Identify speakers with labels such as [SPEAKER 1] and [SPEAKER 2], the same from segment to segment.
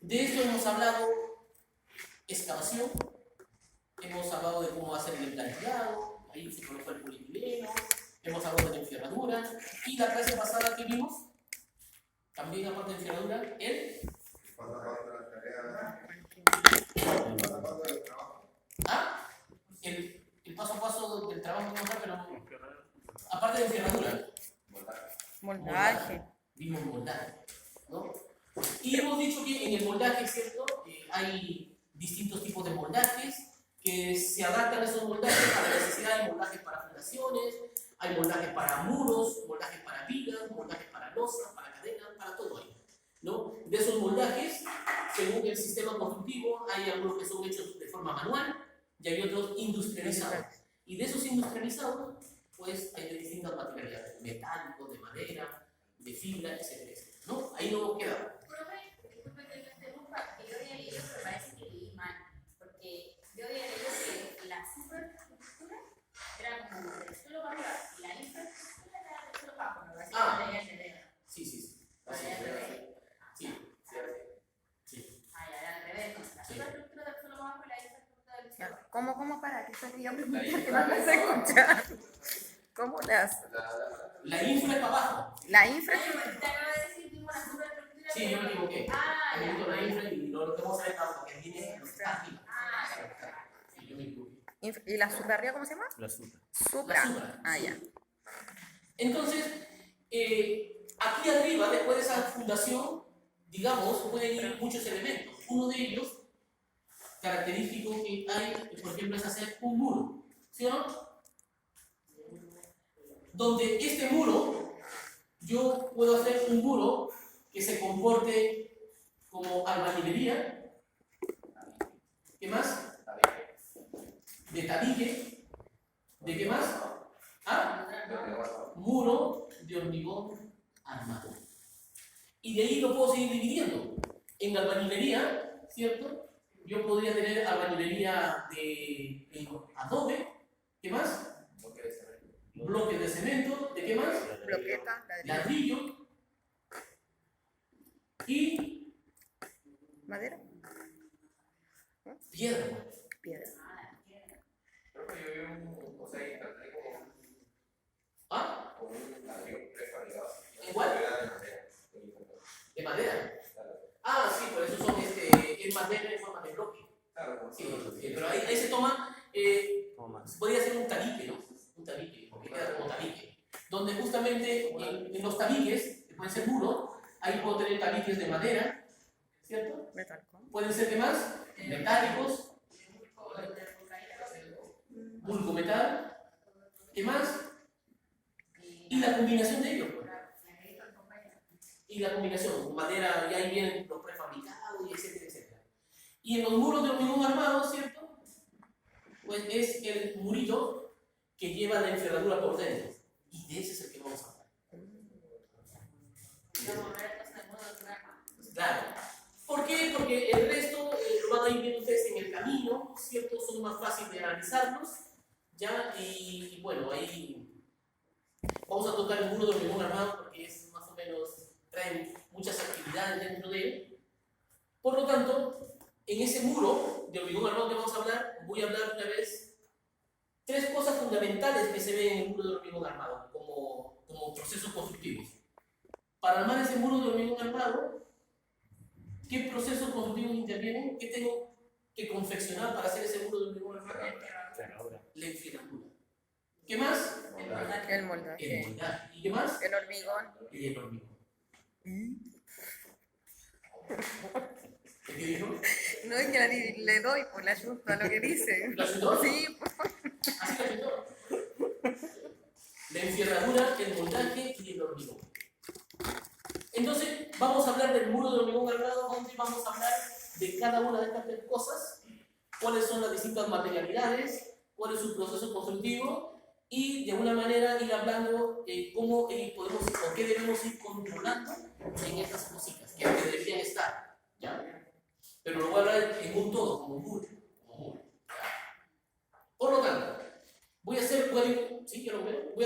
[SPEAKER 1] De esto hemos hablado excavación, hemos hablado de cómo hacer el emplatillado, ahí se colocó el polietileno, hemos hablado de la enferradura, y la clase pasada que vimos, también aparte de enferradura, el paso a paso del trabajo como tal, pero aparte de enferradura,
[SPEAKER 2] Moldaje.
[SPEAKER 1] vimos moldaje, ¿no? Y hemos dicho que en el moldaje, ¿cierto? Hay distintos tipos de moldajes que se adaptan a esos moldajes a la necesidad de moldajes para fundaciones, hay moldajes para muros, moldajes para vigas, moldajes para losas, para cadenas, para todo ello, ¿no? De esos moldajes, según el sistema constructivo, hay algunos que son hechos de forma manual y hay otros industrializados. Y de esos industrializados, pues hay de distintas materialidades, metálicos, de madera, de fibra, etcétera, etcétera, ¿no? Ahí no hemos quedado.
[SPEAKER 3] Profe, disculpe que lo interrumpa, que yo había leído, pero parece que leí mal, porque yo había leído que la superestructura era como del suelo para arriba y la infraestructura era del suelo para abajo, ¿no? Así que leía entender.
[SPEAKER 1] Sí, sí, sí.
[SPEAKER 3] Así al revés.
[SPEAKER 1] Sí.
[SPEAKER 3] Ah, ya, al revés, ¿no? La superestructura del suelo para abajo y la infraestructura del suelo.
[SPEAKER 2] ¿Cómo para que estoy yo pregunté que no me sé escuchar? ¿Cómo las?
[SPEAKER 1] La infra es para abajo.
[SPEAKER 2] La
[SPEAKER 3] Oye,
[SPEAKER 2] infraestructura.
[SPEAKER 3] pero te acabo de decir que una superestructura.
[SPEAKER 1] Sí, yo me equivoqué.
[SPEAKER 3] Ah,
[SPEAKER 1] Me equivoqué
[SPEAKER 3] ya.
[SPEAKER 1] la infra y lo que vamos a ver es lo que viene arriba.
[SPEAKER 3] Ah, ya.
[SPEAKER 1] Sí, yo me equivoqué.
[SPEAKER 2] ¿Y la super arriba cómo se llama?
[SPEAKER 4] La supra.
[SPEAKER 2] Supra.
[SPEAKER 1] La supra.
[SPEAKER 2] Ah, ya.
[SPEAKER 1] Entonces, aquí arriba, después de esa fundación, digamos, pueden ir muchos elementos. Uno de ellos, característico que hay, por ejemplo, es hacer un muro, ¿sí o no? Donde este muro, yo puedo hacer un muro que se comporte como albañilería. ¿Qué más? De tabique. ¿De qué más? ¿Ah? Muro de hormigón armado. Y de ahí lo puedo seguir dividiendo. En albañilería, ¿cierto? Yo podría tener albañilería de adobe. ¿Qué más? Bloques de cemento. ¿De qué más?
[SPEAKER 2] Bloqueta,
[SPEAKER 1] Ladrillo. Y
[SPEAKER 2] madera,
[SPEAKER 1] piedra.
[SPEAKER 2] piedra.
[SPEAKER 1] ¿Ah? ¿Igual? ¿De madera? Ah, sí, por eso son es madera en forma de bloque. Sí, pero ahí se toma, podría ser un tabique, ¿no? Un tabique, porque queda como tabique. Donde justamente en los tabiques, que pueden ser muros, ahí puedo tener tabiques de madera, ¿cierto?
[SPEAKER 2] Metalco.
[SPEAKER 1] Pueden ser, ¿qué más? Metálicos, vulcometal, ¿qué más? Y la combinación de ellos. Y la combinación, madera, y ahí vienen los prefabricados, y etcétera, etcétera. Y en los muros de hormigón armado, ¿cierto? Pues es el murito que lleva la enferradura por dentro. Y de ese es el que vamos a hablar. Claro. ¿Por qué? Porque el resto lo van a ir viendo ustedes en el camino, ¿cierto? Son más fáciles de analizarlos, ¿ya? Y bueno, ahí vamos a tocar el muro de hormigón armado porque es más o menos, traen muchas actividades dentro de él. Por lo tanto, en ese muro de hormigón armado que vamos a hablar, voy a hablar una vez tres cosas fundamentales que se ven en el muro de hormigón armado como procesos constructivos. Para armar ese muro de hormigón armado, ¿qué procesos constructivos intervienen? ¿Qué tengo que confeccionar para hacer ese muro de hormigón armado? La enferradura. ¿Qué más?
[SPEAKER 2] El moldaje.
[SPEAKER 1] El moldaje. ¿Y qué más?
[SPEAKER 2] El hormigón.
[SPEAKER 1] Y el hormigón. ¿Qué dijo?
[SPEAKER 2] No es que le doy por la ayuda a lo que dice.
[SPEAKER 1] ¿Lo ayudó?
[SPEAKER 2] Sí,
[SPEAKER 1] Así lo ayudó. La enferradura, el moldaje y el hormigón. Entonces, vamos a hablar del muro de hormigón armado, donde vamos a hablar de cada una de estas tres cosas, cuáles son las distintas materialidades, cuál es su proceso constructivo, y de alguna manera ir hablando cómo podemos o qué debemos ir controlando en estas cositas que deberían estar, ¿ya? Pero lo voy a hablar en un todo, como un muro. Por lo tanto, voy a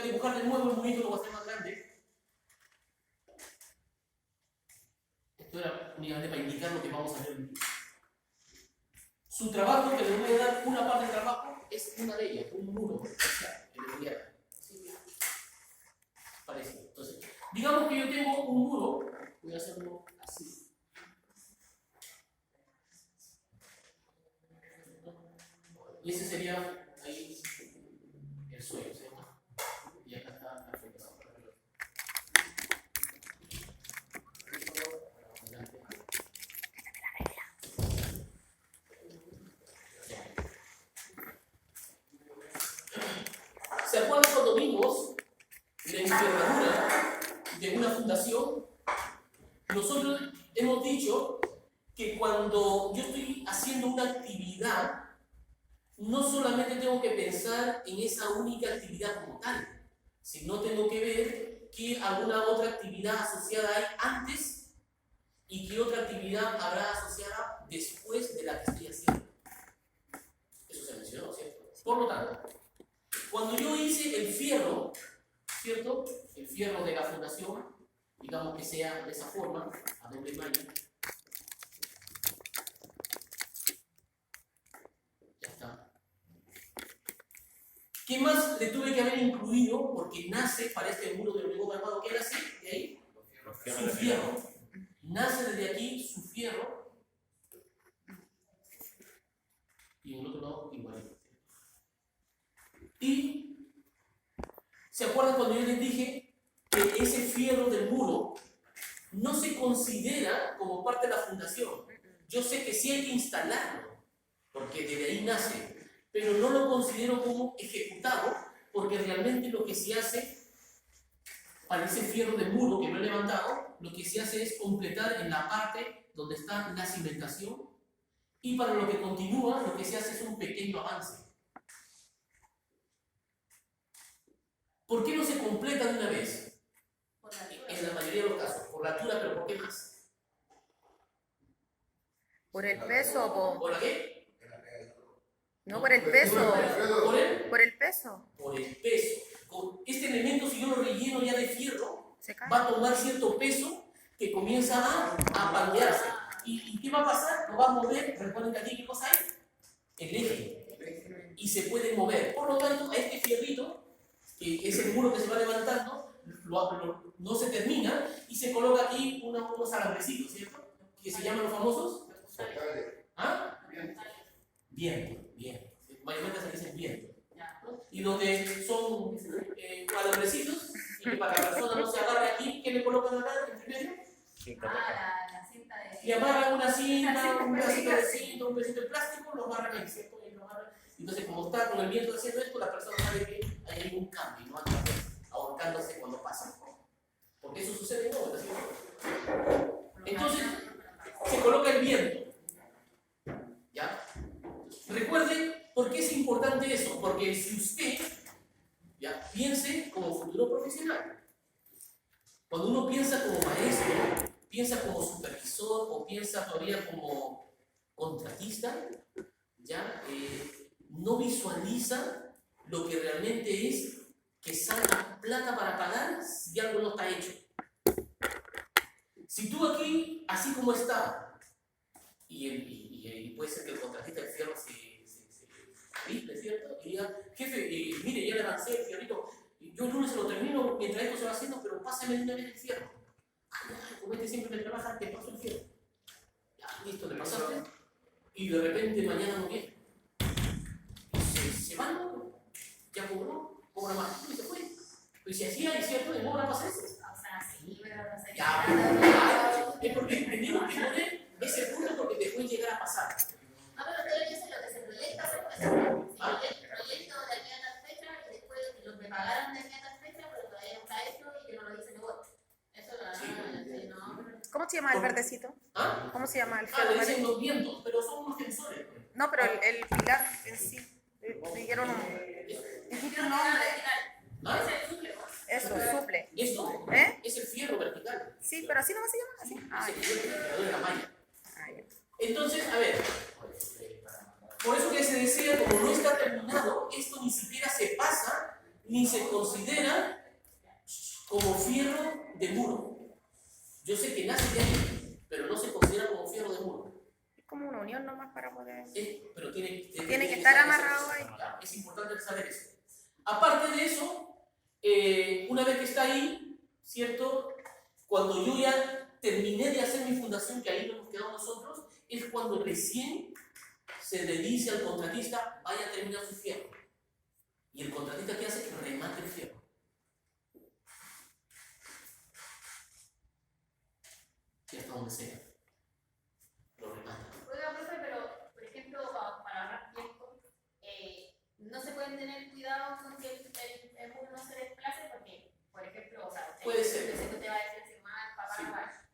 [SPEAKER 1] dibujar de nuevo el murito, lo voy a hacer más grande. Esto era únicamente para indicar lo que vamos a ver hoy día. Su trabajo, que les voy a dar una parte del trabajo, es una de ellas, un muro, o sea, que les voy a dar. ¿Sí? Parece. Entonces, digamos que yo tengo un muro, voy a hacerlo así. Y ese sería ahí el suelo, ¿cierto? Y acá está la fundación. ¿Se acuerdan cuando vimos la envergadura de una fundación? Nosotros hemos dicho que cuando yo estoy haciendo una actividad, no solamente tengo que pensar en esa única actividad como tal, sino tengo que ver qué alguna otra actividad asociada hay antes y qué otra actividad habrá asociada después de la que estoy haciendo. Eso se mencionó, ¿cierto? Por lo tanto, cuando yo hice el fierro, ¿cierto? El fierro de la fundación, digamos que sea de esa forma, a doble malla. Ya está. ¿Qué más le tuve que haber incluido? Porque nace para este muro de hormigón armado, ¿qué nace? De ahí, su fierro. Nace desde aquí su fierro. Y en el otro lado, igual. Y ¿se acuerdan cuando yo les dije que ese fierro del muro no se considera como parte de la fundación? Yo sé que sí hay que instalarlo, porque desde ahí nace, pero no lo considero como ejecutado, porque realmente lo que se hace para ese fierro del muro que no he levantado, lo que se hace es completar en la parte donde está la cimentación, y para lo que continúa, lo que se hace es un pequeño avance. ¿Por qué no se completa de una vez? En la mayoría de los casos, por la altura, pero ¿por qué más?
[SPEAKER 2] Por el peso, po.
[SPEAKER 1] ¿Por la qué?
[SPEAKER 2] No, por el peso.
[SPEAKER 1] ¿Por el?
[SPEAKER 2] Por el peso.
[SPEAKER 1] Por el peso. Con este elemento, si yo lo relleno ya de fierro,
[SPEAKER 2] Se cae.
[SPEAKER 1] va a tomar cierto peso que comienza a pandearse. ¿Y qué va a pasar? Lo va a mover. Recuerden que aquí, ¿qué cosa hay? El eje. Y se puede mover. Por lo tanto, a este fierrito, que es el muro que se va levantando, no se termina y se coloca aquí unos alambrecitos, ¿cierto? Que se llaman los famosos. ¿Ah? Viento, bien. Mayormente se dicen viento. ¿No? Y donde son alambrecitos y que para que la persona no se agarre aquí, ¿qué le colocan acá entre medio?
[SPEAKER 3] La cinta de...
[SPEAKER 1] Y amarran una cinta, un pedacito de cinta, un pedacito de plástico, lo amarran ahí, ¿cierto? Y lo amarran. Entonces, como está con el viento haciendo esto, la persona sabe que hay algún cambio, no anda ahorcándose cuando pasa. Porque eso sucede en obras, ¿cierto? Entonces, se coloca el viento. ¿Ya? Recuerden por qué es importante eso, porque si usted ya piense como futuro profesional, cuando uno piensa como maestro, piensa como supervisor o piensa todavía como contratista, ya no visualiza lo que realmente es que salga plata para pagar si algo no está hecho. Si tú aquí, así como está, y puede ser que el contratista del fierro se viste, ¿cierto? Y diga, jefe, mire, ya le avancé el fierrito, yo el lunes se lo termino mientras esto se va haciendo, pero pásame de una vez el fierro. Ya, como este siempre me trabaja, te paso el fierro. Ya, listo, le pasaste, y de repente mañana no viene. Se va, ¿no? Ya cobró, cobra más y se fue. Pues si así hay, ¿cierto? De no pasa eso.
[SPEAKER 3] O sea, sí, pero no sé.
[SPEAKER 1] Ya, es porque tenemos que poner ese punto porque te puede llegar a pasar.
[SPEAKER 3] No, pero yo sé lo que se proyecta, pero el proyecto de aquí a tal fecha y después lo que pagaron de aquí a tal fecha, pero todavía no está hecho y que no lo dice luego. Eso no.
[SPEAKER 2] ¿Cómo se llama el verdecito?
[SPEAKER 1] ¿Ah?
[SPEAKER 2] ¿Cómo se llama el
[SPEAKER 1] Le
[SPEAKER 2] fierro verde?
[SPEAKER 1] dicen los vientos, pero son unos tensores.
[SPEAKER 2] No, pero el pilar en sí. Me dijeron un nombre.
[SPEAKER 1] ¿Ah?
[SPEAKER 2] Eso, suple.
[SPEAKER 1] Esto
[SPEAKER 2] ¿Eh?
[SPEAKER 1] es el fierro vertical.
[SPEAKER 2] Sí, pero así no se llama. Así. Ah,
[SPEAKER 1] Es el fierro de la malla.
[SPEAKER 2] ya.
[SPEAKER 1] Entonces, a ver, por eso que se desea, como no está terminado, esto ni siquiera se pasa ni se considera como fierro de muro. Yo sé que nace de ahí, pero no se considera
[SPEAKER 2] nomás para poder...
[SPEAKER 1] Pero tiene
[SPEAKER 2] que estar amarrado ahí.
[SPEAKER 1] Claro, es importante saber eso. Aparte de eso, una vez que está ahí, ¿cierto? Cuando yo ya terminé de hacer mi fundación, que ahí nos hemos quedado nosotros, es cuando recién se le dice al contratista, vaya a terminar su fierro. Y el contratista, ¿qué hace? Remate el fierro. Y hasta donde sea. Lo remata.
[SPEAKER 3] Oiga, profe, pero, por ejemplo, para ahorrar tiempo, no se pueden tener cuidado con que el muro no se desplace, porque, por ejemplo, o sea,
[SPEAKER 1] Puede ser.
[SPEAKER 3] yo sé que usted va a decir mal, papá,
[SPEAKER 1] Sí.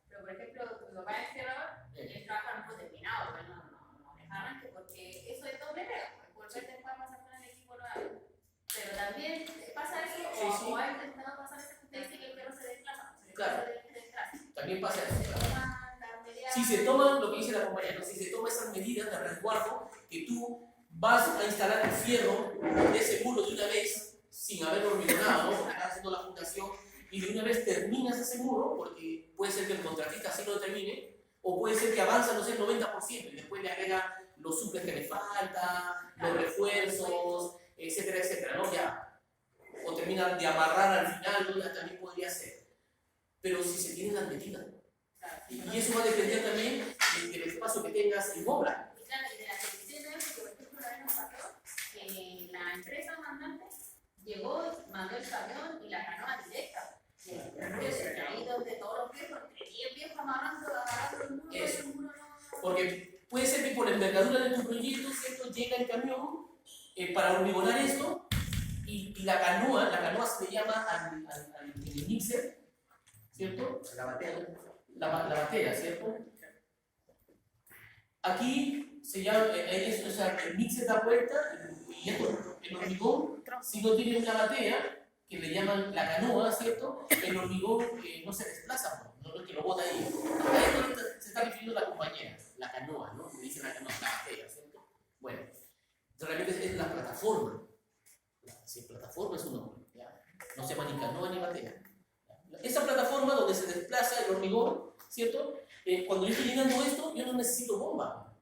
[SPEAKER 3] pero, por ejemplo, tu papá es enterrador y él trabaja en un determinado, pues no es arranque, porque eso es doble pega, pues, por suerte después pasar con el equipo nuevo. Pero también pasa eso,
[SPEAKER 1] Sí, sí.
[SPEAKER 3] o ha intentado pasar eso que usted dice que el perro se desplaza, pues, el
[SPEAKER 1] Claro.
[SPEAKER 3] perro se desplaza.
[SPEAKER 1] También pasa eso. Claro.
[SPEAKER 3] Toma las medidas-
[SPEAKER 1] Si se toman, lo que dice la compañera, ¿no? Si se toman esas medidas de resguardo, que tú vas a instalar el fierro de ese muro de una vez, sin haberlo hormigonado, ¿no? Porque estás haciendo la fundación, y de una vez terminas ese muro, porque puede ser que el contratista así lo termine, o puede ser que avanza, no sé, el 90%, y después le agrega los suples que le falta, los refuerzos, etcétera, etcétera, ¿no? Ya. O termina de amarrar al final, ¿no? Ya también podría ser. Pero si se tienen las medidas. Y eso va a depender también del espacio que tengas en obra.
[SPEAKER 3] Y claro, y de las decisiones, porque por ejemplo una vez nos pasó que la empresa mandante llegó, mandó el camión y la canoa directa. Y ahí donde todos los viejos, entre 10 viejos amarrando el muro,
[SPEAKER 1] Eso.
[SPEAKER 3] el muro no.
[SPEAKER 1] Porque puede ser que por la envergadura de tu proyecto, ¿cierto? Llega el camión para hormigonar esto y la canoa se le llama al mixer, ¿cierto?
[SPEAKER 4] La batea.
[SPEAKER 1] La batea, ¿cierto? Aquí se llama, o sea, el mixer da vuelta y esto, el hormigón, si no tiene una batea, que le llaman la canoa, ¿cierto? El hormigón no se desplaza, no es que lo bota ahí. A esto se está refiriendo la compañera, la canoa, ¿no? Me dice la canoa, la batea, ¿cierto? Bueno, realmente es la plataforma. Si plataforma es un nombre, ¿ya? No se llama ni canoa ni batea. Esa plataforma donde se desplaza el hormigón, ¿cierto? Cuando yo estoy llenando esto, yo no necesito bomba.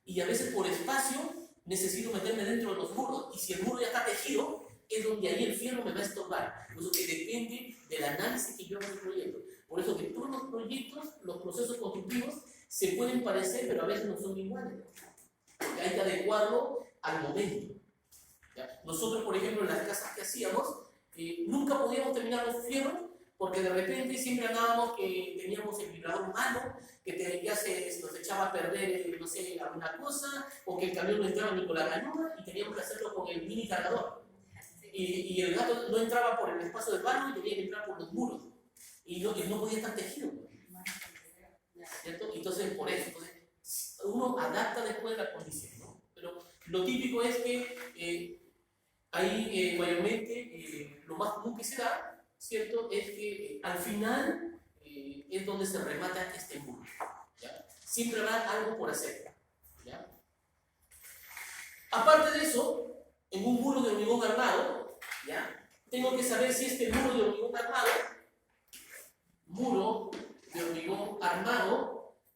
[SPEAKER 1] Y a veces por espacio necesito meterme dentro de los muros. Y si el muro ya está tejido, es donde ahí el fierro me va a estorbar. Por eso que depende del análisis que yo hago del proyecto. Por eso que todos los proyectos, los procesos constructivos, se pueden parecer, pero a veces no son iguales. Porque hay que adecuarlo al momento. ¿Ya? Nosotros, por ejemplo, en las casas que hacíamos, nunca podíamos terminar los fierros porque de repente siempre andábamos que teníamos el vibrador malo, que ya se nos echaba a perder, no sé, alguna cosa, o que el camión no entraba ni con la canoa y teníamos que hacerlo con el mini cargador. Y el gato no entraba por el espacio del baño y tenía que entrar por los muros. Y no podía estar tejido. ¿Cierto? Entonces, por eso, uno adapta después la condición, ¿no? Pero lo típico es que ahí mayormente lo más común que se da, ¿cierto? Es que al final es donde se remata este muro, ¿ya? Siempre habrá algo por hacer, ¿ya? Aparte de eso, en un muro de hormigón armado, ¿ya? Tengo que saber si este muro de hormigón armado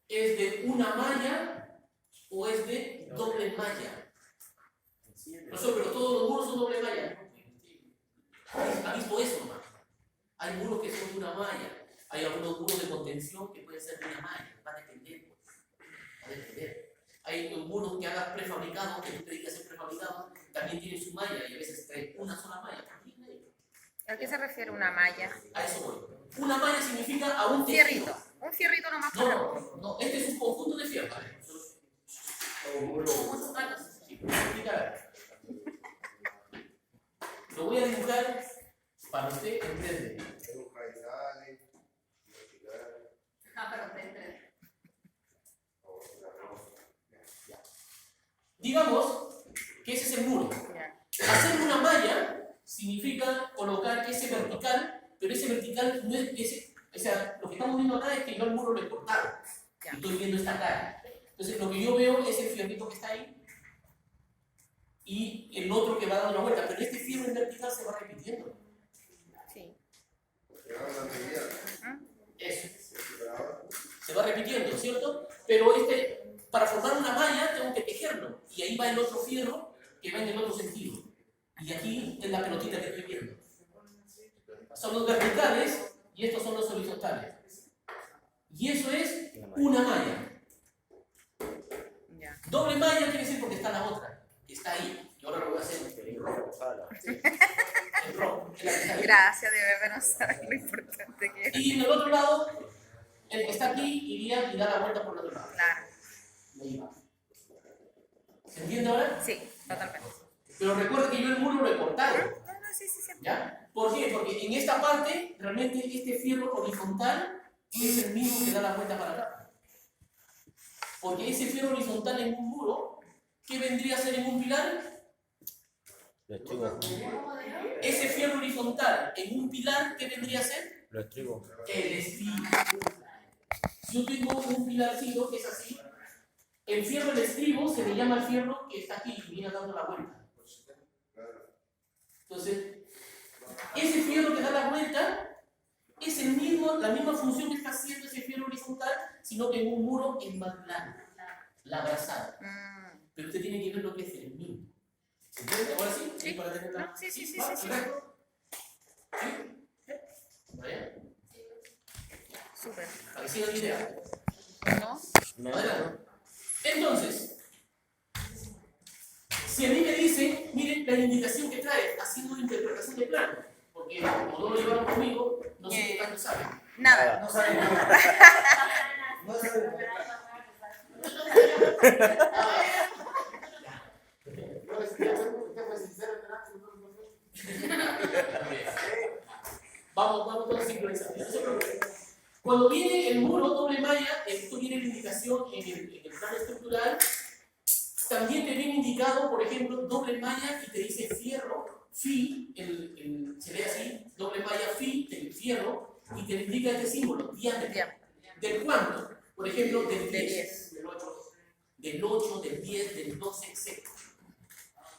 [SPEAKER 1] es de una malla o es de doble malla. Pero todos los muros son doble malla. ¿Ha visto eso nomás? Hay muros que son de una malla, hay algunos muros de contención que pueden ser de una malla, va a depender. Va a depender. Hay muros que hagas prefabricados, que usted dice hacer prefabricados, también tienen su malla y a veces trae una sola malla.
[SPEAKER 2] ¿A qué se refiere una malla?
[SPEAKER 1] A eso voy. Una malla significa a un
[SPEAKER 2] Un
[SPEAKER 1] tejido.
[SPEAKER 2] fierrito. Un fierrito nomás para...
[SPEAKER 1] No, este es un conjunto de fierros. A ver,
[SPEAKER 3] Muchos gatos.
[SPEAKER 1] sí, voy a explicar. Lo voy a dibujar para usted en 3D.
[SPEAKER 3] Pero espera.
[SPEAKER 1] Digamos que ese es el muro.
[SPEAKER 2] Ya.
[SPEAKER 1] Hacer una malla significa colocar ese vertical, pero ese vertical no es ese. O sea, lo que estamos viendo acá es que yo el muro lo he cortado.
[SPEAKER 2] Ya.
[SPEAKER 1] Y estoy viendo esta cara. Entonces, lo que yo veo es el fierrito que está ahí y el otro que va dando la vuelta. Pero este fierro en vertical se va repitiendo.
[SPEAKER 2] Sí.
[SPEAKER 1] Eso. Se va repitiendo, ¿cierto? Pero para formar una malla tengo que tejerlo, y ahí va el otro fierro que va en el otro sentido. Y aquí es la pelotita que estoy viendo. Son los verticales y estos son los horizontales. Y eso es una malla.
[SPEAKER 2] Ya.
[SPEAKER 1] Doble malla quiere decir porque está la otra, que está ahí. Y ahora lo voy a hacer en rojo. En rojo.
[SPEAKER 2] Gracias, de verdad no sabes lo importante que es.
[SPEAKER 1] Y en el otro lado, el que está aquí iría y da la vuelta por el otro lado.
[SPEAKER 2] Claro.
[SPEAKER 1] Ahí va. ¿Se entiende ahora?
[SPEAKER 2] Sí, totalmente.
[SPEAKER 1] Pero recuerda que yo el muro lo he cortado.
[SPEAKER 2] No, sí, sí, sí.
[SPEAKER 1] ¿Ya? ¿Por qué? Porque en esta parte, realmente este fierro horizontal es el mismo que da la vuelta para acá. Porque ese fierro horizontal en un muro, ¿qué vendría a ser en un pilar?
[SPEAKER 4] Los estribos.
[SPEAKER 1] Ese fierro horizontal en un pilar, ¿qué vendría a ser?
[SPEAKER 4] Los estribos.
[SPEAKER 1] El estribo. Si yo tengo un pilarcito que es así, el fierro del estribo se le llama el fierro que está aquí y viene dando la vuelta. Entonces, ese fierro que da la vuelta es el mismo, la misma función que está haciendo ese fierro horizontal, sino que en un muro es más plano, la brazada. Pero usted tiene que ver lo que es el mismo. ¿Se entiende? ¿Ahora sí?
[SPEAKER 2] Sí.
[SPEAKER 1] ¿Para tenerla?
[SPEAKER 2] No, sí, sí, sí,
[SPEAKER 1] ¿Va?
[SPEAKER 2] sí, sí.
[SPEAKER 1] ¿Correcto? ¿Sí? ¿Vaya?
[SPEAKER 2] Súper.
[SPEAKER 1] ¿Parecida la idea?
[SPEAKER 2] ¿No?
[SPEAKER 1] Adelante. Entonces, si a mí me dicen, miren la indicación que trae haciendo una interpretación de plano, porque como no lo llevaron conmigo, no sé qué tanto saben.
[SPEAKER 2] Nada.
[SPEAKER 4] No saben nada. No saben
[SPEAKER 1] Vamos todos sincronizados. No se preocupen. Cuando viene el muro doble malla, esto viene la indicación en el plano estructural. También te viene indicado, por ejemplo, doble malla y te dice fierro, fi, se lee así, doble malla fi, del fierro, y te indica este símbolo, diámetro. ¿Del cuánto? Por ejemplo, del 10, del 8, del 10, del 12, etc.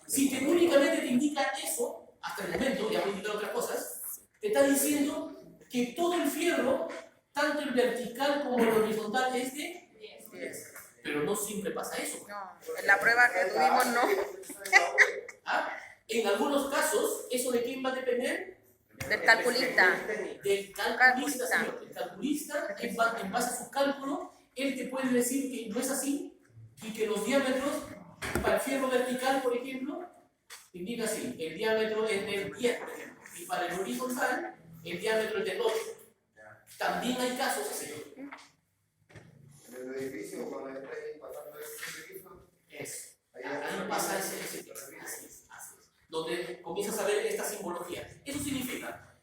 [SPEAKER 1] Si te únicamente te indica eso, hasta el momento, ya voy a indicar otras cosas, te está diciendo que todo el fierro, tanto el vertical como el horizontal, es de 10. Pero no siempre pasa eso.
[SPEAKER 2] No, en la prueba que tuvimos no.
[SPEAKER 1] ¿Ah? En algunos casos, ¿eso de quién va a depender?
[SPEAKER 2] Del calculista.
[SPEAKER 1] Del calculista, señor. El calculista, en base a su cálculo, él te puede decir que no es así y que los diámetros para el fierro vertical, por ejemplo, indica así: el diámetro es del 10, por ejemplo, y para el horizontal, el diámetro es del 8. También hay casos así.
[SPEAKER 5] En el edificio, cuando estáis pasando ese edificio,
[SPEAKER 1] Eso. Ahí pasa ese texto. Así es. Donde comienzas a ver esta simbología. Eso significa,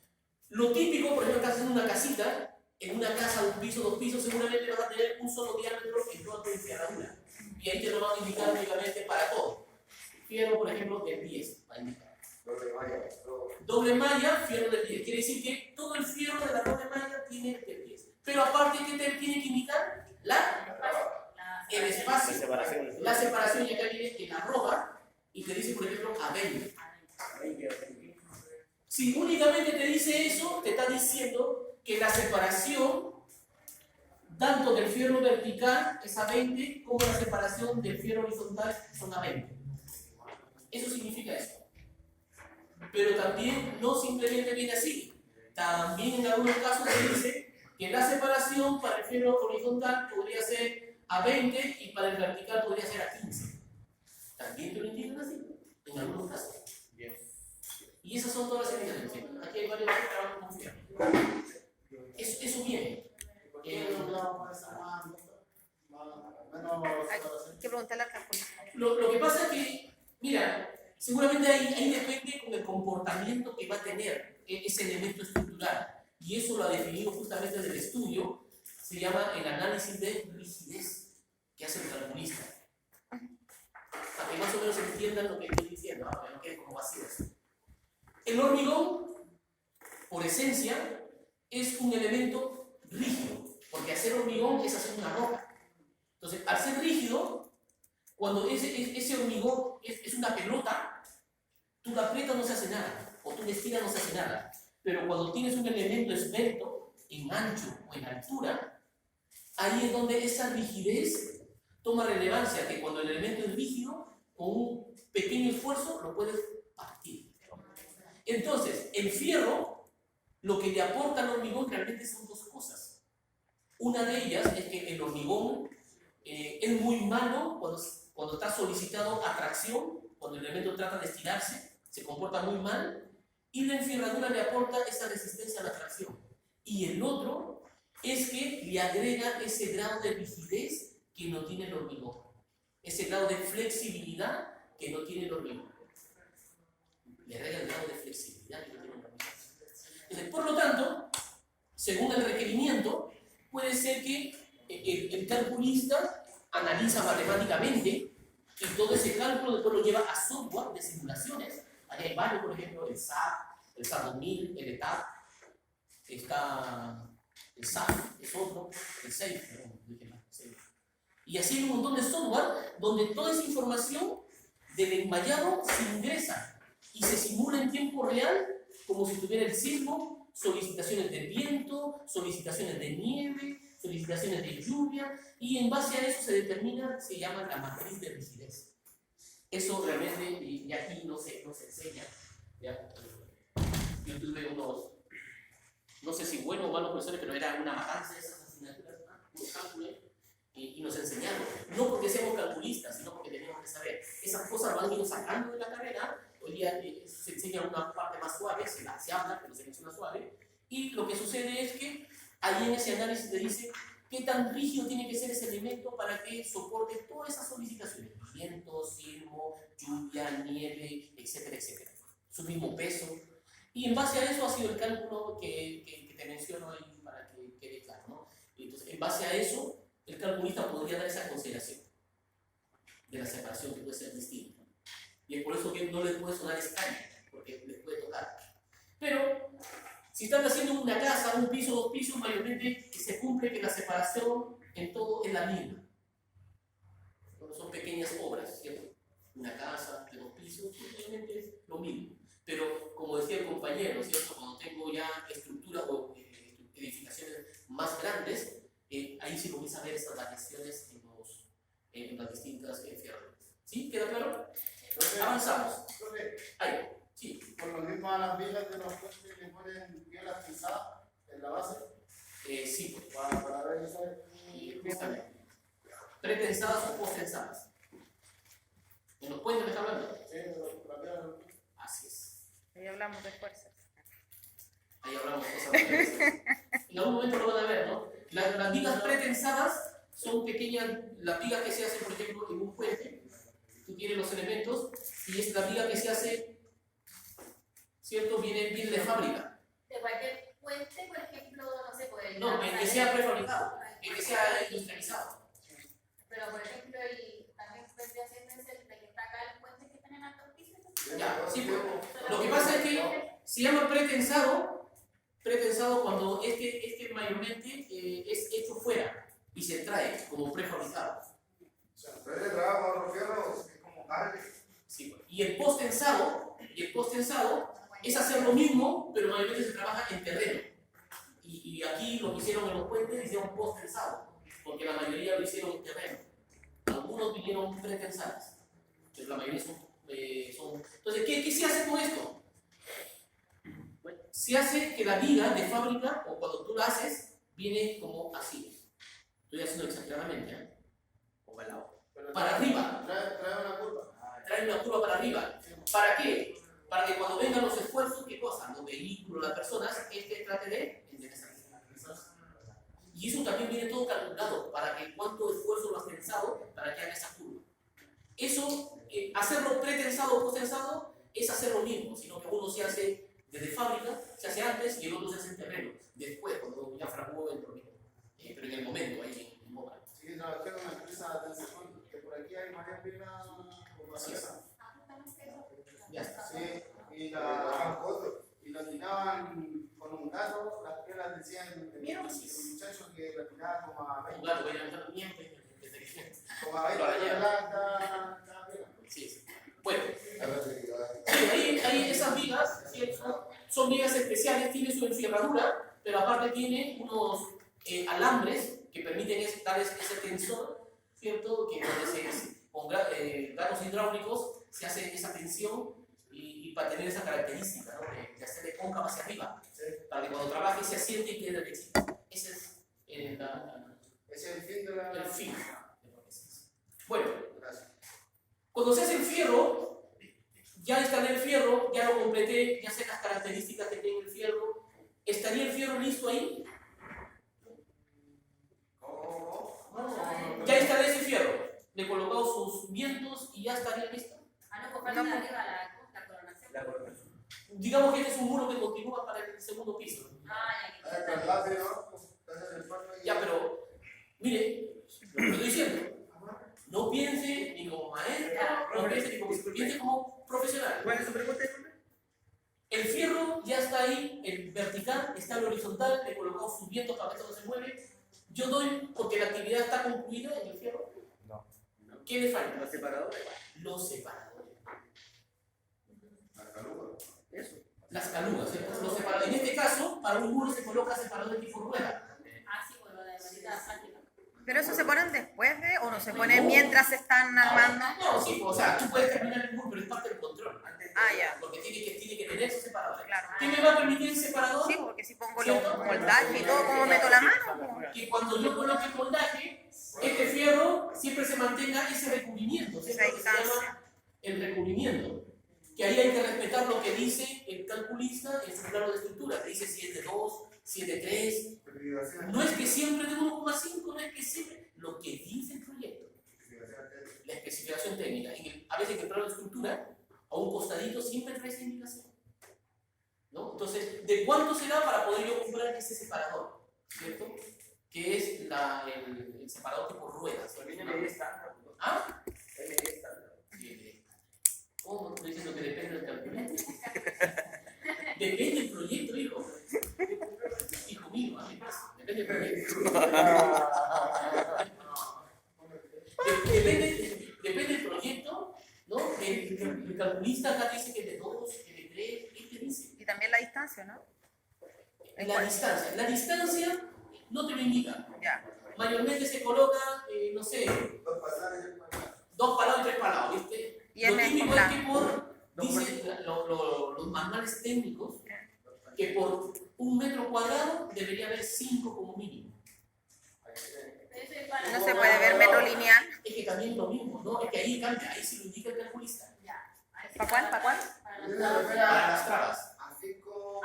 [SPEAKER 1] lo típico, por ejemplo, estás en una casita, en una casa de un piso, 2 pisos, seguramente vas a tener un solo diámetro en toda tu encerradura. Y ahí te lo van a indicar únicamente para todo. Fierro, por ejemplo, del 10, va a indicar. Doble malla, fierro del 10. Quiere decir que todo el fierro de la doble malla tiene del 10. Pero aparte, ¿qué te tiene que indicar? El espacio, la separación, y acá viene en arroba, y te dice, por ejemplo, a 20. Si únicamente te dice eso, te está diciendo que la separación, tanto del fierro vertical es a 20, como la separación del fierro horizontal son a 20. Eso significa eso. Pero también no simplemente viene así. También en algunos casos se dice que la separación para el fierro horizontal podría ser a 20 y para el vertical podría ser a 15. También te lo indican así, en algunos casos. Y esas son todas las indicaciones. Aquí hay varios que trabajan con fierro. Eso viene.
[SPEAKER 2] Hay que preguntarle al calculista.
[SPEAKER 1] Lo que pasa es que, mira, seguramente ahí depende con el comportamiento que va a tener ese elemento estructural. Y eso lo ha definido justamente del estudio, se llama el análisis de rigidez que hace el calculista. Para que más o menos entiendan lo que estoy diciendo, para que no quede como vacío. El hormigón, por esencia, es un elemento rígido, porque hacer hormigón es hacer una roca. Entonces, al ser rígido, cuando ese hormigón es una pelota, tú la aprietas no se hace nada, o tú la estiras no se hace nada. Pero cuando tienes un elemento esbelto, en ancho o en altura, ahí es donde esa rigidez toma relevancia que cuando el elemento es rígido, con un pequeño esfuerzo lo puedes partir. Entonces, el fierro, lo que le aporta al hormigón realmente son dos cosas. Una de ellas es que el hormigón es muy malo cuando está solicitado a tracción, cuando el elemento trata de estirarse, se comporta muy mal, y la enferradura le aporta esa resistencia a la tracción. Y el otro es que le agrega ese grado de rigidez que no tiene el hormigón, ese grado de flexibilidad que no tiene el hormigón. Le agrega el grado de flexibilidad que no tiene el hormigón. Entonces, por lo tanto, según el requerimiento, puede ser que el calculista analiza matemáticamente y todo ese cálculo después lo lleva a software de simulaciones. Allá hay varios, por ejemplo, el SAP 2000, el ETAP, está el SAP, es otro, el SAFE, perdón, dije mal, SAFE. Y así hay un montón de software donde toda esa información del enmayado se ingresa y se simula en tiempo real como si tuviera el sismo, solicitaciones de viento, solicitaciones de nieve, solicitaciones de lluvia, y en base a eso se determina, se llama la matriz de rigidez. Eso realmente, y aquí no se enseña. ¿Ya? Yo tuve unos, no sé si buenos o malos profesores, pero era una matanza de esas asignaturas, unos cálculos, y nos enseñaron. No porque seamos calculistas, sino porque tenemos que saber. Esas cosas van a ir sacando de la carrera. Hoy día se enseña una parte más suave, se habla, pero se menciona suave. Y lo que sucede es que ahí en ese análisis te dice qué tan rígido tiene que ser ese elemento para que soporte todas esas solicitaciones: viento, sismo, lluvia, nieve, etcétera, etcétera. Su mismo peso. Y en base a eso ha sido el cálculo que te menciono ahí para que quede claro, ¿no? Entonces, en base a eso, el calculista podría dar esa consideración de la separación que puede ser distinta. Y es por eso que no les puede sonar extraño, porque les puede tocar. Pero, si están haciendo una casa, un piso, dos pisos, mayormente se cumple que la separación en todo es la misma. Bueno, son pequeñas obras, ¿cierto? Una casa de dos pisos, mayormente es lo mismo. Pero, como decía el compañero, ¿cierto? Cuando tengo ya estructuras o edificaciones más grandes, ahí sí comienza a ver estas variaciones en las distintas fierros. ¿Sí? ¿Queda claro? Avanzamos. Ahí. Sí.
[SPEAKER 5] Por lo mismo a las vigas de los puentes le ponen piedras pisadas en la base.
[SPEAKER 1] Sí, pues.
[SPEAKER 5] Para ver esa.
[SPEAKER 1] Justamente. Pretensadas o postensadas. ¿En los puentes me está hablando?
[SPEAKER 5] Sí, la piedra.
[SPEAKER 1] Así es.
[SPEAKER 2] Ahí hablamos de fuerzas.
[SPEAKER 1] Ahí hablamos cosas de en algún momento lo van a ver, ¿no? Las vigas pretensadas son pequeñas, las vigas que se hacen, por ejemplo, en un puente. Tú tienes los elementos y es la viga que se hace, ¿cierto? Viene de fábrica.
[SPEAKER 3] De cualquier puente, por ejemplo, no sé, por el.
[SPEAKER 1] No, el que sea prefabricado, el que sea industrializado.
[SPEAKER 3] Pero, por ejemplo, también puente haciendo es el de que está acá, los puentes que están en altos pisos.
[SPEAKER 1] Ya, sí, pero lo que pasa es que se llama pretensado cuando este mayormente es hecho fuera y se trae como prefabricado.
[SPEAKER 5] Pero el trabajo con los fierros es como carne.
[SPEAKER 1] Sí, pues. Y el postensado es hacer lo mismo, pero mayormente se trabaja en terreno. Y aquí lo que hicieron en los puentes, hicieron postensado, porque la mayoría lo hicieron en terreno. Algunos vinieron pretensados, pero la mayoría son. Entonces, ¿qué se hace con esto? Bueno, se hace que la viga de fábrica, o cuando tú la haces, viene como así. Estoy haciendo exageradamente, ¿eh? O para el lado. Para arriba.
[SPEAKER 5] Trae una curva.
[SPEAKER 1] Trae una curva para arriba. ¿Para qué? Para que cuando vengan los esfuerzos, ¿qué cosa? Los vehículos, las personas, trate de enderezar. Y eso también viene todo calculado, para que cuánto esfuerzo lo has pensado para que haga esa curva. Eso, hacerlo pretensado o postensado, es hacer lo mismo, sino que uno se hace desde fábrica, se hace antes y el otro se hace en terreno, después, cuando ya fraguó el tornillo. Pero en el momento, ahí en obra.
[SPEAKER 5] Sí, trabajé en una empresa de atención, que por aquí hay varias piedras como esa.
[SPEAKER 1] Ya está.
[SPEAKER 5] Sí, y la tiraban con un gato, las piedras decían el muchacho que la tiraba como a 20.
[SPEAKER 1] Un gato, voy a levantar un miembro
[SPEAKER 5] Como a 20 cada piedra.
[SPEAKER 1] Sí. Bueno, ahí esas vigas, ¿cierto? Son vigas especiales, tienen su enferradura, pero aparte tiene unos alambres que permiten darles ese tensor, ¿cierto? Que con gatos hidráulicos se hace esa tensión y para tener esa característica, ¿no? De hacerle cóncava hacia arriba, para que cuando trabaje se asiente y quede derechito. Ese es
[SPEAKER 5] Ese es el fin de la...
[SPEAKER 1] el fin de lo que se hace. Bueno,
[SPEAKER 5] Gracias.
[SPEAKER 1] cuando se hace el fierro, ya instalé el fierro, ya lo completé, ya sé las características que tiene el fierro. ¿Estaría el fierro listo ahí? Ya instalé ese fierro, le he colocado sus vientos y ya estaría listo.
[SPEAKER 3] Ah, no, pues falta
[SPEAKER 2] No,
[SPEAKER 3] arriba la coronación.
[SPEAKER 1] Digamos que este es un muro que continúa para el segundo piso.
[SPEAKER 3] Ah, ya,
[SPEAKER 5] Ah, pero el lápiz, ¿no? Entonces el forno y-
[SPEAKER 1] Ya, pero, mire, lo que estoy diciendo, no piense ni como maestro, no piense ni como, piense como profesional.
[SPEAKER 4] ¿Cuál es su pregunta?
[SPEAKER 1] El fierro ya está ahí, el vertical, está en horizontal, le he colocado sus vientos para que esto no se mueve. Yo doy, porque la actividad está concluida en el fierro.
[SPEAKER 4] No.
[SPEAKER 1] ¿Qué le falta?
[SPEAKER 4] Los separadores.
[SPEAKER 1] Los separadores.
[SPEAKER 5] La caluga.
[SPEAKER 4] Eso.
[SPEAKER 1] Las calugas, ¿cierto? Los separadores. En este caso, para un muro se coloca separador de tipo rueda.
[SPEAKER 3] Ah, sí, pues lo de la práctica.
[SPEAKER 2] Pero eso se ponen después de, o no se ponen mientras se están armando.
[SPEAKER 1] No, sí, o sea, tú puedes terminar el muro, pero es parte del control.
[SPEAKER 2] Ah, ya,
[SPEAKER 1] Porque tiene que tener esos separadores.
[SPEAKER 2] claro.
[SPEAKER 1] ¿Qué me va a permitir el separador?
[SPEAKER 2] Sí, porque si pongo los moldajes y todo, ¿cómo meto la mano?
[SPEAKER 1] Que cuando yo coloque el moldaje, este fierro siempre se mantenga ese recubrimiento, ¿cierto?
[SPEAKER 2] Esa
[SPEAKER 1] Que se llama
[SPEAKER 2] distancia.
[SPEAKER 1] el recubrimiento. Que ahí hay que respetar lo que dice el calculista en su plano de estructura, que dice si es de 2, si es de 3.
[SPEAKER 5] Refrigeración.
[SPEAKER 1] No es que siempre de 1,5, no es que siempre, lo que dice el proyecto.
[SPEAKER 5] Refrigeración técnica.
[SPEAKER 1] La especificación técnica. A veces en el plano de estructura, a un costadito siempre trae esa indicación. ¿No? Entonces, ¿de cuánto será para poder yo comprar este separador? ¿Cierto? Que es el separador tipo ruedas. ¿Ah? ¿Cómo? ¿Estoy diciendo que depende del calculante? Depende del proyecto, hijo. Hijo mío, a mí pasa. Depende del proyecto. Depende del proyecto, ¿no? El calculista acá dice que es de 2, que es de 3, ¿qué te dice?
[SPEAKER 2] Y también la distancia, ¿no?
[SPEAKER 1] La distancia. La distancia no te lo indica.
[SPEAKER 2] Ya.
[SPEAKER 1] Mayormente se coloca, no sé,
[SPEAKER 5] Dos pasajes y pasajes.
[SPEAKER 1] 2 palados y 3 palados, ¿viste?
[SPEAKER 2] Y
[SPEAKER 1] Lo
[SPEAKER 2] en
[SPEAKER 1] típico
[SPEAKER 2] el
[SPEAKER 1] es que dicen los manuales técnicos, que por 1 metro cuadrado debería haber 5 como mínimo.
[SPEAKER 2] No se puede ver metro lineal.
[SPEAKER 1] Es que también es lo mismo, ¿no? Es que ahí cambia, ahí sí lo indica el calculista.
[SPEAKER 2] ¿Para cuál? ¿Para cuál?
[SPEAKER 1] Para las trabas.
[SPEAKER 5] Así como...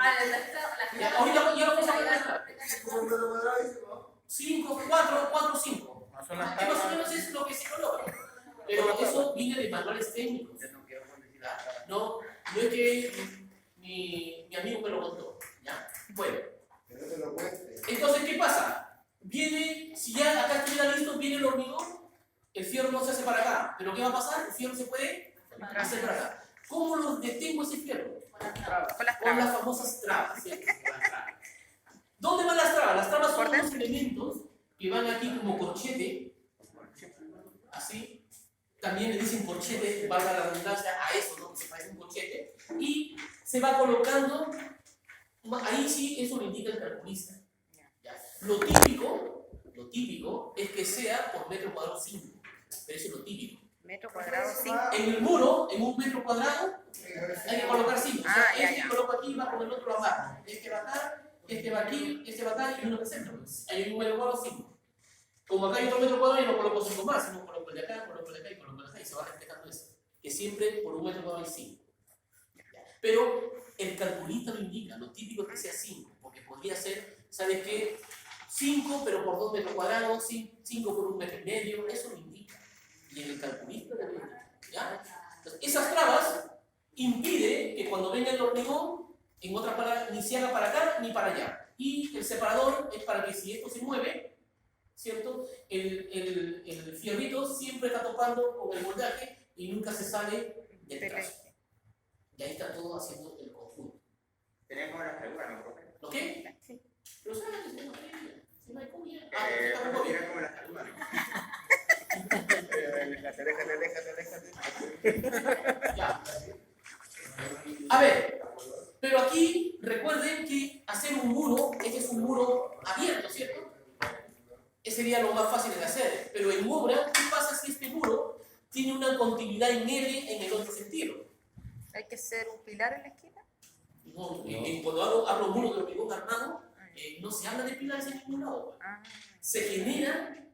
[SPEAKER 1] Ya, ahorita ya vamos a ver las trabas.
[SPEAKER 5] Así como un metro cuadrado, dice, ¿no?
[SPEAKER 1] 5, 4, 5.
[SPEAKER 4] No son
[SPEAKER 1] Que
[SPEAKER 4] las
[SPEAKER 1] más o
[SPEAKER 4] tablas.
[SPEAKER 1] menos es lo que se coloca. Pero eso viene de manuales técnicos. No es que mi amigo me lo contó. ¿Ya? Bueno,
[SPEAKER 5] Que no se lo cuente.
[SPEAKER 1] entonces, ¿qué pasa? Viene, si ya acá estuviera listo, viene el hormigón, el fierro no se hace para acá. Pero ¿qué va a pasar? El fierro se puede hacer para acá. ¿Cómo lo detengo ese fierro?
[SPEAKER 2] Con las
[SPEAKER 1] Con
[SPEAKER 2] trabas.
[SPEAKER 1] las famosas trabas. ¿Cierto? Las trabas. ¿Dónde van las trabas? Las trabas son
[SPEAKER 2] Por
[SPEAKER 1] unos elementos que van aquí como corchete, así. También le dicen corchete, valga la redundancia, a eso, ¿no? Que se parece un corchete. Y se va colocando, ahí sí, eso lo indica el calculista. ¿Ya? Lo típico es que sea por metro cuadrado 5. Pero eso es lo típico.
[SPEAKER 2] Metro cuadrado 5.
[SPEAKER 1] En el muro, en 1 metro cuadrado, hay que colocar 5. O sea,
[SPEAKER 2] Ah, ya,
[SPEAKER 1] este
[SPEAKER 2] ya.
[SPEAKER 1] coloco aquí, va con el otro abajo. Este va acá, este va aquí, este va acá y uno en el centro. Pues. Hay 1 metro cuadrado 5. Como acá hay otro metro cuadrado, yo no coloco 5 más, sino coloco el de acá, coloco el de acá y coloco el de acá y se va reflejando eso. Que siempre por 1 metro cuadrado hay 5. Pero el calculista lo indica, lo típico es que sea 5, porque podría ser, ¿sabes qué? 5, pero por 2 metros cuadrados, 5 por 1 metro y medio, eso lo indica. Y en el calculista lo indica. ¿Ya? Entonces, esas trabas impiden que cuando venga el hormigón, en otras palabras, ni se haga para acá ni para allá. Y el separador es para que si esto se mueve, ¿cierto? El fierrito siempre está topando con el moldaje y nunca se sale del trazo. Y ahí está todo haciendo el conjunto.
[SPEAKER 4] Tenemos las preguntas, ¿no, profe?
[SPEAKER 1] ¿Lo qué?
[SPEAKER 2] Sí.
[SPEAKER 1] Pero sabes que si no hay comida.
[SPEAKER 4] Para
[SPEAKER 1] Está
[SPEAKER 4] tirar como las calugas, ¿no? Déjate.
[SPEAKER 1] Ya. A ver, pero aquí recuerden que hacer un muro, este es un muro abierto, ¿cierto? Ese sería lo más fácil de hacer. Pero en obra, ¿qué pasa? tiene una continuidad en L en el otro sentido.
[SPEAKER 2] ¿Hay que ser un pilar en la esquina?
[SPEAKER 1] No, cuando hablo muros de hormigón armado, no se habla de pilares en ningún lado.
[SPEAKER 2] Ah,
[SPEAKER 1] Se generan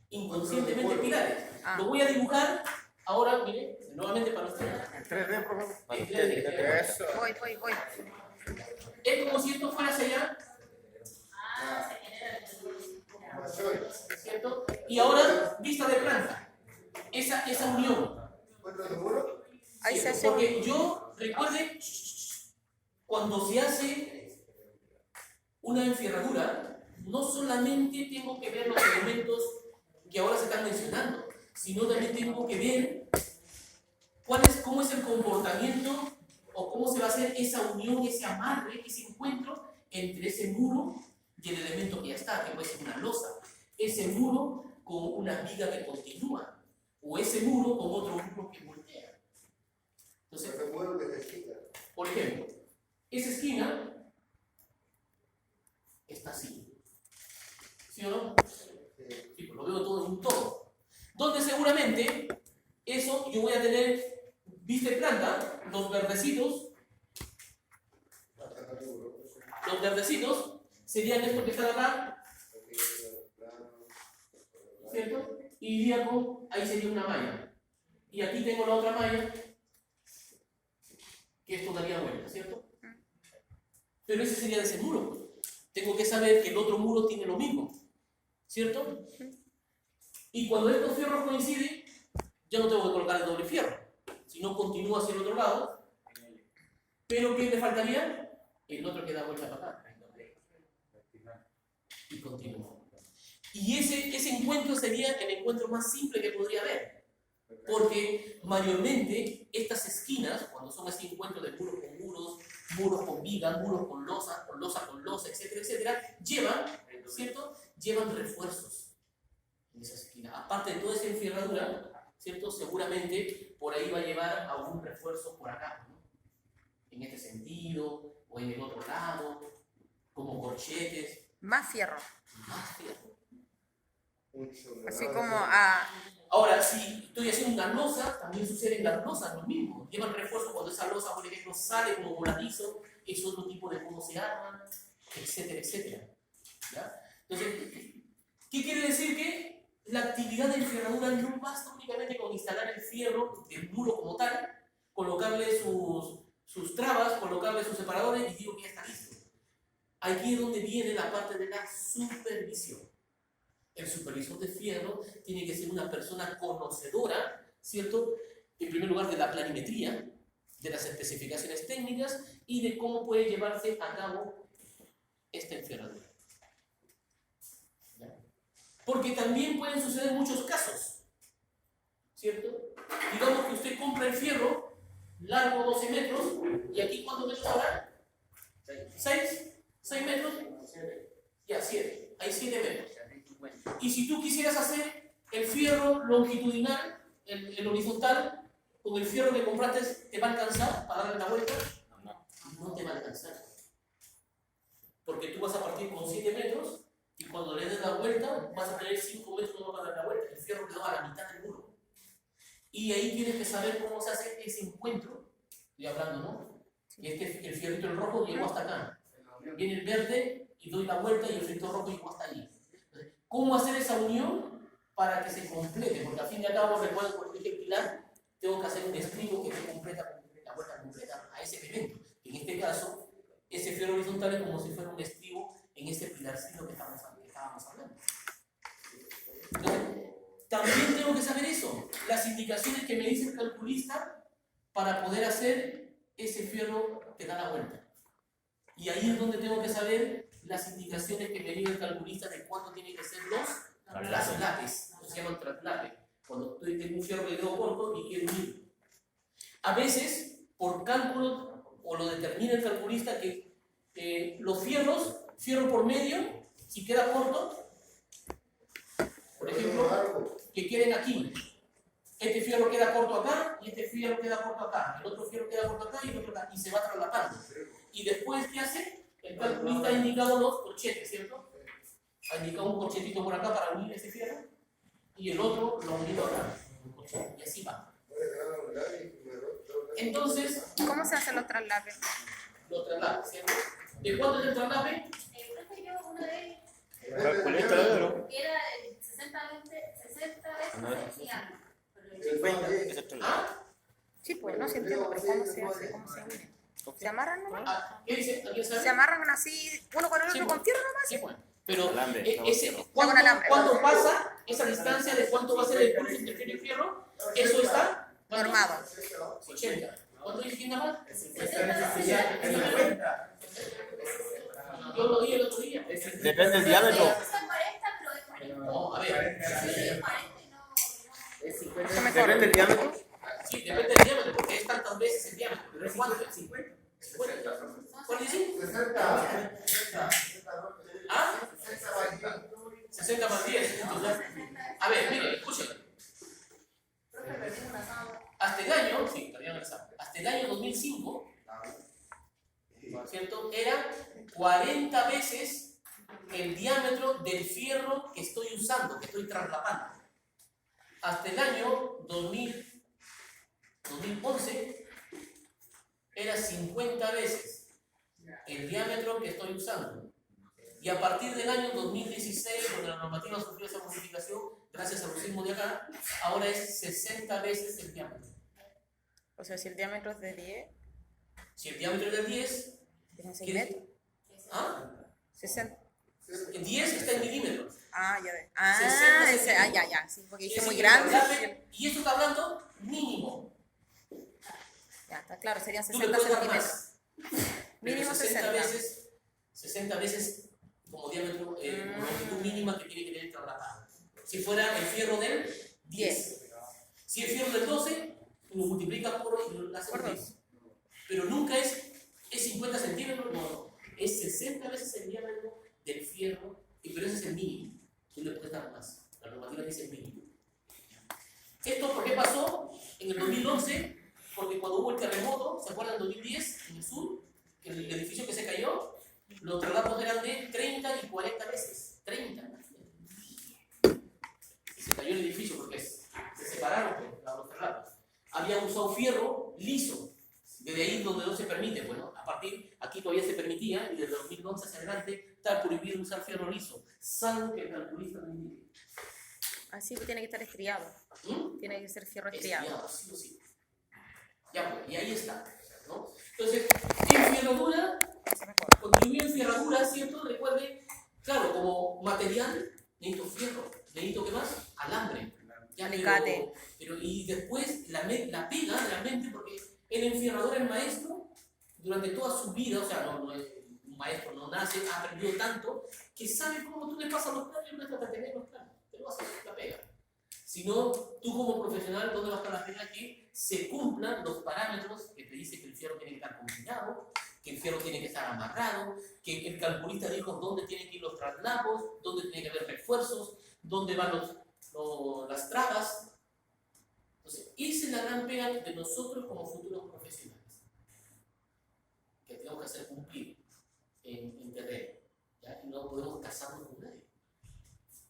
[SPEAKER 1] inconscientemente pilares.
[SPEAKER 2] Ah.
[SPEAKER 1] Lo voy a dibujar ahora, mire, nuevamente para ustedes.
[SPEAKER 5] En 3D, por favor.
[SPEAKER 1] En 3D.
[SPEAKER 5] Eso.
[SPEAKER 2] voy.
[SPEAKER 1] Es como si esto fuera hacia allá,
[SPEAKER 3] Ah, se genera el
[SPEAKER 5] Mayor.
[SPEAKER 1] ¿cierto? Y ahora, vista de planta. Esa unión.
[SPEAKER 5] ¿Cuánto de muro?
[SPEAKER 2] Ahí se
[SPEAKER 1] ¿cierto?
[SPEAKER 2] hace
[SPEAKER 1] Porque yo, recuerde, cuando se hace una enferradura, no solamente tengo que ver los elementos que ahora se están mencionando, sino también tengo que ver cómo es el comportamiento o cómo se va a hacer esa unión, ese amarre, ese encuentro entre ese muro y el elemento que ya está, que puede ser una losa, ese muro con una viga que continúa, o ese muro con otro muro que voltea. Entonces,
[SPEAKER 5] El muro que se esquina.
[SPEAKER 1] por ejemplo, esa esquina está así. ¿Sí o no? Sí, pues lo veo todo en un todo. Donde seguramente eso yo voy a tener, viste planta, los verdecitos serían estos que están acá, ¿cierto? Y iría con, ahí sería una malla. Y aquí tengo la otra malla, que esto daría vuelta, ¿cierto? Pero ese sería de ese muro, pues. Tengo que saber que el otro muro tiene lo mismo, ¿cierto? Y cuando estos fierros coinciden, ya no tengo que colocar el doble fierro, sino continúo hacia el otro lado. Pero ¿qué le faltaría? El otro que da vuelta para acá. Y continúo. Y ese encuentro sería el encuentro más simple que podría haber. Porque mayormente estas esquinas, cuando son así encuentros de muros con muros, muros con vigas, muros con losa, etcétera, etcétera, llevan, ¿cierto? Llevan refuerzos en esa esquina. Aparte de toda esa enferradura, ¿cierto? Seguramente por ahí va a llevar algún refuerzo por acá, ¿no? En este sentido, o en el otro lado, como corchetes,
[SPEAKER 2] más fierro.
[SPEAKER 1] más fierro.
[SPEAKER 2] Así como a...
[SPEAKER 1] Ahora, si estoy haciendo una losa, también sucede en las losas lo mismo. Llevan refuerzo cuando esa losa, por ejemplo, sale como voladizo, es otro tipo de cómo se arman, etcétera, etcétera. ¿Ya? Entonces, ¿qué quiere decir? Que la actividad de enferradura no basta únicamente con instalar el fierro del muro como tal, colocarle sus trabas, colocarle sus separadores y digo que ya está listo. Aquí es donde viene la parte de la supervisión. El supervisor de fierro tiene que ser una persona conocedora, ¿cierto? En primer lugar, de la planimetría, de las especificaciones técnicas y de cómo puede llevarse a cabo esta enferradura. ¿Ya? Porque también pueden suceder muchos casos, ¿cierto? Digamos que usted compra el fierro, largo 12 metros, y aquí ¿cuántos metros habrá? 6 metros, ya 7, hay 7 metros. Y si tú quisieras hacer el fierro longitudinal, el horizontal, con el fierro que compraste, ¿te va a alcanzar para darle la vuelta? No te va a alcanzar. Porque tú vas a partir con 7 metros y cuando le des la vuelta vas a tener 5 metros para dar la vuelta. El fierro quedó a la mitad del muro. Y ahí tienes que saber cómo se hace ese encuentro. Estoy hablando, ¿no? El fierrito el rojo llegó hasta acá. Viene el verde y doy la vuelta y el fierrito rojo llegó hasta ahí. ¿Cómo hacer esa unión para que se complete? Porque al fin y al cabo, recuerdo cuando dije pilar, tengo que hacer un estribo que me completa la vuelta completa a ese elemento. En este caso, ese fierro horizontal es como si fuera un estribo en ese pilarcito que estábamos hablando. Entonces, también tengo que saber eso, las indicaciones que me dice el calculista para poder hacer ese fierro que da la vuelta. Y ahí es donde tengo que saber las indicaciones que me dio el calculista de cuánto tienen que ser los traslapes. Se llaman traslapes. Cuando tengo un fierro que quedó corto y quiero unir. A veces, por cálculo, o lo determina el calculista, que los fierros, fierro por medio, si queda corto, por ejemplo, que queden aquí. Este fierro queda corto acá y este fierro queda corto acá. El otro fierro queda corto acá y el otro acá. Y se va traslapando. Y después, ¿qué hace? El calculista ha indicado los corchetes, ¿cierto? Ha indicado un corchetito por acá para unir este fierro y el otro lo ha unido acá. Y así municipal. Entonces,
[SPEAKER 2] ¿Cómo se hacen los traslados?
[SPEAKER 1] los traslados, ¿cierto? ¿De cuánto es el traslave?
[SPEAKER 3] Profe, yo una vez
[SPEAKER 6] Calculista de oro.
[SPEAKER 3] que era 60 veces el diámetro.
[SPEAKER 6] Ese es el
[SPEAKER 1] ¿Ah?
[SPEAKER 2] Sí, pues no, sí entiendo, pero ¿cómo se hace? ¿Cómo se une? ¿Se amarran nomás?
[SPEAKER 1] Ah, ¿qué dice? ¿Alguien sabe?
[SPEAKER 2] ¿Se amarran así uno con el
[SPEAKER 1] Sí,
[SPEAKER 2] otro
[SPEAKER 1] pues.
[SPEAKER 2] con tierra nomás?
[SPEAKER 1] Sí, bueno. Pero
[SPEAKER 6] Alambre,
[SPEAKER 1] ese,
[SPEAKER 6] no,
[SPEAKER 1] ¿cuánto,
[SPEAKER 2] con alambre.
[SPEAKER 1] cuánto pasa esa distancia de cuánto va a ser el pulso entre fierro y fierro? Eso está
[SPEAKER 2] Normado.
[SPEAKER 1] 80. ¿Cuánto dice quién más?
[SPEAKER 3] 60.
[SPEAKER 1] Yo lo di el otro día.
[SPEAKER 6] Depende del diámetro.
[SPEAKER 3] Son 40, pero es 40.
[SPEAKER 1] No, a ver.
[SPEAKER 3] Sí, 40 y no.
[SPEAKER 2] Eso mejor.
[SPEAKER 6] Depende del diámetro.
[SPEAKER 1] Sí, depende del diámetro, porque es tantas veces el diámetro. ¿Pero es cuánto? 50. 50. ¿Cuál dice?
[SPEAKER 5] 60.
[SPEAKER 1] ¿Ah? 60 más 10. Entonces, a ver, miren, escuchen. Hasta el año, sí, todavía no lo saben. Hasta el año 2005, ¿cierto? Era 40 veces el diámetro del fierro que estoy usando, que estoy traslapando. Hasta el año 2011 era 50 veces el diámetro que estoy usando. Y a partir del año 2016, donde la normativa sufrió esa modificación, gracias al sismo de acá, ahora es 60 veces el diámetro.
[SPEAKER 2] O sea, si el diámetro es de 10,
[SPEAKER 1] Si el diámetro es de 10,
[SPEAKER 2] ¿tienen 6
[SPEAKER 1] ¿quieres?
[SPEAKER 2] metros?
[SPEAKER 1] ¿Ah?
[SPEAKER 2] 60.
[SPEAKER 1] El 10 está en milímetros.
[SPEAKER 2] Ah, ya ve.
[SPEAKER 1] 60
[SPEAKER 2] Ya. Sí, porque dije
[SPEAKER 1] Es
[SPEAKER 2] muy
[SPEAKER 1] decir,
[SPEAKER 2] grande.
[SPEAKER 1] Y eso está hablando mínimo.
[SPEAKER 2] Ya, está claro, serían
[SPEAKER 1] Tú le
[SPEAKER 2] 60
[SPEAKER 1] puedes dar
[SPEAKER 2] centímetros.
[SPEAKER 1] más.
[SPEAKER 2] Mínimo
[SPEAKER 1] Pero
[SPEAKER 2] 60.
[SPEAKER 1] 60 veces como diámetro, longitud mínima que tiene que tener el traslapado. Si fuera el fierro del 10. Si el fierro del 12, lo multiplicas por y lo haces
[SPEAKER 2] Por
[SPEAKER 1] 10.
[SPEAKER 2] 2.
[SPEAKER 1] Pero nunca es 50 centímetros, no. Es 60 veces el diámetro del fierro, pero ese es el mínimo. Tú le puedes dar más. La normativa dice el mínimo. ¿Esto por qué pasó en el 2011? Porque cuando hubo el terremoto, ¿se acuerdan? En 2010, en el sur, que el edificio que se cayó, los traslados eran de 30 y 40 veces. 30. Y se cayó el edificio porque se separaron pues, los traslados. Habían usado fierro liso. Desde ahí donde no se permite, bueno, a partir, aquí todavía se permitía, y desde 2011 hacia adelante está prohibido usar fierro liso, salvo que el calculista lo indique.
[SPEAKER 2] Así que tiene que estar estriado.
[SPEAKER 1] ¿Mm?
[SPEAKER 2] Tiene que ser fierro estriado.
[SPEAKER 1] Estriado, sí o sí. Ya pues, y ahí está, ¿no? Entonces, en fierradura, contribuir en fierradura, ¿cierto? Recuerde, claro, como material, necesito fierro, necesito ¿qué más? Alambre. Ya,
[SPEAKER 2] Alicate.
[SPEAKER 1] Pero y después la pega realmente, porque el enfierrador, el maestro, durante toda su vida, o sea, un maestro no nace, ha aprendido tanto, que sabe cómo tú le pasas los planos y no trata de tener los planos, te lo vas a hacer la pega. Sino tú como profesional, ¿dónde vas a estar la pega? Que se cumplan los parámetros que te dice que el fierro tiene que estar combinado, que el fierro tiene que estar amarrado, que el calculista dijo dónde tienen que ir los traslados, dónde tiene que haber refuerzos, dónde van las trabas. Entonces, esa es la gran pega de nosotros como futuros profesionales, que tenemos que hacer cumplir en terreno, ¿ya? Y no podemos casarnos con nadie.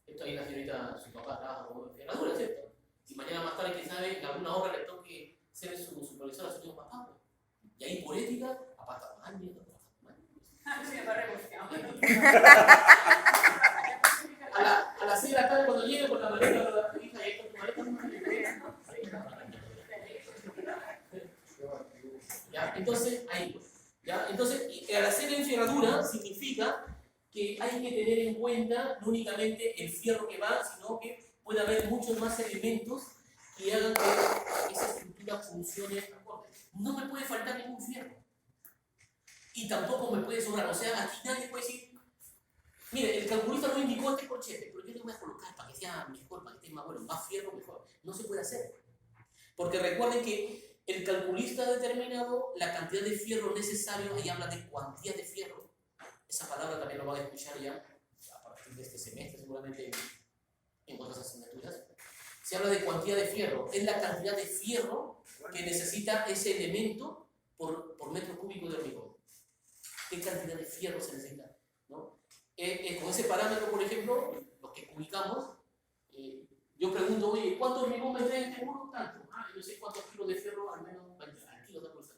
[SPEAKER 1] Esto ahí la señorita, su papá trabaja como enfierradura, ¿cierto? Y mañana más tarde, quién sabe, en alguna obra le toque ser su supervisor a su tío papá, pues. Y ahí por ética, papá está mal, nieto, papá está mal. A las 6 de la tarde cuando llegue con la maleta de la hija, ahí con tu maleta. ¿Ya? Entonces, ahí pues. ¿Ya? Entonces, al hacer enfierradura significa que hay que tener en cuenta no únicamente el fierro que va, sino que puede haber muchos más elementos que hagan que esa estructura funcione acorde. No me puede faltar ningún fierro. Y tampoco me puede sobrar. O sea, aquí nadie puede decir, mire, el calculista no indicó este corchete, pero yo le voy a colocar para que sea mejor, para que esté más bueno, más fierro, mejor. No se puede hacer. Porque recuerden que el calculista ha determinado la cantidad de fierro necesario, ahí habla de cuantía de fierro. Esa palabra también lo van a escuchar ya a partir de este semestre, seguramente en otras asignaturas. Se habla de cuantía de fierro, es la cantidad de fierro que necesita ese elemento por metro cúbico de hormigón. ¿Qué cantidad de fierro se necesita? ¿No? Con ese parámetro, por ejemplo, los que ubicamos, yo pregunto, oye, ¿cuánto hormigón me trae de muro tanto. Ah, yo sé cuántos kilos de ferro al menos al kilo de pulsar.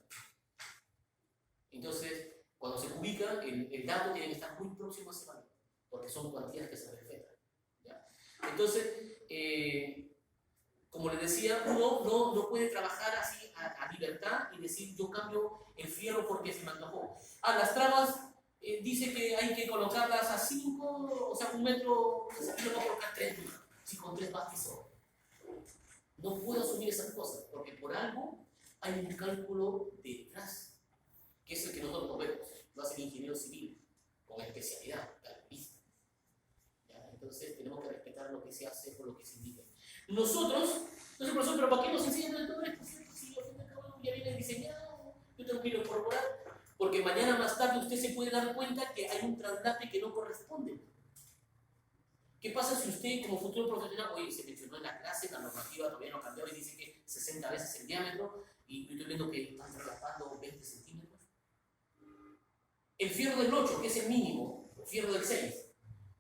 [SPEAKER 1] Entonces, cuando se ubica, el dato tiene que estar muy próximo a ese valor, porque son cuantías que se respetan. ¿Ya? Entonces, como les decía, uno no puede trabajar así a libertad y decir yo cambio el fierro porque se me antojó. Las trabas dice que hay que colocarlas a 5, o sea, 1 metro, yo no colocar 3, si con 3 bastizo. No puedo asumir esas cosas, porque por algo hay un cálculo detrás, que es el que nosotros no vemos, lo hace el ingeniero civil, con especialidad, calculista. Entonces tenemos que respetar lo que se hace por lo que se indica. Nosotros, entonces profesor, ¿pero para qué nos enseñan todo esto? Si al fin y al cabo ya viene diseñado, yo tengo que irlo a incorporar, porque mañana más tarde usted se puede dar cuenta que hay un traslate que no corresponde. ¿Qué pasa si usted como futuro profesional, oye, se mencionó en la clase, la normativa todavía no cambió y dice que 60 veces el diámetro y yo estoy viendo que están traslapando 20 centímetros? El fierro del 8, que es el mínimo, el fierro del 6,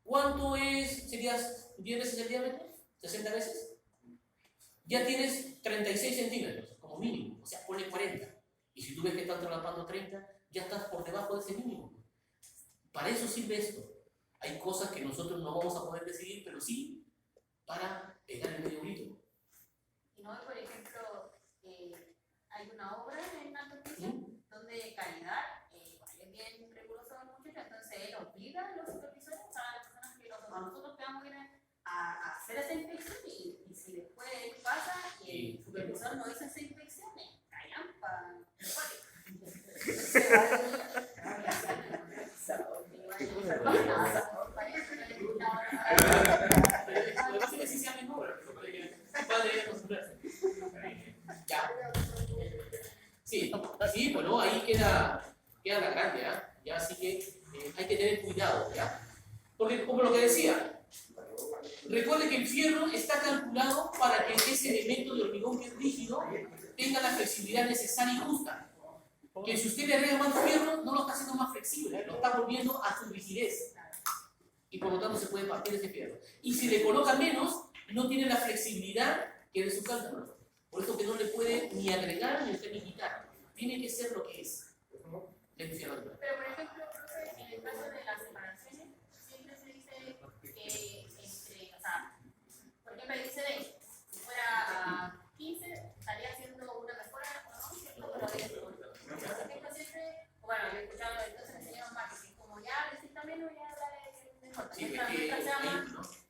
[SPEAKER 1] ¿cuánto es? ¿Sería 10 veces el diámetro? ¿60 veces? Ya tienes 36 centímetros como mínimo, o sea, ponle 40. Y si tú ves que están traslapando 30, ya estás por debajo de ese mínimo. Para eso sirve esto. Hay cosas que nosotros no vamos a poder decidir, pero sí para pegar el medio grito.
[SPEAKER 3] Y no, por ejemplo, hay una obra en Alto Cristian donde calidad es bien riguroso el muchacho, entonces él obliga a los supervisores, a las personas que nosotros que vamos a ir a hacer esa inspección y si después pasa y el supervisor no hizo esa inspección, callampa.
[SPEAKER 1] Sí, bueno, ahí queda la grande, ya, así que hay que tener cuidado, ¿ya? Porque como lo que decía, recuerde que el fierro está calculado para que ese elemento de hormigón que es rígido tenga la flexibilidad necesaria y justa. Que si usted le agrega más fierro, no lo está haciendo más flexible, lo está volviendo a su rigidez. Y por lo tanto se puede partir ese fierro. Y si le coloca menos, no tiene la flexibilidad que es de su cálculo. Por eso que no le puede ni agregar ni usted ni quitar. Tiene que ser lo que es. El fierro.
[SPEAKER 3] Pero por ejemplo, en el caso de las separaciones, siempre se dice que entre, o sea, por ejemplo, dice 20, si fuera a 15, estaría haciendo una mejora, ¿no? ¿Cierto? Pero 10. Por ejemplo, siempre, bueno, yo he escuchado, entonces me enseñaron marketing, como ya decir también voy a hablar de mejor.
[SPEAKER 1] Sí,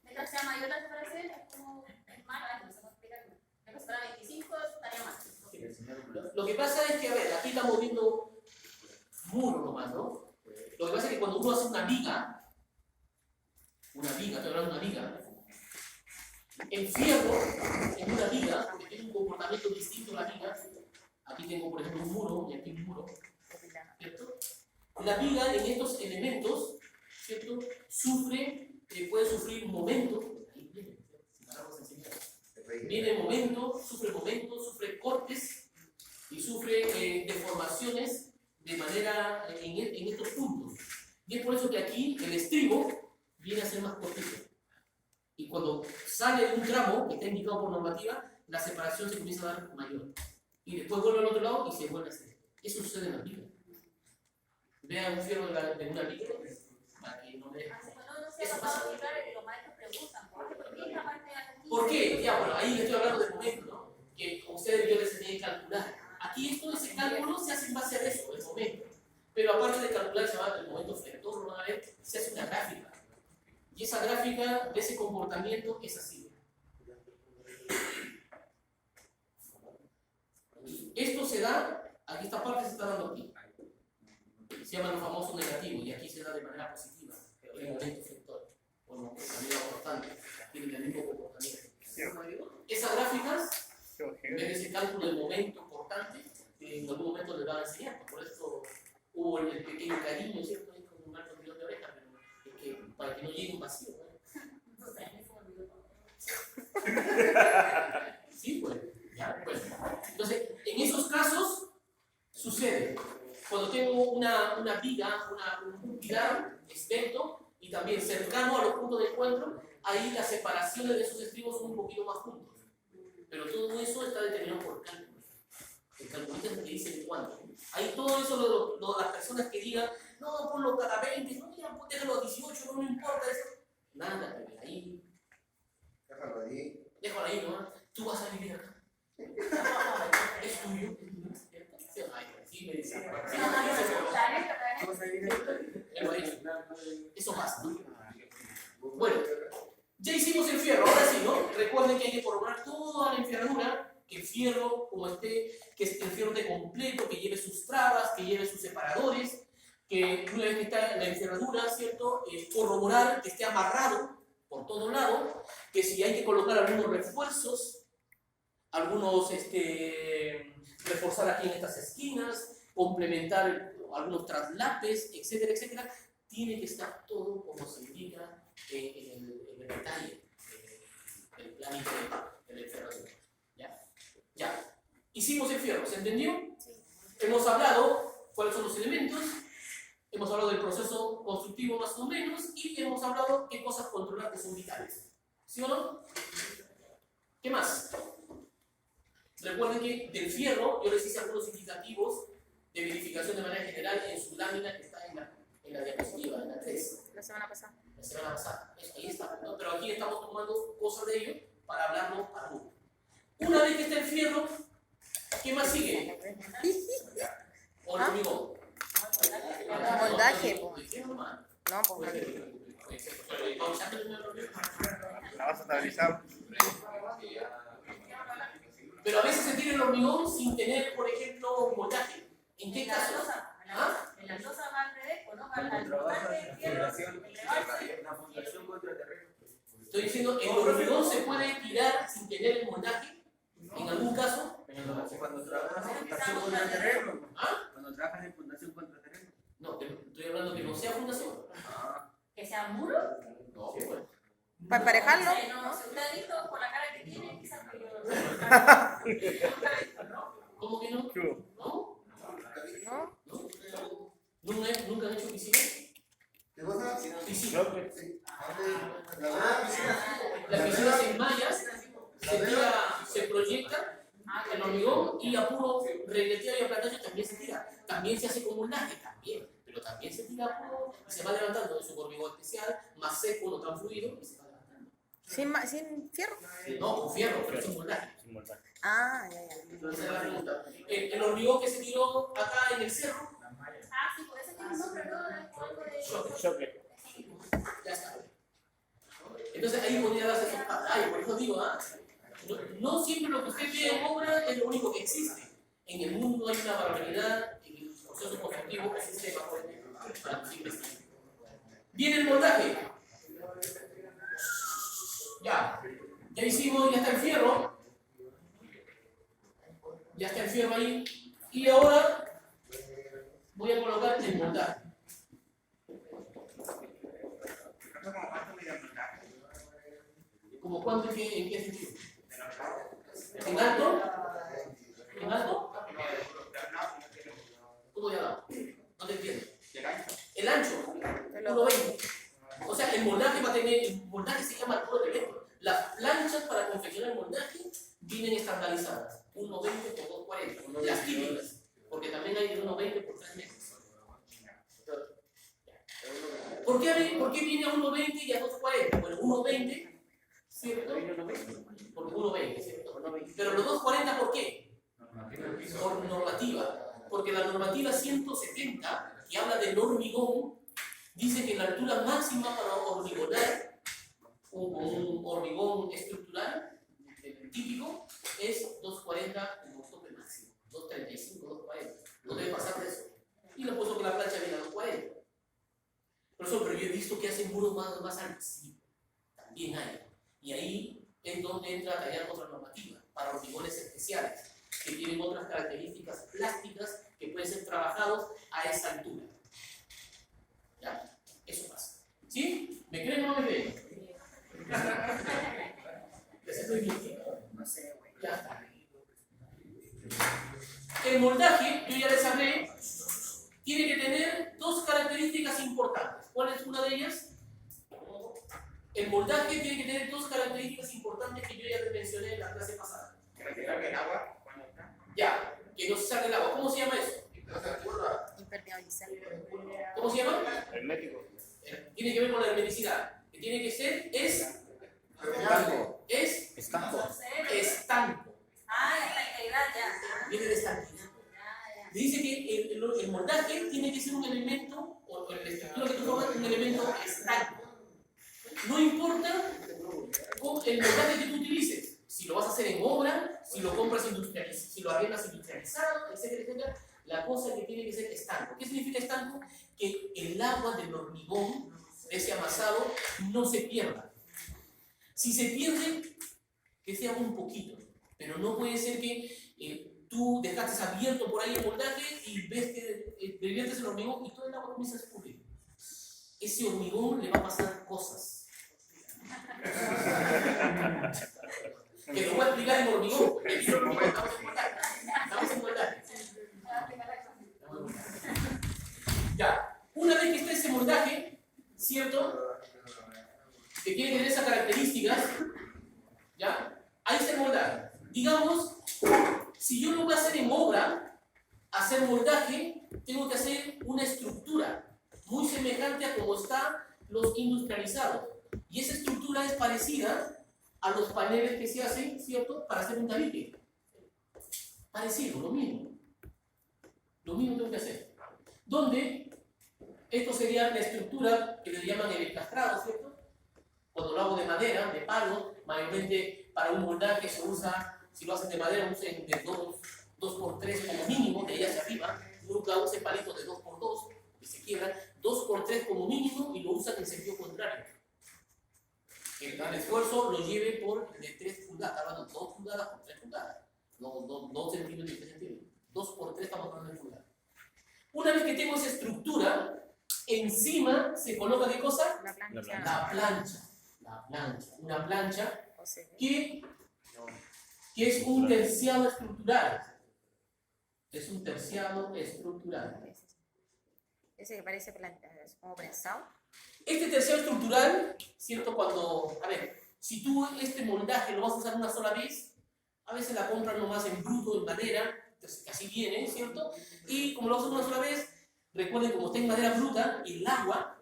[SPEAKER 3] Mientras sea mayor la separación, es como mala, no se puede explicar. Si fuera 25, estaría más.
[SPEAKER 1] Lo que pasa es que, a ver, aquí estamos viendo muro nomás, ¿no? Lo que pasa es que cuando uno hace una viga, estoy hablando de una viga, el fierro en una viga, porque tiene un comportamiento distinto a la viga, aquí tengo por ejemplo un muro y aquí un muro, ¿cierto? La viga en estos elementos, ¿cierto? Puede sufrir momentos, viene momento, sufre cortes y sufre deformaciones de manera en estos puntos. Y es por eso que aquí el estribo viene a ser más cortito. Y cuando sale de un tramo que está indicado por normativa, la separación se comienza a dar mayor. Y después vuelve al otro lado y se vuelve a hacer. Eso sucede en la viga. Vean un fierro de una viga para que no vean. ¿Por qué? Ya, bueno, ahí estoy hablando del momento, ¿no? Que ustedes yo les enseñé a calcular. Aquí todo ese cálculo se hace en base a eso, el momento. Pero aparte de calcular, se llama el momento flector, ¿no? Se hace una gráfica. Y esa gráfica de ese comportamiento es así. Esto se da, aquí esta parte se está dando aquí. Se llama lo famoso negativo, y aquí se da de manera positiva. El momento flector. Bueno, también es importante. Tienen el mismo comportamiento. Esas gráficas, en vez de ese cálculo del momento cortante, en algún momento les van a enseñar. Por eso hubo el pequeño cariño, ¿cierto? Es como un marco de oreja, pero es que para que no llegue un vacío, ¿no? Sí, pues. Ya, pues. Entonces, en esos casos sucede. Cuando tengo una viga, un pilar externo y también cercano a los puntos de encuentro, ahí las separaciones de esos estribos son un poquito más juntos. Pero todo eso Ahí todo eso, las personas que digan, no, ponlo cada 20, no, ya, pues, déjalo a 18, no me importa eso. Nada que ver, ahí,
[SPEAKER 5] Déjalo ahí.
[SPEAKER 1] déjalo ahí, ¿no? Tú vas a vivir acá. Es tuyo. Sí, me dice. Eso pasa, ¿no? Bueno, ya hicimos el fierro, ahora sí, ¿no? Recuerden que hay que formar toda la enferradura, que el fierro, como esté, que el fierro esté completo, que lleve sus trabas, que lleve sus separadores, que una vez que está la enferradura, ¿cierto? Corroborar que esté amarrado por todo lado, que si hay que colocar algunos refuerzos, algunos, reforzar aquí en estas esquinas, complementar algunos traslapes, etcétera, etcétera, tiene que estar todo como se indica en el detalle, el plan de enferradura. ¿Ya? Hicimos el fierro, ¿se entendió?
[SPEAKER 2] Sí.
[SPEAKER 1] Hemos hablado cuáles son los elementos, hemos hablado del proceso constructivo más o menos y hemos hablado qué cosas controlar que son vitales. ¿Sí o no? ¿Qué más? Recuerden que del fierro yo les hice algunos indicativos de verificación de manera general en su lámina que está en la diapositiva, en la 3.
[SPEAKER 2] La semana pasada.
[SPEAKER 1] La semana pasada. Ahí está, ¿no? Pero aquí estamos tomando cosas de ello para hablarlo a uno. Una vez que está el fierro, ¿qué más sigue? O el hormigón.
[SPEAKER 2] Moldaje, po. No, pues.
[SPEAKER 6] La vas a estabilizar.
[SPEAKER 1] Pero a veces se tira el hormigón sin tener, por ejemplo, moldaje. ¿En qué caso?
[SPEAKER 3] En la losa va al revés, o no va al montaje,
[SPEAKER 4] La fundación contra terreno.
[SPEAKER 1] Estoy diciendo, ¿el hormigón se puede tirar sin tener el moldaje? ¿En algún caso?
[SPEAKER 4] Cuando trabajas en fundación contra terreno.
[SPEAKER 1] ¿Ah?
[SPEAKER 4] Cuando trabajas en fundación contra terreno.
[SPEAKER 1] No, estoy hablando que no sea fundación.
[SPEAKER 3] que sea muro.
[SPEAKER 1] No, bueno.
[SPEAKER 2] Para emparejarlo.
[SPEAKER 3] No, si usted ha visto por la cara que tiene, quizás que yo
[SPEAKER 1] ¿Cómo que no? ¿No?
[SPEAKER 2] ¿No?
[SPEAKER 1] ¿No? ¿Nunca han hecho piscina?
[SPEAKER 5] ¿Qué cosa?
[SPEAKER 1] Piscina.
[SPEAKER 5] Sí. La verdad, piscina.
[SPEAKER 1] Las piscinas en mallas se proyecta el hormigón y a puro regleteo y aplataje también se tira. También se hace con moldaje, también. Pero también se tira a puro y se va levantando. Es un hormigón especial, más seco, no tan fluido, y se va levantando.
[SPEAKER 2] Sin fierro.
[SPEAKER 1] No, con fierro, pero sin moldaje.
[SPEAKER 2] Ah, ya.
[SPEAKER 1] Entonces esa es la pregunta. El hormigón que se tiró acá en el cerro,
[SPEAKER 3] Ah, sí, por eso tiene un nombre, ¿no? Algo de...
[SPEAKER 6] Choque.
[SPEAKER 1] ya está. Entonces ahí podría darse esos caballos, por eso digo, no siempre lo que usted ve en obra es lo único que existe. En el mundo hay una barbaridad, en el proceso constructivo existe para que se investigue. Viene el moldaje. Ya hicimos, ya está el fierro. Ya está el fierro ahí. Y ahora voy a colocar el moldaje. ¿Como cuánto en qué sentido? ¿En alto? ¿En alto? ¿Cómo de lado? No te entiendo. El ancho, 1.20. O sea, el moldaje va a tener, el moldaje se llama todo el evento. Las planchas para confeccionar el moldaje vienen estandarizadas. 1.20 por 2.40. Las típicas. Porque también hay de 1.20 por 3 metros. ¿Por qué viene a 1.20 y a 2.40? Bueno, 1.20, ¿cierto? Porque 1.20, ¿cierto? Pero los 2.40, ¿por qué? Por normativa. Porque la normativa 170, que habla del hormigón, dice que la altura máxima para hormigonar un hormigón estructural típico es 2.40 como tope máximo. 2.35, 2.40. No debe pasar de eso. Y lo puesto que la plancha viene a 2.40. Pero yo he visto que hacen muros más altos. Sí, también hay. Y ahí es donde entra a tallar otra normativa para hormigones especiales que tienen otras características plásticas que pueden ser trabajados a esa altura. ¿Ya? Eso pasa. ¿Sí? ¿Me creen o no me creen? Les estoy mintiendo.
[SPEAKER 3] No sé, güey.
[SPEAKER 1] Ya está. El moldaje, yo ya les hablé, tiene que tener dos características importantes. ¿Cuál es una de ellas? El moldaje tiene que tener dos características importantes que yo ya les mencioné en la clase pasada.
[SPEAKER 4] ¿Que no se salga el agua cuando está?
[SPEAKER 1] Ya, que no se salga el agua. ¿Cómo se llama eso?
[SPEAKER 5] No se
[SPEAKER 1] viene de estanquidad. Le dice que el moldaje tiene que ser un elemento, o la estructura que tú formas, un elemento estanco. No importa el moldaje que tú utilices, si lo vas a hacer en obra, si lo compras industrializado, si lo arreglas industrializado, etcétera, etcétera, la cosa que tiene que ser estanco. ¿Qué significa estanco? Que el agua del hormigón, de ese amasado, no se pierda. Si se pierde, que sea un poquito, pero no puede ser que tú dejaste abierto por ahí el moldaje y ves que reviertes el hormigón y todo el agua comienza a escurrir. Ese hormigón le va a pasar cosas. Que lo voy a explicar en hormigón. Estamos en moldaje. Ya, una vez que está ese moldaje, ¿cierto? Que tiene que tener esas características, ¿ya? Ahí está el moldaje. Digamos, si yo lo voy a hacer en obra, hacer moldaje, tengo que hacer una estructura muy semejante a como están los industrializados. Y esa estructura es parecida a los paneles que se hacen, ¿cierto?, para hacer un tabique. Parecido, lo mismo. Lo mismo tengo que hacer. Donde esto sería la estructura que le llaman el encastrado, ¿cierto? Cuando lo hago de madera, de palo, mayormente para un moldaje se usa, si lo hacen de madera, usen de 2x3 como mínimo, de ahí hacia arriba. Nunca usen palitos de 2x2, que se quiebran. 2x3 como mínimo y lo usan en sentido contrario. Que el esfuerzo lo lleve por de 3 pulgadas, hablando 2 pulgadas por 3 pulgadas. No 2 centímetros y 3 centímetros. 2x3 estamos hablando de pulgadas. Una vez que tengo esa estructura, encima se coloca ¿qué cosa?
[SPEAKER 2] La plancha.
[SPEAKER 1] La plancha. La plancha. Una plancha que es un terciado estructural. Es un terciado estructural.
[SPEAKER 2] Ese que parece es como prensado.
[SPEAKER 1] Este terciado estructural, ¿cierto? Cuando, a ver, si tú este moldaje lo vas a usar una sola vez, a veces la compras nomás en bruto, en madera, entonces así viene, ¿cierto? Y como lo vas a usar una sola vez, recuerden, como está en madera bruta, el agua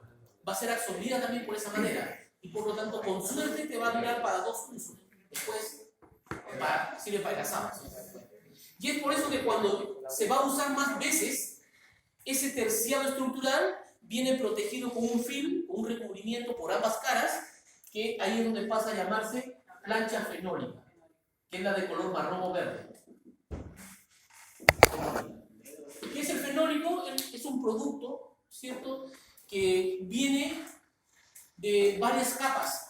[SPEAKER 1] va a ser absorbida también por esa madera. Y por lo tanto, con suerte te va a durar para 2 usos. Después, sirve para el asado. Y es por eso que cuando se va a usar más veces, ese terciado estructural viene protegido con un film, con un recubrimiento por ambas caras, que ahí es donde pasa a llamarse plancha fenólica, que es la de color marrón o verde. ¿Qué es el fenólico? Es un producto, ¿cierto?, que viene de varias capas.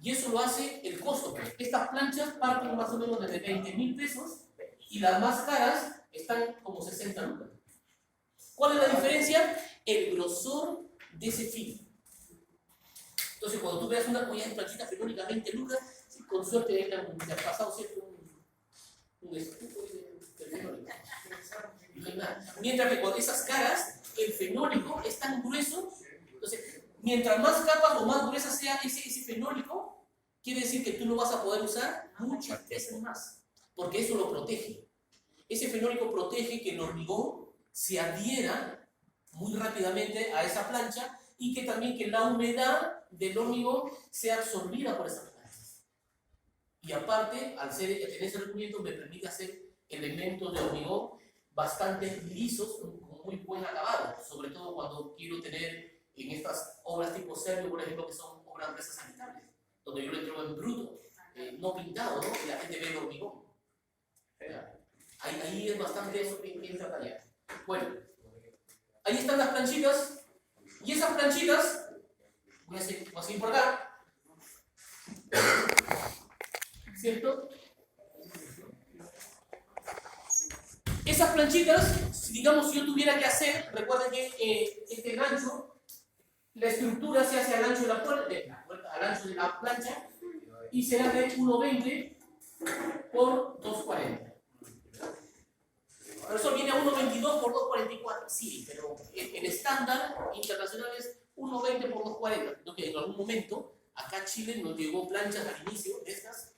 [SPEAKER 1] Y eso lo hace el costo. Estas planchas parten más o menos desde 20.000 pesos y las más caras están como 60 lucas. ¿Cuál es la diferencia? El grosor de ese film. Entonces, cuando tú veas una planchita fenólica 20 lucas, con suerte te ha pasado ¿cierto? un estuco de fenólico. No hay nada. Mientras que con esas caras, el fenólico es tan grueso. Entonces, mientras más capas o más gruesa sea ese fenólico, quiere decir que tú lo vas a poder usar muchas veces más, porque eso lo protege. Ese fenólico protege que el hormigón se adhiera muy rápidamente a esa plancha y que también que la humedad del hormigón sea absorbida por esa plancha. Y aparte, al tener ese recubrimiento, me permite hacer elementos de hormigón bastante lisos, con muy buen acabado, sobre todo cuando quiero tener en estas obras tipo Servio, por ejemplo, que son obras gruesas habitables, donde yo lo entrego en bruto, no pintado, ¿no? Y la gente ve el hormigón. Ahí es bastante eso bien detallado. Bueno, ahí están las planchitas, y esas planchitas, voy a seguir por acá, ¿cierto? Esas planchitas, digamos, si yo tuviera que hacer, recuerden que este gancho, la estructura se hace al ancho de la puerta, al ancho de la plancha, y será de 1,20 por 2,40. Por eso viene a 1,22 por 2,44. Sí, pero el estándar internacional es 1,20 por 2,40. Lo que en algún momento acá Chile nos llegó planchas al inicio de estas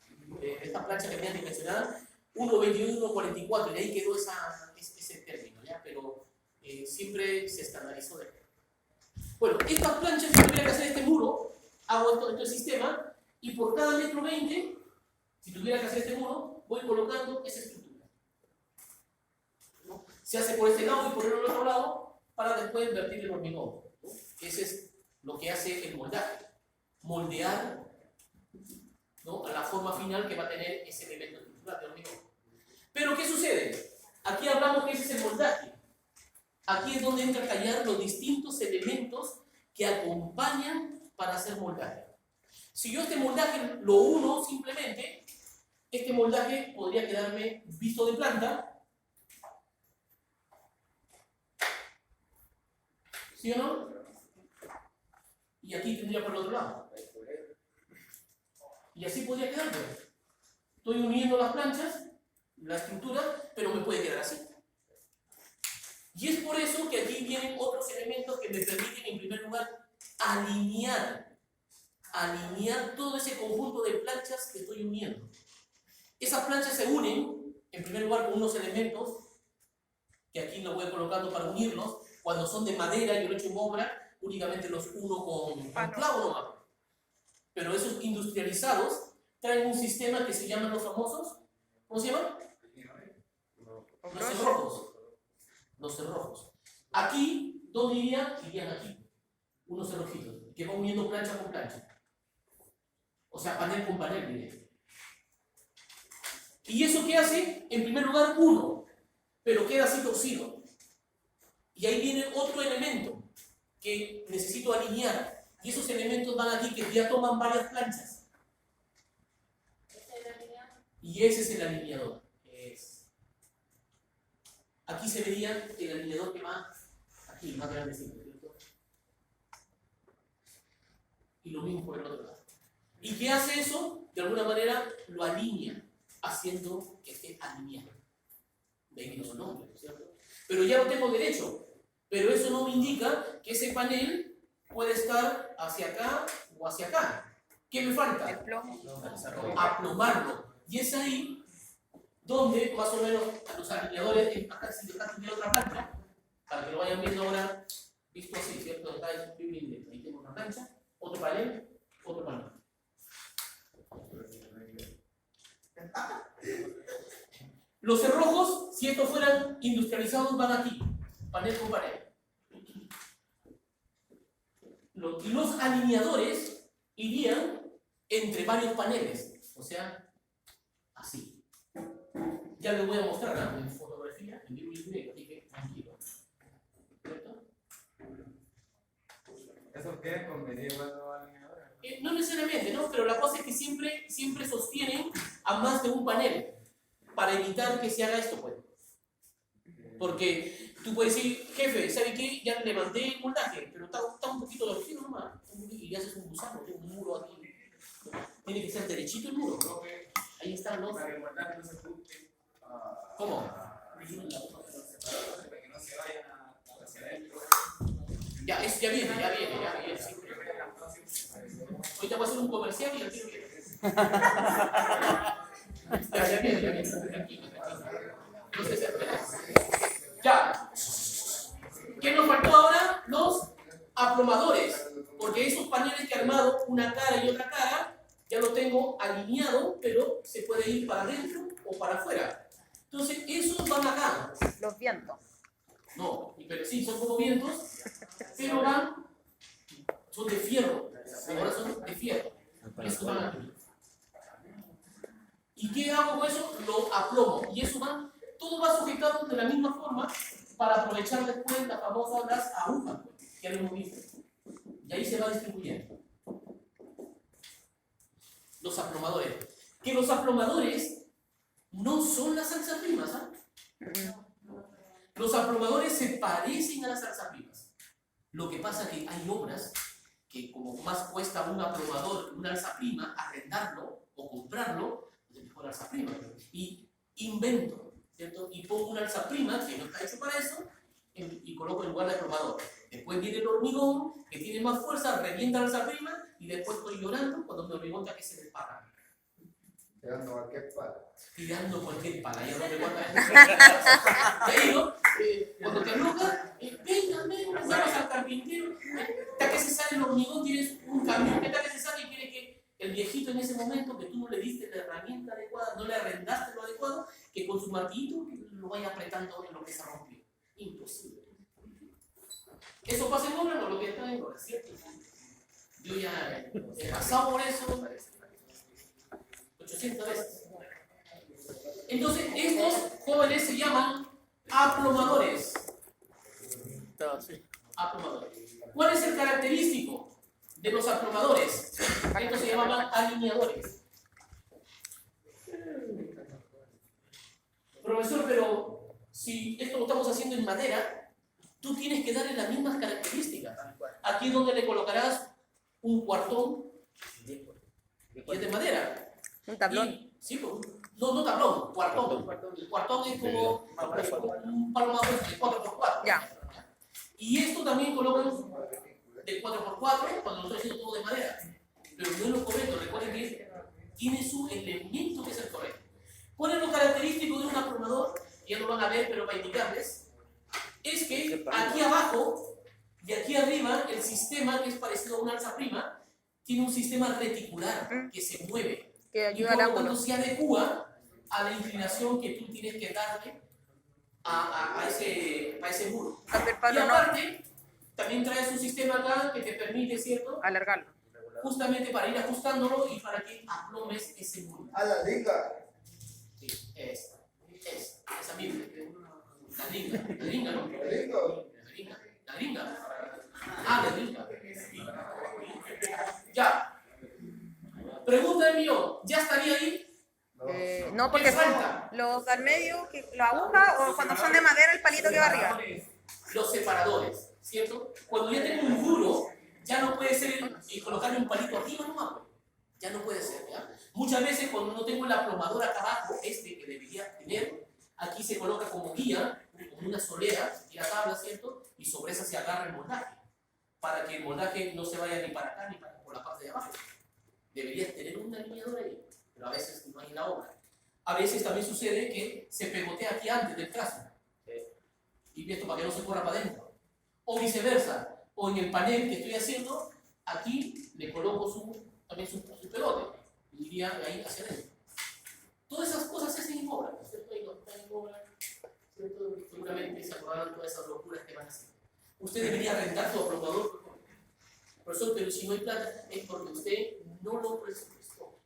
[SPEAKER 1] planchas que tenían dimensionadas 1,21, 1,44, y de ahí quedó ese término, ¿ya? Pero siempre se estandarizó de esto. Bueno, estas planchas, yo tuviera que hacer este muro, hago todo el sistema, y por cada 1,20 m, Si tuviera que hacer este muro, voy colocando esa estructura, ¿no? Se hace por este lado y por el otro lado para después vertir el hormigón, ¿no? Ese es lo que hace el moldaje, moldear, ¿no?, a la forma final que va a tener ese elemento estructural de hormigón. Pero ¿qué sucede? Aquí hablamos que ese es el moldaje. Aquí es donde entra a tallar los distintos elementos que acompañan para hacer moldaje. Si yo este moldaje lo uno simplemente, este moldaje podría quedarme visto de planta, ¿sí o no? Y aquí tendría por el otro lado. Y así podría quedarme. Estoy uniendo las planchas, la estructura, pero me puede quedar así. Y es por eso que aquí vienen otros elementos que me permiten, en primer lugar, alinear todo ese conjunto de planchas que estoy uniendo. Esas planchas se unen, en primer lugar, con unos elementos, que aquí los voy colocando para unirlos. Cuando son de madera, yo lo he hecho en obra, únicamente los uno con clavo nomás. Pero esos industrializados traen un sistema que se llaman los famosos, ¿cómo se llaman? Los cerrojos. Los cerrojos. Aquí, ¿dónde irían? Irían aquí. Unos cerrojitos, que van uniendo plancha con plancha. O sea, panel con panel, diré. ¿Y eso qué hace? En primer lugar, uno, pero queda así torcido. Y ahí viene otro elemento que necesito alinear. Y esos elementos van aquí que ya toman varias planchas. Y ese es el alineador. Aquí se vería el alineador que va aquí, más grande, ¿cierto? Y lo mismo por el otro lado. ¿Y qué hace eso? De alguna manera lo alinea, haciendo que esté alineado. De ahí viene su nombre, ¿cierto? Pero ya lo tengo derecho. Pero eso no me indica que ese panel puede estar hacia acá o hacia acá. ¿Qué me falta?
[SPEAKER 2] El plomo.
[SPEAKER 1] Aplomarlo. Y es ahí donde más o menos a los alineadores, acá si dejas de otra plancha, para que lo vayan viendo ahora, visto así, ¿cierto? Acá es un indirecto. Ahí tengo una plancha, otro panel, otro panel. Los cerrojos, si estos fueran industrializados, van aquí, panel con panel. Y los alineadores irían entre varios paneles, o sea, así. Ya les voy a mostrar, ¿no?, en fotografía, en vivo y en directo, así que tranquilo. ¿Cierto?
[SPEAKER 4] ¿Eso queda conveniente cuando alineadores?
[SPEAKER 1] No necesariamente, ¿no? Pero la cosa es que siempre sostienen a más de un panel para evitar que se haga esto, pues. Porque tú puedes decir, jefe, ¿sabe qué? Ya levanté el moldaje, pero está un poquito torcido nomás. Y haces un gusano, un muro aquí. Tiene que ser derechito el muro, ¿no? Ahí están los...
[SPEAKER 4] Para que el moldaje no se junte.
[SPEAKER 1] ¿Cómo?
[SPEAKER 4] Para que no se vayan hacia adentro.
[SPEAKER 1] Ya, eso ya viene. Sí. Ahorita voy a hacer un comercial y el tiro viene. Ya viene. Tranquilo. Entonces, ya. ¿Qué nos faltó ahora? Los aplomadores. Porque esos paneles que he armado, una cara y otra cara, ya lo tengo alineado, pero se puede ir para adentro o para afuera. Entonces, esos van acá.
[SPEAKER 2] Los vientos.
[SPEAKER 1] No, pero sí, son como vientos, pero son de fierro. Ahora son de fierro. Estos van aquí. ¿Y qué hago con eso? Lo aplomo. Y eso todo va sujetado de la misma forma para aprovechar después las famosas agujas, que ya lo hemos visto. Y ahí se va distribuyendo. Los aplomadores. Que los aplomadores no son las salsaprimas, ¿ah? Los aplomadores se parecen a las salsaprimas. Lo que pasa es que hay obras que como más cuesta un aplomador, una alzaprima, arrendarlo o comprarlo, pues mejor alzaprima. Y invento, ¿cierto? Y pongo una alzaprima que no está hecho para eso y coloco en lugar de aplomador. Después viene el hormigón, que tiene más fuerza, revienta la alzaprima y después estoy llorando cuando mi hormigón ya que se desparra.
[SPEAKER 5] Tirando cualquier pala.
[SPEAKER 1] Tirando cualquier pala, ya no me guarda. Te digo, cuando te enojas, venga, llamas al carpintero, hasta que se sale el hormigón, tienes un camión, hasta que se sale y quiere el viejito en ese momento que tú no le diste la herramienta adecuada, no le arrendaste lo adecuado, que con su martillito lo vaya apretando en lo que se rompió. Imposible. Eso pasa en obra, no lo que está en obra, ¿cierto? Yo ya he pasado por eso 800 veces. Entonces, estos jóvenes se llaman aplomadores. Aplomadores. ¿Cuál es el característico de los aplomadores? Estos se llamaban alineadores. Profesor, pero si esto lo estamos haciendo en madera, tú tienes que darle las mismas características. Aquí es donde le colocarás un cuartón y es de madera.
[SPEAKER 2] Un tablón.
[SPEAKER 1] Sí, no tablón, cuartón. El cuartón es como un palomado de 4x4.
[SPEAKER 2] Ya.
[SPEAKER 1] Y esto también colocan de 4x4 cuando lo estoy haciendo todo de madera. Pero no es lo correcto, recuerden que tiene su elemento que es el correcto. ¿Cuál es lo característico de un aplomador? Ya lo van a ver, pero para indicarles, es que aquí abajo y aquí arriba el sistema, que es parecido a una alza prima, tiene un sistema reticular que se mueve.
[SPEAKER 2] Que
[SPEAKER 1] Y
[SPEAKER 2] ayuda
[SPEAKER 1] por
[SPEAKER 2] al
[SPEAKER 1] lo tanto
[SPEAKER 2] ángulo.
[SPEAKER 1] se adecua a la inclinación que tú tienes que darle a ese muro.
[SPEAKER 2] Donde el
[SPEAKER 1] Y
[SPEAKER 2] palo no,
[SPEAKER 1] aparte, también traes un sistema acá que te permite, ¿cierto?
[SPEAKER 2] alargarlo.
[SPEAKER 1] Justamente para ir ajustándolo y para que aplomes ese muro.
[SPEAKER 5] A la liga.
[SPEAKER 1] Sí, esa misma. La gringa, ¿no?
[SPEAKER 5] Lindo.
[SPEAKER 1] La gringa. Ah, la gringa. Ya. Pregunta de millón, ¿ya estaría ahí?
[SPEAKER 2] No, porque
[SPEAKER 1] ¿Qué falta?
[SPEAKER 2] los del medio, la aguja, o cuando son de madera, el palito que va arriba.
[SPEAKER 1] Los separadores, ¿cierto? Cuando ya tengo un duro, ya no puede ser colocarle un palito arriba nomás. Ya no puede ser, ¿ya? Muchas veces cuando no tengo el aplomador acá abajo, que debería tener, aquí se coloca como guía, como una solera, y la tabla, ¿cierto? Y sobre esa se agarra el moldaje, para que el moldaje no se vaya ni para acá ni para por la parte de abajo. Deberías tener un alineador ahí, pero a veces no hay en la obra. A veces también sucede que se pegotea aquí antes del trazo, y esto para que no se corra para adentro. O viceversa, o en el panel que estoy haciendo, aquí le coloco también su pegote, y iría ahí hacia adentro. Todas esas cosas se hacen en obra, ¿cierto? Ahí no están en obra, ¿cierto? Seguramente se acordarán todas esas locuras que van a hacer. Usted debería rentar su aplomador, profesor, pero si no hay plata es porque usted no lo presupuestó.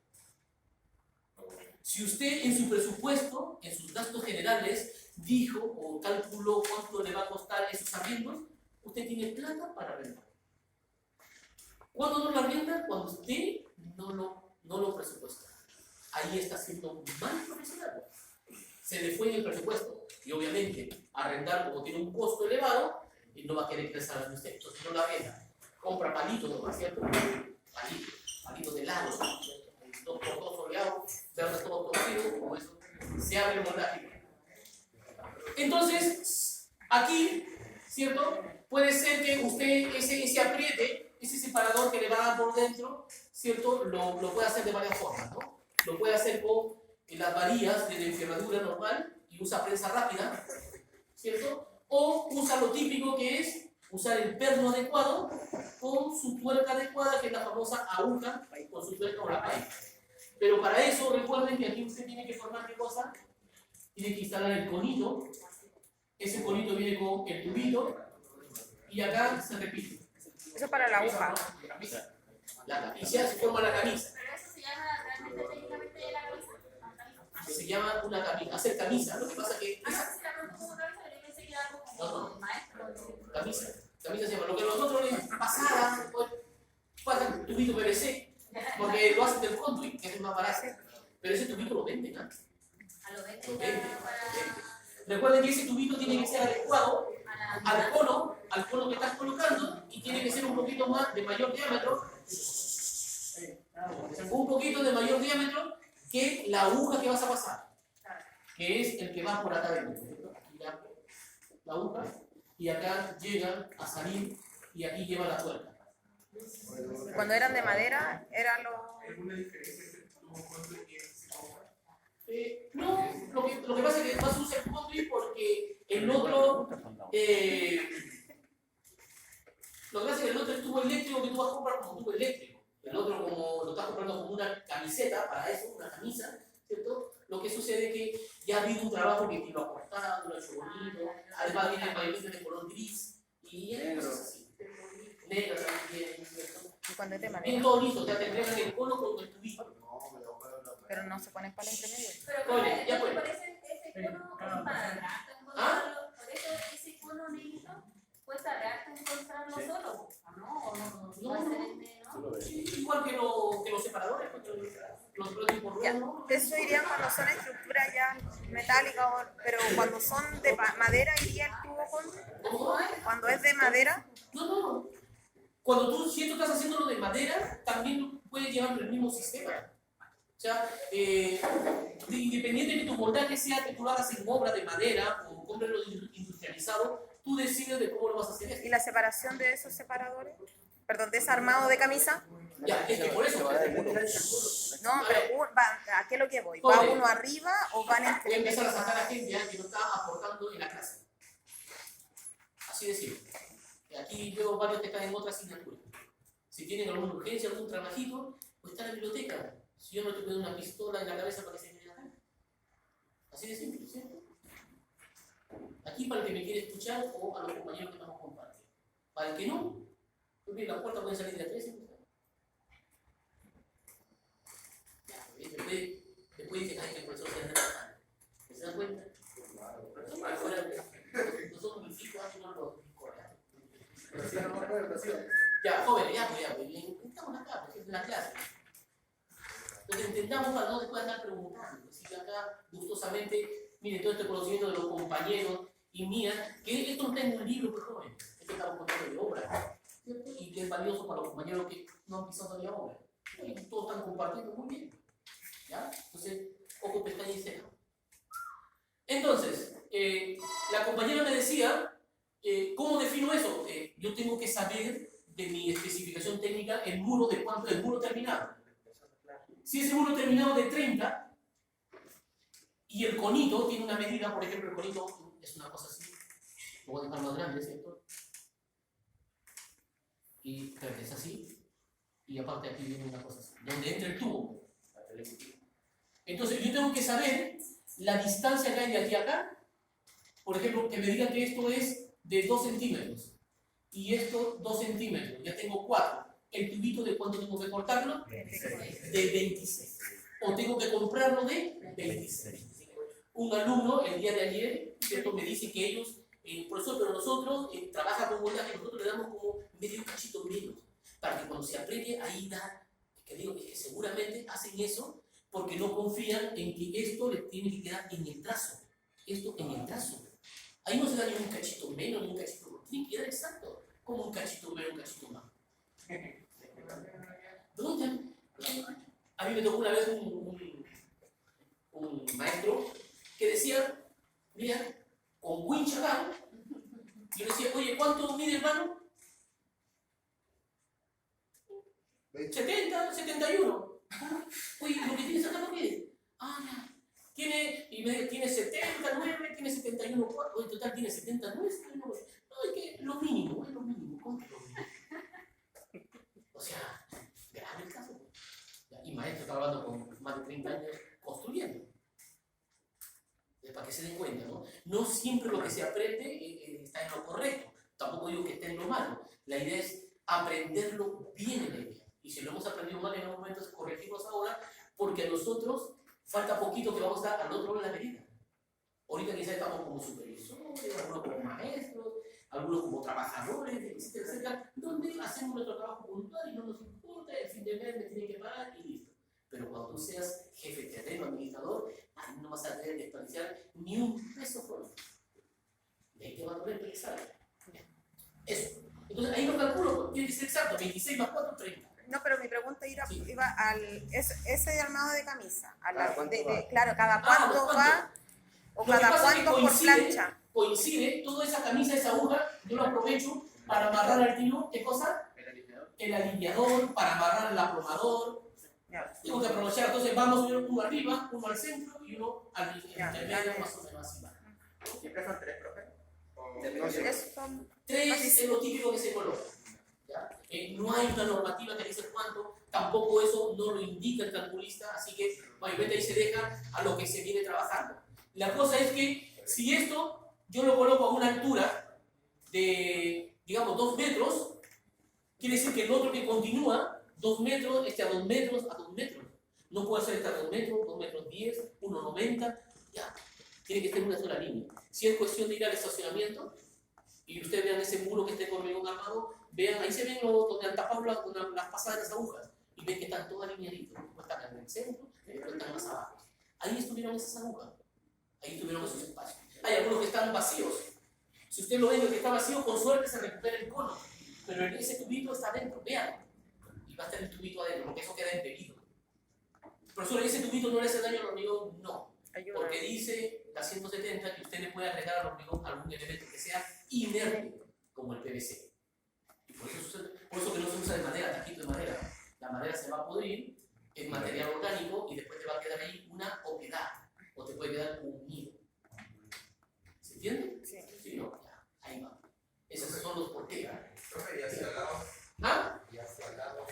[SPEAKER 1] Si usted en su presupuesto, en sus gastos generales, dijo o calculó cuánto le va a costar esos arriendos, usted tiene plata para rentar. ¿Cuándo no lo arrienda? Cuando usted no lo presupuesta. Ahí está siendo mal profesional. Se le fue en el presupuesto. Y obviamente, arrendar como tiene un costo elevado, y no va a querer que le salga de usted. Entonces no la arrenda. Compra palitos nomás, ¿cierto? Palitos de helado, 2x2 soleado, se abre todo torcido, como eso, se abre el moldaje. Entonces, aquí, ¿cierto? Puede ser que usted ese apriete, ese separador que le va a dar por dentro, ¿cierto? Lo puede hacer de varias formas, ¿no? Lo puede hacer con las varillas de la enferradura normal y usa prensa rápida, ¿cierto? O usa lo típico que es usar el perno adecuado con su tuerca adecuada, que es la famosa aguja con su tuerca o la paella. Pero para eso, recuerden que aquí usted tiene que formar ¿qué cosa? Tiene que instalar el conito. Ese conito viene con el tubito y acá se repite.
[SPEAKER 2] Eso es para la aguja.
[SPEAKER 1] La camisa, se forma la camisa.
[SPEAKER 3] Pero eso se llama realmente técnicamente la camisa.
[SPEAKER 1] Se llama una camisa, hacer camisa. Lo que pasa es que
[SPEAKER 3] Ah,
[SPEAKER 1] esa
[SPEAKER 3] no, si la pronto como camisa, pero yo pensé que era algo
[SPEAKER 1] No,
[SPEAKER 3] como
[SPEAKER 1] no.
[SPEAKER 3] maestro.
[SPEAKER 1] camisa se llama. Lo que nosotros le pasada, pues, pasan tubito PVC, porque lo hacen del conduit, que es el más barato. Pero ese tubito lo venden, ¿no?
[SPEAKER 3] A lo de
[SPEAKER 1] Lo venden. Recuerden que ese tubito tiene que ser adecuado al cono que estás colocando y tiene que ser un poquito más de mayor diámetro, un poquito de mayor diámetro que la aguja que vas a pasar, que es el que va por acá adentro. Aquí la aguja y acá llega a salir y aquí lleva la tuerca.
[SPEAKER 2] Cuando eran de madera, eran los...
[SPEAKER 6] ¿Alguna diferencia entre tu conduit y ese aguja?
[SPEAKER 1] No, lo que pasa es que vas a usar el conduit porque el otro, lo que pasa es que el otro es tubo eléctrico que tú vas a comprar como tubo eléctrico. El el otro como lo estás comprando como una camiseta para eso, una camisa, ¿cierto? Lo que sucede es que ya ha habido un trabajo que te lo ha cortado, lo ha hecho bonito, además viene el mayorista de color gris, y hay cosas así. Negro también, ¿cierto?
[SPEAKER 2] Y cuando es de
[SPEAKER 1] Bien
[SPEAKER 2] madera.
[SPEAKER 1] todo listo, te entregan el cono con el tubito.
[SPEAKER 2] Pero no se ponen para entre medio.
[SPEAKER 3] Pero
[SPEAKER 1] Oye, ya
[SPEAKER 3] por
[SPEAKER 1] pues.
[SPEAKER 3] eso ese cono cuesta harto
[SPEAKER 1] ¿Ah?
[SPEAKER 3] encontrarlo. Por eso ese cono negrito cuesta harto encontrarlo solo. ¿O no? ¿O no va a ser ¿no?
[SPEAKER 1] Sí, igual que los separadores, porque los productos por
[SPEAKER 2] Ya,
[SPEAKER 1] ruedo, ¿no?
[SPEAKER 2] eso iría cuando son estructuras ya metálicas, pero cuando son de madera iría el tubo con...
[SPEAKER 1] ¿Cómo?
[SPEAKER 2] Cuando es de madera,
[SPEAKER 1] No. Cuando tú, si tú estás haciéndolo de madera, también puedes llevar el mismo sistema. O sea, independiente de que tu montaje sea que tú lo hagas en obra de madera o compres lo industrializado, tú decides de cómo lo vas a hacer.
[SPEAKER 2] y la separación de esos separadores, perdón, de ese armado de camisa,
[SPEAKER 1] Ya, es que por eso.
[SPEAKER 2] no, pero ¿a qué es lo que voy? ¿Va
[SPEAKER 1] Pobre.
[SPEAKER 2] uno arriba o van
[SPEAKER 1] Voy a
[SPEAKER 2] entre
[SPEAKER 1] empezar a
[SPEAKER 2] medio?
[SPEAKER 1] sacar a gente que no está aportando en la clase. Así de simple. Aquí veo varios que están en otra asignatura. Si tienen alguna urgencia, algún trabajito, pues está en la biblioteca. Si yo no te pongo una pistola en la cabeza para que se me haga. Así de simple, ¿cierto? Aquí para el que me quiere escuchar o a los compañeros que estamos compartiendo. Para el que no, pues bien, la puerta puede salir de a 3. Ya, después dice que el profesor se anda trabajando. ¿Se dan cuenta? No somos mis hijos, no los correctos. Ya, jóvenes, ya, bien. Estamos acá, porque es la clase. Entonces entendamos para no después andar preguntando. Así que acá, gustosamente, miren todo este conocimiento de los compañeros y mía, que esto no está en un libro, pues joven. Esto estamos contando de obra, ¿cierto? Y que es valioso para los compañeros que no han pisado todavía obra. Y todos están compartiendo muy bien. ¿Ya? Entonces, ojo, pestaña y ceja. Entonces, la compañera me decía, ¿cómo defino eso? Yo tengo que saber de mi especificación técnica el muro de cuánto es el muro terminado. Si ese muro terminado de 30 y el conito tiene una medida, por ejemplo, el conito es una cosa así, lo voy a dejar más grande, ¿cierto? Y es así, y aparte aquí viene una cosa así, donde entra el tubo. Entonces yo tengo que saber la distancia que hay de aquí a acá, por ejemplo, que me digan que esto es de 2 centímetros y esto 2 centímetros, ya tengo 4. ¿El tubito de cuánto tengo que cortarlo? De 26. O tengo que comprarlo de 26. Un alumno el día de ayer, ¿cierto? Me dice que ellos, profesor, pero nosotros trabajan con moldaje, nosotros le damos como medio cachito menos, para que cuando se apriete ahí da, que digo, es que seguramente hacen eso porque no confían en que esto les tiene que quedar en el trazo. Esto en el trazo. Ahí no se da ni un cachito menos, ni un cachito más. Tiene que quedar exacto, como un cachito menos, un cachito más. ¿Dónde? A mí me tocó una vez un maestro que decía, mira, con winch acá, yo le decía, oye, ¿cuánto mide hermano? 70, 71. Oye, lo que tienes acá no mide. Ah, tiene 79, tiene 71, oye, total tiene 79. No, es que lo mínimo, es lo mínimo. ¿Cómo que lo mínimo? O sea, grave el caso. Y maestro está hablando con más de 30 años construyendo. Para que se den cuenta, ¿no? No siempre lo que se aprende está en lo correcto. Tampoco digo que esté en lo malo. La idea es aprenderlo bien en la idea. Y si lo hemos aprendido mal en algún momento, es corregirlos ahora, porque a nosotros falta poquito que vamos a estar al otro lado de la medida. Ahorita quizás estamos como supervisores, algunos como maestros, algunos como trabajadores, etcétera, etcétera, donde hacemos nuestro trabajo puntual y no nos importa, el fin de mes me tienen que pagar y listo. Pero cuando tú seas jefe terreno, administrador, ahí no vas a tener que desperdiciar ni un peso por otro. Y ahí te va a doler pensar. Eso. Entonces ahí lo calculo, tiene que ser exacto, 26 más 4, 30.
[SPEAKER 2] No, pero mi pregunta iba
[SPEAKER 1] Sí.
[SPEAKER 2] al ese armado de camisa.
[SPEAKER 5] ¿Cuánto va?
[SPEAKER 2] Claro, cada cuánto va o
[SPEAKER 1] Lo que
[SPEAKER 2] cada
[SPEAKER 1] pasa es que
[SPEAKER 2] cuánto por plancha.
[SPEAKER 1] coincide, toda esa camisa, esa aguja, yo lo aprovecho para amarrar al tiro, ¿qué cosa? El alineador, para amarrar el aplomador.
[SPEAKER 2] Ya.
[SPEAKER 1] Tengo que aprovechar, entonces vamos uno arriba, uno al centro y uno al
[SPEAKER 2] Ya,
[SPEAKER 1] intermedio,
[SPEAKER 2] ya.
[SPEAKER 1] más o menos así va.
[SPEAKER 6] Siempre son 3, profe.
[SPEAKER 2] Eso son
[SPEAKER 1] 3 es lo típico que se coloca. ¿ya? No hay una normativa que dice cuánto, tampoco eso no lo indica el calculista, así que mayormente ahí se deja a lo que se viene trabajando. La cosa es que si esto yo lo coloco a una altura de, digamos, 2 metros, quiere decir que el otro que continúa, 2 metros, a 2 metros, a 2 metros. No puede ser a 2 metros, 2 metros 10, 1,90, ya. Tiene que estar en una sola línea. Si es cuestión de ir al estacionamiento, y ustedes vean ese muro que está con hormigón armado, vean, ahí se ven donde han tapado las pasadas de las agujas, y ven que están todas alineaditas. Después están en el centro, y después están más abajo. Ahí estuvieron esas agujas, ahí estuvieron esos espacios. Hay algunos que están vacíos. Si usted lo ve, el que está vacío, con suerte se recupera el cono, pero ese tubito está adentro, vean, y va a estar el tubito adentro, porque eso queda impedido. Profesor, ¿ese tubito no le hace daño al hormigón? No, porque dice la 170 que usted le puede agregar al hormigón algún elemento que sea inerte, como el PVC. Y por eso que no se usa de madera, taquito de madera. La madera se va a pudrir, es material orgánico y después te va a quedar ahí una oquedad, o te puede quedar un nido. ¿Se entiende?
[SPEAKER 2] Sí.
[SPEAKER 1] Sí, no, ya, ahí va. Esos son los por qué.
[SPEAKER 6] Profe, y hacia el lado.
[SPEAKER 1] ¿Ah?
[SPEAKER 6] Y hacia el lado.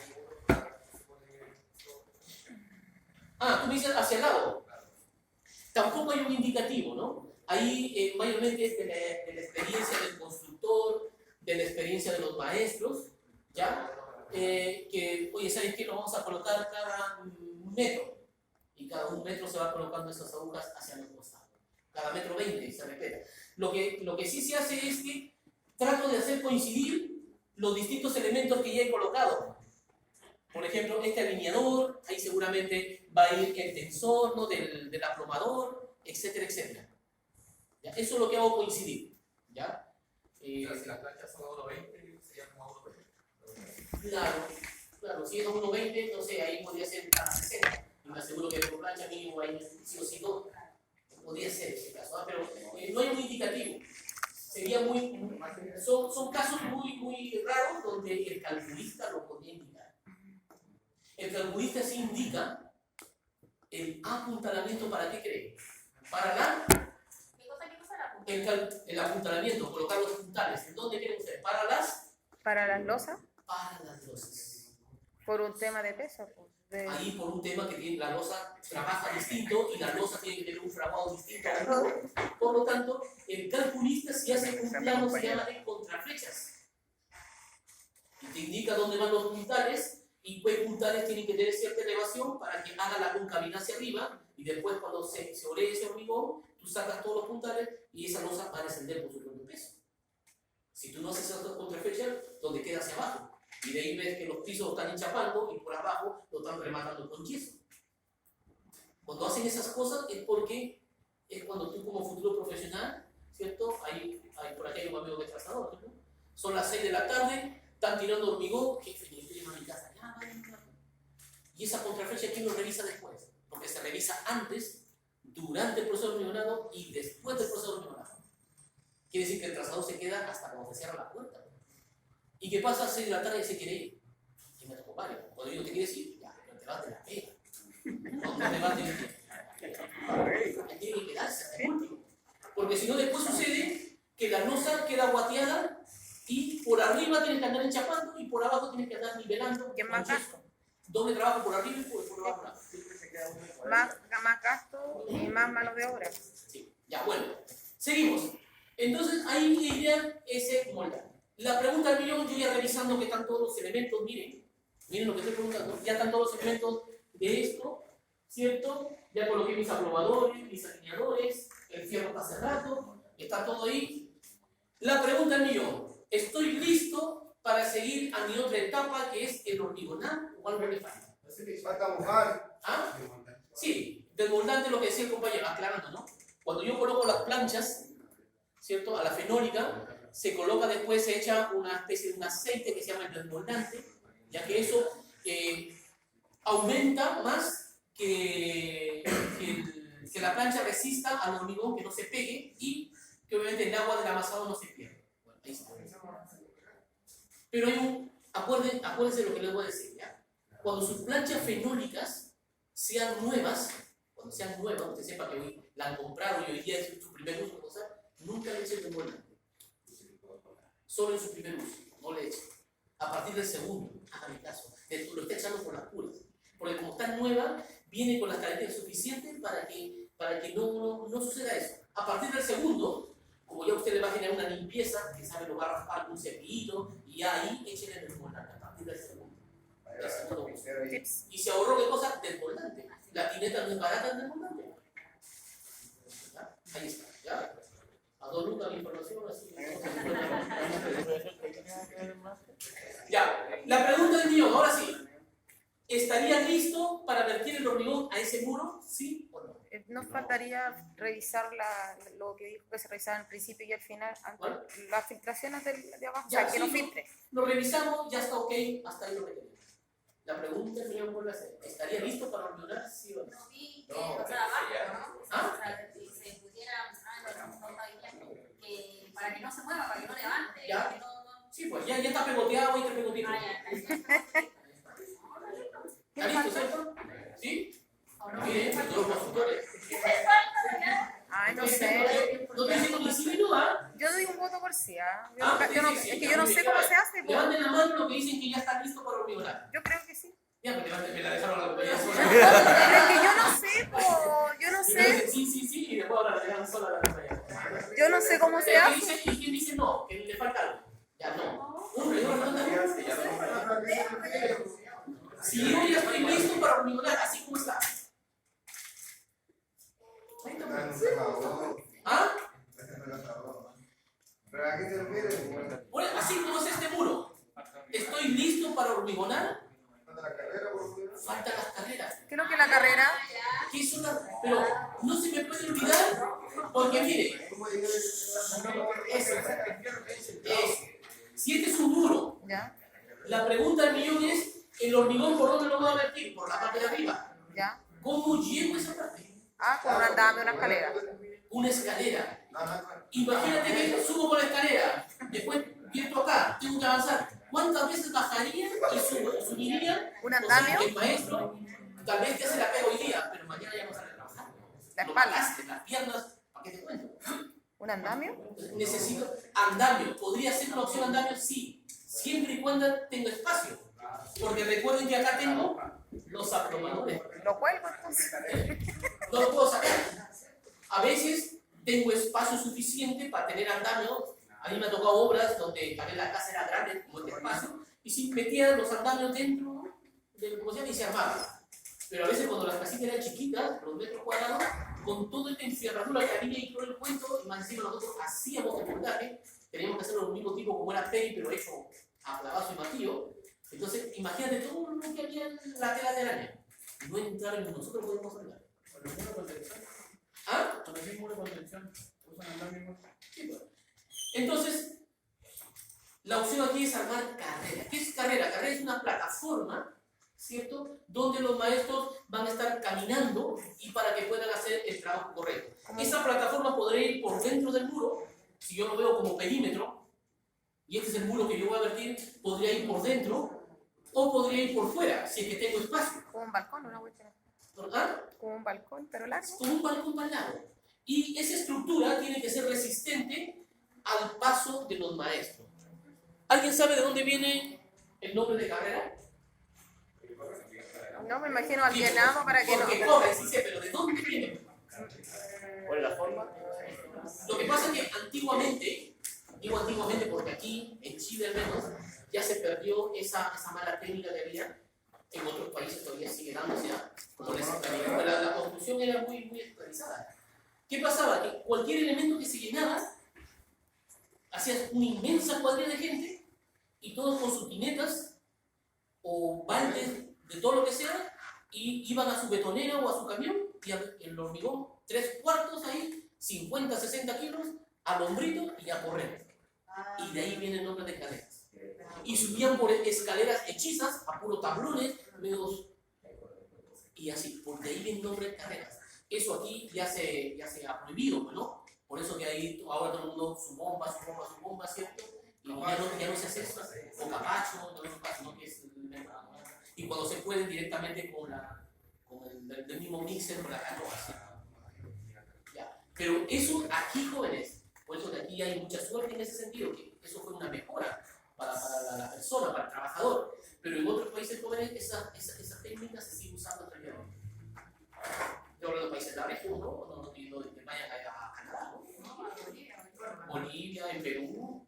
[SPEAKER 1] Tú me dices hacia el lado. Tampoco hay un indicativo, ¿no? Ahí mayormente es de la experiencia del constructor, de la experiencia de los maestros, ¿ya? Que, oye, ¿sabes qué? Lo vamos a colocar cada metro. Y cada 1 metro se va colocando esas agujas hacia los costados. Cada metro 20 se repite. Lo que sí se hace es que trato de hacer coincidir los distintos elementos que ya he colocado. Por ejemplo, este alineador, ahí seguramente va a ir el tensor, ¿no? del aplomador, etcétera, etcétera. ¿Ya? Eso es lo que hago coincidir. ¿Ya?
[SPEAKER 6] Pero si las planchas son a 1,20, sería como a 1,20.
[SPEAKER 1] Claro, si es a 1,20, no sé, ahí podría ser a 60. Y me aseguro que por plancha mínimo ahí sí o sí no. Podría ser ese caso, ¿no? Pero no hay un indicativo. Sería son casos muy raros donde el calculista lo podría indicar. El calculista sí indica el apuntalamiento. ¿Para qué cree? Para
[SPEAKER 3] ¿Qué cosa la punta?
[SPEAKER 1] el apuntalamiento, colocar los puntales. ¿En dónde creen ustedes? ¿Para las
[SPEAKER 2] losas,
[SPEAKER 1] losas?
[SPEAKER 2] por un tema de peso. Pues,
[SPEAKER 1] Ahí por un tema que tiene, la losa trabaja distinto y la losa tiene que tener un fraguado distinto. Por lo tanto, el calculista si hace un plano se llama de contraflechas. Y te indica dónde van los puntales. Y pues puntales tienen que tener cierta elevación para que haga la concavidad hacia arriba y después cuando se oree ese hormigón, tú sacas todos los puntales y esa losa va a descender por su propio peso. Si tú no haces esa contraflecha, donde queda hacia abajo. Y de ahí ves que los pisos lo están enchapando y por abajo lo están rematando con yeso. Cuando hacen esas cosas es porque es cuando tú como futuro profesional, ¿cierto? Por aquí hay un amigo de trazador, ¿no? Son las 6 de la tarde, están tirando hormigón, jefe, yo estoy en mi casa. Y esa contraflecha, ¿quién lo revisa después? Porque se revisa antes, durante el proceso de hormigonado y después del proceso de hormigonado. Quiere decir que el trazador se queda hasta cuando se cierra la puerta. ¿Y qué pasa a 6 de la tarde y se quiere ir? ¿Quién me tocó varios? Cuando digo te quieres ir, ya, pero te vas de la pega. No te vas de la pega. Hay que quedarse hasta el último. Porque si no, después sucede que la losa queda guateada y por arriba tienes que andar enchapando y por abajo tienes que andar nivelando.
[SPEAKER 2] ¿Qué más gasto?
[SPEAKER 1] Doble trabajo por arriba y por abajo.
[SPEAKER 2] Más gasto y más mano de obra.
[SPEAKER 1] Sí, ya, bueno. Seguimos. Entonces, ahí iría ese molde. La pregunta del millón, yo ya revisando que están todos los elementos, miren lo que estoy preguntando, ya están todos los elementos de esto, ¿cierto? Ya coloqué mis aprobadores, mis alineadores, el fierro está cerrado, está todo ahí. La pregunta del millón, ¿estoy listo para seguir a mi otra etapa que es el hormigonar o algo me falta?
[SPEAKER 5] Falta mojar.
[SPEAKER 1] ¿Ah? Sí, desmoldante lo que decía el compañero, aclarando, ¿no? Cuando yo coloco las planchas, ¿cierto? A la fenólica, se coloca después, se echa una especie de un aceite que se llama el desmoldante, ya que eso aumenta más que la plancha resista al hormigón, que no se pegue y que obviamente el agua del amasado no se pierda. Bueno, ahí está. Pero hay acuérdense lo que les voy a decir, ¿ya? Cuando sus planchas fenólicas sean nuevas, usted sepa que hoy la han comprado y hoy día es su primer uso, nunca le echen desmoldante. Solo en su primer uso, no le echen. A partir del segundo, hágame caso, lo está echando por las puras. Porque como está nueva, viene con las características suficientes para que no suceda eso. A partir del segundo, como ya usted le va a generar una limpieza, que sabe lo va a raspar con un cepillito, y ya ahí échele el desmoldante a partir del segundo. El segundo uso.
[SPEAKER 2] Tips.
[SPEAKER 1] Y se ahorró qué cosa, desmoldante. La tineta no es barata en desmoldante. ¿Ya? Ahí está, ¿ya? A dos lucas la información, así que... Ya, la pregunta del millón, ahora sí. ¿Estaría listo para vertir el hormigón a ese muro? ¿Sí o no?
[SPEAKER 2] Nos faltaría revisar lo que dijo que se revisaba al principio y al final,
[SPEAKER 1] ¿Cuál?
[SPEAKER 2] las filtraciones de abajo,
[SPEAKER 1] Ya,
[SPEAKER 2] o sea, que
[SPEAKER 1] sí,
[SPEAKER 2] no
[SPEAKER 1] no.
[SPEAKER 2] filtre.
[SPEAKER 1] Lo revisamos, ya está ok, hasta ahí lo que tenemos. La pregunta que yo vuelvo a hacer, ¿estaría listo para hormigonar? ¿Sí o no?
[SPEAKER 3] No vi que, o sea, abajo, ¿no?
[SPEAKER 1] ¿Ah?
[SPEAKER 3] O sea, que se pudiera, que para que no se mueva, para que no levante,
[SPEAKER 1] Ya.
[SPEAKER 3] para que no...
[SPEAKER 1] Sí, pues ya está pegoteado y está pegotito. ¿Está listo, cierto? ¿Sí? Bien, todos los consultores.
[SPEAKER 2] Ay, no sé.
[SPEAKER 1] No estoy diciendo ni sí ni no, ¿ah?
[SPEAKER 2] Yo doy un voto por sí, ¿ah?
[SPEAKER 1] Sí, sí,
[SPEAKER 2] Es que yo no sé cómo se hace.
[SPEAKER 1] Levanten la mano los que dicen que ya está listo para hormigonar.
[SPEAKER 2] Yo creo que sí.
[SPEAKER 1] Ya, porque me la dejaron a la compañía
[SPEAKER 2] Pero
[SPEAKER 1] sola.
[SPEAKER 2] es que yo no sé, yo no sé.
[SPEAKER 1] Sí, y después ahora la dejaron sola a la compañía.
[SPEAKER 2] Yo no sé cómo se hace.
[SPEAKER 1] ¿Y quién dice no? Que le falta algo. Ya no. Hombre, no, si yo ya estoy listo para hormigonar, así como está. ¿Ah?
[SPEAKER 5] ¿Pero a qué te refieres?
[SPEAKER 1] Bueno, así como es este muro. ¿Estoy listo para hormigonar?
[SPEAKER 5] ¿Falta la carrera, por favor?
[SPEAKER 1] Faltan las carreras.
[SPEAKER 2] Creo que la carrera.
[SPEAKER 1] ¿Qué son las? Pero no se me puede olvidar, porque mire,
[SPEAKER 5] ¿Cómo llegar
[SPEAKER 1] eso. Si este es un muro,
[SPEAKER 2] Ya,
[SPEAKER 1] la pregunta del millón es, ¿el hormigón por dónde lo voy a vertir? Por la parte de arriba.
[SPEAKER 2] ya.
[SPEAKER 1] ¿Cómo llego a esa parte?
[SPEAKER 2] Ah, con un andamio, una escalera.
[SPEAKER 1] Una escalera.
[SPEAKER 5] No, no,
[SPEAKER 1] Imagínate que subo por la escalera, después viento acá, tengo que avanzar. ¿Cuántas veces bajaría y subiría?
[SPEAKER 2] ¿Un
[SPEAKER 1] O sea,
[SPEAKER 2] andamio?
[SPEAKER 1] el maestro, tal vez te hace la pega hoy día, pero mañana ya no sale a trabajar.
[SPEAKER 2] La
[SPEAKER 1] Lo
[SPEAKER 2] espalda.
[SPEAKER 1] bajaste, las piernas, ¿para qué te cuento?
[SPEAKER 2] ¿Un andamio?
[SPEAKER 1] Necesito andamio. ¿Podría ser una opción andamio? Sí, siempre y cuando tenga espacio. Porque recuerden que acá tengo los abdominales.
[SPEAKER 2] Lo cuelgo entonces.
[SPEAKER 1] No lo puedo sacar. A veces tengo espacio suficiente para tener andamio. A mí me ha tocado obras donde también la casa era grande, como este espacio, y si metía los andamios dentro del como y se armaba. Pero a veces cuando las casitas eran chiquitas, los metros cuadrados, con toda esta encerradura que había y todo el cuento, y más encima nosotros hacíamos el montaje, teníamos que hacerlo del mismo tipo como era Peri, pero hecho a clavazo y martillo. Entonces, imagínate todo lo que había en la tela de araña. No entraba en nosotros podemos hablar.
[SPEAKER 6] Con el muro de contención.
[SPEAKER 1] ¿Ah?
[SPEAKER 6] Con el muro de contención. Usan andamio.
[SPEAKER 1] Sí, pues. Entonces, la opción aquí es armar carrera. ¿Qué es carrera? Carrera es una plataforma, ¿cierto? Donde los maestros van a estar caminando y para que puedan hacer el trabajo correcto. Esa plataforma podría ir por dentro del muro, si yo lo veo como perímetro, y este es el muro que yo voy a vertir, podría ir por dentro o podría ir por fuera, si es que tengo espacio.
[SPEAKER 2] Como un balcón, una vuelta.
[SPEAKER 1] ¿Verdad?
[SPEAKER 2] Como un balcón, pero largo.
[SPEAKER 1] Como un balcón para el lado. Y esa estructura tiene que ser resistente al paso de los maestros. ¿Alguien sabe de dónde viene el nombre de carrera?
[SPEAKER 2] No, me imagino alienado para que no.
[SPEAKER 1] Porque corre, sí sé, pero ¿de dónde viene?
[SPEAKER 6] ¿Cuál es la forma?
[SPEAKER 1] Lo que pasa es que antiguamente, digo antiguamente porque aquí, en Chile al menos, ya se perdió esa mala técnica que había. En otros países todavía sigue dándose, como les explico, la construcción era muy especializada. ¿Qué pasaba? Que cualquier elemento que se llenaba, hacías una inmensa cuadrilla de gente y todos con sus tinetas o baldes de todo lo que sea y iban a su betonera o a su camión y el hormigón, 3/4 ahí, 50, 60 kilos, al hombrito y a correr. Y de ahí viene el nombre de carreras. Y subían por escaleras hechizas a puros tablones, medios, y así, por de ahí viene el nombre de carreras. Eso aquí ya se ha prohibido, ¿no? Por eso que ahí ahora todo el mundo su bomba, ¿cierto? Y ya no se hace eso, o capacho, no que es y cuando se puede directamente con el mismo mixer, con la canoa, ¿sí? Ya. Pero eso aquí, jóvenes, por eso que aquí hay mucha suerte en ese sentido, que eso fue una mejora la persona, para el trabajador. Pero en otros países jóvenes esa técnica se sigue usando hasta el día de hoy. Estoy hablando de países de la región, ¿no? No que vayan a Canadá, ¿no? Bolivia, en Perú.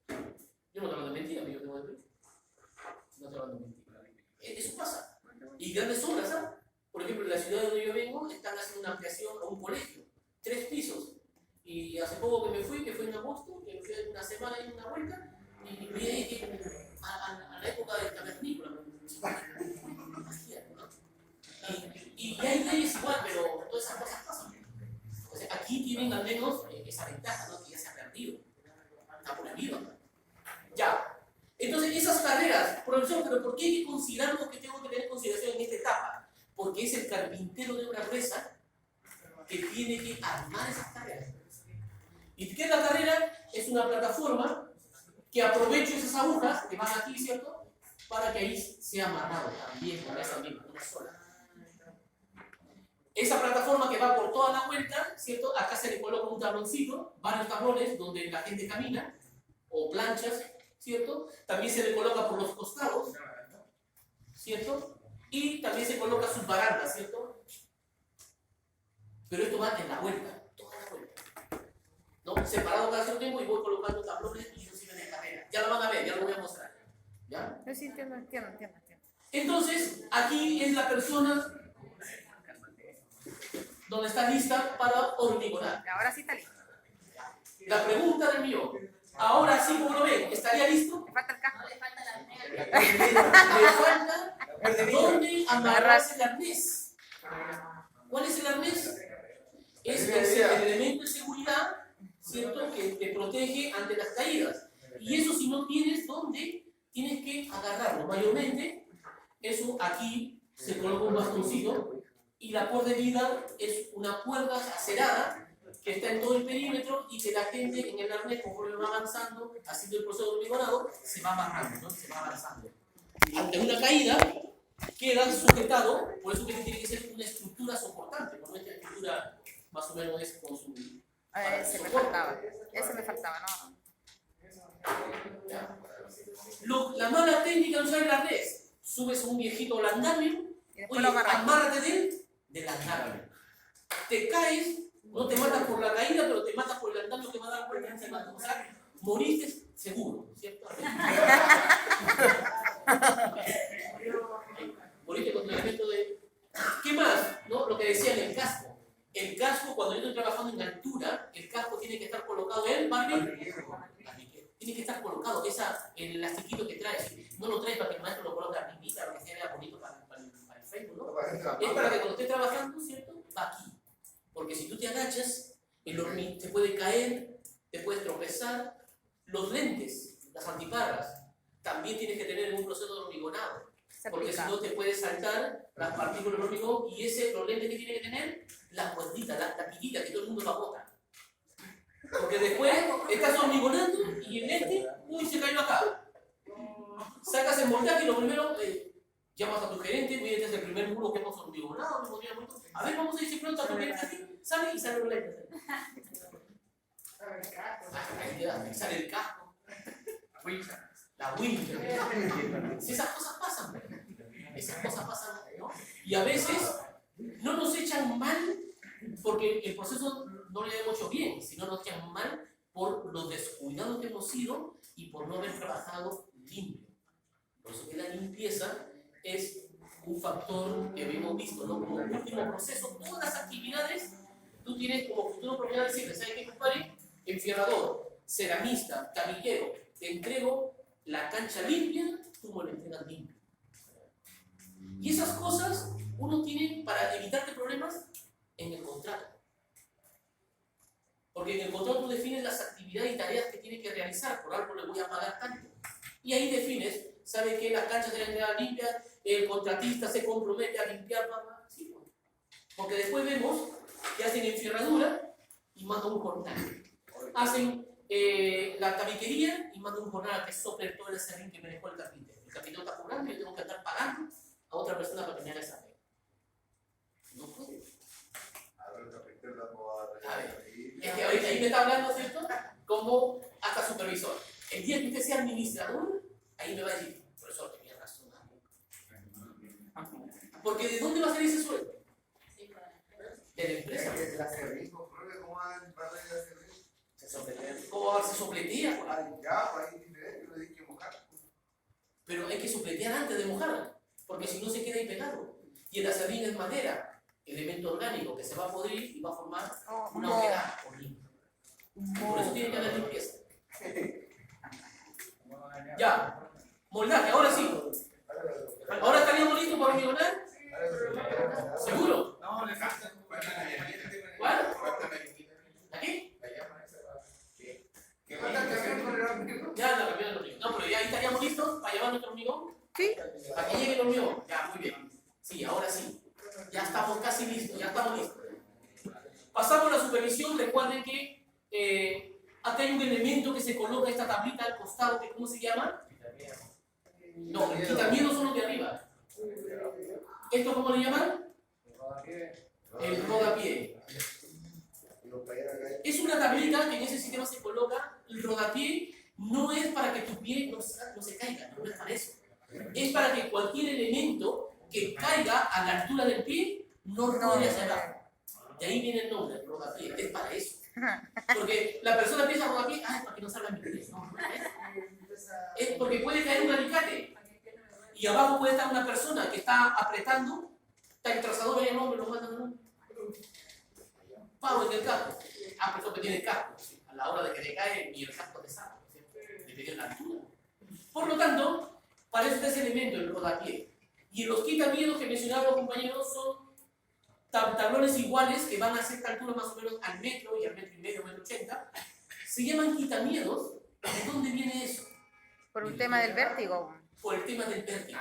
[SPEAKER 1] Yo no estoy hablando de mentira, yo tengo de Perú. No estoy hablando de mentira. Eso pasa. Y grandes obras, ¿ah? Por ejemplo, en la ciudad de donde yo vengo, están haciendo una ampliación a un colegio, 3 pisos. Y hace poco que fue en agosto, que fui una semana en una vuelta, y vi ahí a la época del cavernícola. Y hay leyes igual, pero todas esas cosas pasan. O sea, aquí tienen al menos esa ventaja, ¿no? Que ya se ha perdido. Está prohibido. Ya. Entonces, esas carreras, profesor, pero ¿por qué hay que considerar lo que tengo que tener en consideración en esta etapa? Porque es el carpintero de una gruesa que tiene que armar esas carreras. ¿Y qué es la carrera? Es una plataforma que aprovecho esas agujas que van aquí, ¿cierto? Para que ahí sea amarrado también con esa misma, una sola. Esa plataforma que va por toda la vuelta, ¿cierto? Acá se le coloca un tabloncito, varios tablones donde la gente camina, o planchas, ¿cierto? También se le coloca por los costados, ¿cierto? Y también se coloca sus barandas, ¿cierto? Pero esto va en la vuelta, toda la vuelta. ¿No? Separado cada cierto tiempo y voy colocando tablones y eso sirve de carrera. Ya lo van a ver, ya lo voy a mostrar. ¿Ya?
[SPEAKER 2] Yo sí entiendo.
[SPEAKER 1] Entonces, aquí es la persona donde está lista para hormigonar.
[SPEAKER 2] Ahora sí está listo.
[SPEAKER 1] La pregunta del mío, ahora sí, como lo ven, ¿estaría listo?
[SPEAKER 2] Le falta el casco.
[SPEAKER 3] No le falta la
[SPEAKER 1] Le falta dónde amarrarse el arnés. ¿Cuál es el arnés? Es el elemento de seguridad, ¿cierto?, que te protege ante las caídas. Y eso, si no tienes dónde, tienes que agarrarlo. Mayormente, eso aquí se coloca un bastoncito y la por de vida es una cuerda acerada que está en todo el perímetro y que la gente en el arnés, conforme va avanzando, haciendo el proceso de hormigonado, se va amarrando, ¿no? Se va avanzando. Ante una caída, queda sujetado, por eso que tiene que ser una estructura soportante, ¿no? Esta estructura más o menos es con su...
[SPEAKER 2] Ese me faltaba. Ese me faltaba, no.
[SPEAKER 1] ¿Ya? La mala técnica de usar el arnés, subes a un viejito al andamio,
[SPEAKER 2] Y después
[SPEAKER 1] oye,
[SPEAKER 2] lo amarras.
[SPEAKER 1] amárrate de él, del andamio. Te caes, no te matas por la caída, pero te matas por el andamio que va a dar vuelta encima. O sea, moriste seguro, ¿cierto? Moriste con el elemento de... ¿Qué más? ¿No? Lo que decía en el casco. El casco, cuando yo estoy trabajando en altura, el casco tiene que estar colocado en Barbie. Tiene que estar colocado, el elastiquito que traes. No lo traes para que el maestro lo coloque arribita, para que se vea bonito para el Facebook, ¿no? Es para que cuando esté trabajando, ¿cierto? Va aquí. Porque si tú te agachas, te puede caer, te puedes tropezar. Los lentes, las antiparras, también tienes que tener un proceso de hormigonado. Porque si no te puede saltar las partículas de hormigón y los lentes que tiene que tener, la cuerdita, la pitita, que todo el mundo lo agota. Porque después estás hormigonando y el lente, uy, se cayó acá. Sacas el montaje y lo primero, llamas a tu gerente, oye, este es el primer muro que hemos hormigonado, a ver, vamos a ir pronto a tu gerente, sale y sale los lentes. Sale el casco, la wincha. Si esas cosas pasan, ¿no? Y a veces no nos echan mal porque el proceso no le hemos hecho bien, sino nos echan mal por los descuidados que hemos sido y por no haber trabajado limpio. Por eso que la limpieza es un factor que hemos visto, ¿no? Como último proceso. Todas las actividades, tú tienes como futuro profesional decirle, ¿sabes qué, compadre? Enfierrador, ceramista, camillero, te entrego la cancha limpia, tú me la entregas limpia. Y esas cosas uno tiene para evitarte problemas en el contrato. Porque en el contrato tú defines las actividades y tareas que tienes que realizar, por algo le voy a pagar tanto. Y ahí defines, ¿sabe que las canchas se entregan limpias? El contratista se compromete a limpiar, ¿sí? Porque después vemos que hacen enfierradura y mandan un jornal. Hacen la tabiquería y mandan un jornal a que sople todo el serrín que me dejó el carpintero. El carpintero está cobrando y yo tengo que estar pagando a otra persona para que me haga esa pega. No puede. A ver, es que ahí me está hablando, ¿cierto? Como hasta supervisor. el día que usted sea administrador, ahí me va a decir, profesor, tenía razón. Porque ¿de dónde va a salir ese sueldo? De la empresa.
[SPEAKER 5] La servicio, ¿cómo va a hacer eso?
[SPEAKER 1] Se sopletea. ¿Cómo va a ser sopletía?
[SPEAKER 5] Ya, pues ahí es diferente, lo hay que mojar.
[SPEAKER 1] Pero hay que sopletear antes de mojarla, porque si no se queda ahí pegado. Y el acerrín es madera, elemento orgánico que se va a podrir y va a formar una humedad horrible. Por eso tiene que haber limpieza. Ya, moldaje, ahora sí. ¿Ahora estaríamos listos para hormigonar? ¿Seguro?
[SPEAKER 6] No, le falta.
[SPEAKER 1] ¿Cuál? ¿Aquí? Ya la cambiaron el hormigón. No, pero ya ahí estaríamos listos para llevar nuestro hormigón.
[SPEAKER 2] Sí.
[SPEAKER 1] Para que llegue el hormigón. Ya, muy bien. Sí, ahora sí. Ya estamos casi listos, ya estamos listos. Pasamos a la supervisión. Recuerden que acá hay un elemento que se coloca esta tablita al costado, que ¿cómo se llama? No, el quitamiedo son los de arriba. ¿Esto cómo le llaman? El rodapié. Es una tablita que en ese sistema se coloca. El rodapié no es para que tu pie no se caiga, no es para eso. Es para que cualquier elemento que caiga a la altura del pie no rode hacia abajo. De ahí viene el nombre, el rodapié, es para eso. Porque la persona piensa rodapié, es para que no salga mi pie. No, es porque puede caer un alicate y abajo puede estar una persona que está apretando, está el trazador ahí, no, me lo mandan, ¿no? Pavo en el casco. Pero que tiene el casco. A la hora de que le cae, ni el casco te sale, depende de la altura. Por lo tanto, para eso está ese elemento, el rodapié. Y los quitamiedos que mencionaban los compañeros son tablones iguales que van a cierta altura más o menos al metro y al metro y medio, metro 80. Se llaman quitamiedos. ¿De dónde viene eso?
[SPEAKER 2] Por un tema del vértigo.
[SPEAKER 1] Por el tema del vértigo.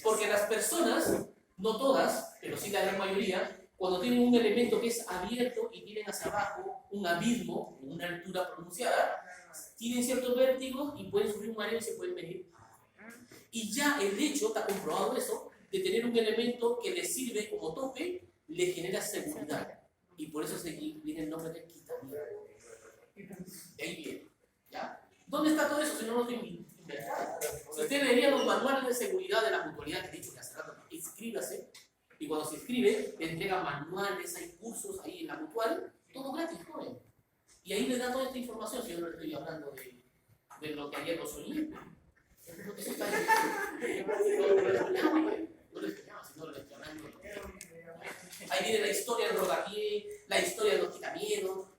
[SPEAKER 1] Porque las personas, no todas, pero sí la gran mayoría, cuando tienen un elemento que es abierto y tienen hacia abajo un abismo, una altura pronunciada, tienen ciertos vértigos y pueden sufrir un mareo y se pueden venir. Y ya el hecho, está comprobado eso, de tener un elemento que les sirve como tope, le genera seguridad. Y por eso viene el nombre de quitamiedo. De ahí viene. ¿Ya? ¿Dónde está todo eso? Si no lo estoy inventando. Si ustedes leerían los manuales de seguridad de la mutualidad que he dicho que hace rato, inscríbase. Y cuando se inscribe, le entrega manuales, hay cursos ahí en la mutual, todo gratis, joven. Y ahí les da toda esta información, si yo no le estoy hablando de lo que ayer lo soñé. Eso está ahí. No le enseñaba, sino le estoy hablando. Ahí viene la historia del rodapié, la historia de los quitamiedos.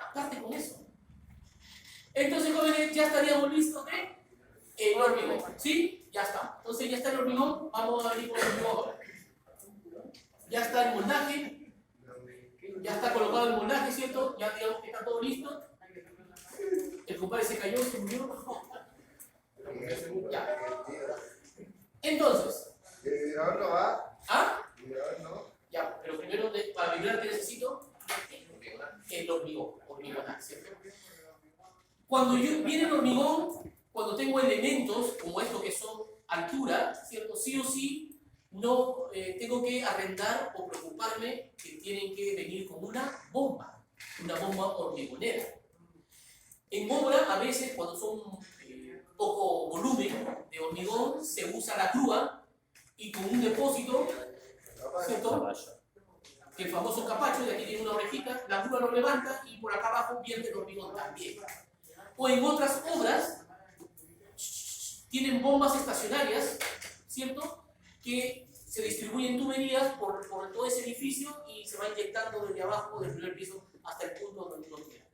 [SPEAKER 1] Aparte con eso. Entonces, jóvenes, ya estaríamos listos de el hormigón. ¿Sí? Ya está. Entonces, ya está el hormigón. Vamos a venir con el hormigón ahora. Ya está el moldaje, ya está colocado el moldaje, ¿cierto? Ya digamos que está todo listo. El compadre se cayó, se murió. Ya. Entonces.
[SPEAKER 5] ¿El vibrador no va?
[SPEAKER 1] ¿Ah?
[SPEAKER 5] ¿El vibrador no?
[SPEAKER 1] Ya, pero primero para vibrar que necesito el hormigón, hormigonar, ¿cierto? Cuando viene el hormigón, cuando tengo elementos como estos que son altura, ¿cierto? Sí o sí. No tengo que arrendar o preocuparme que tienen que venir con una bomba hormigonera. En obra, a veces, cuando son poco volumen de hormigón, se usa la grúa y con un depósito, ¿cierto? El famoso capacho, de aquí tiene una orejita, la grúa lo levanta y por acá abajo vierte el hormigón también. O en otras obras, tienen bombas estacionarias, ¿cierto? Que se distribuyen tuberías por todo ese edificio y se va inyectando desde abajo del primer piso hasta el punto donde uno quiera.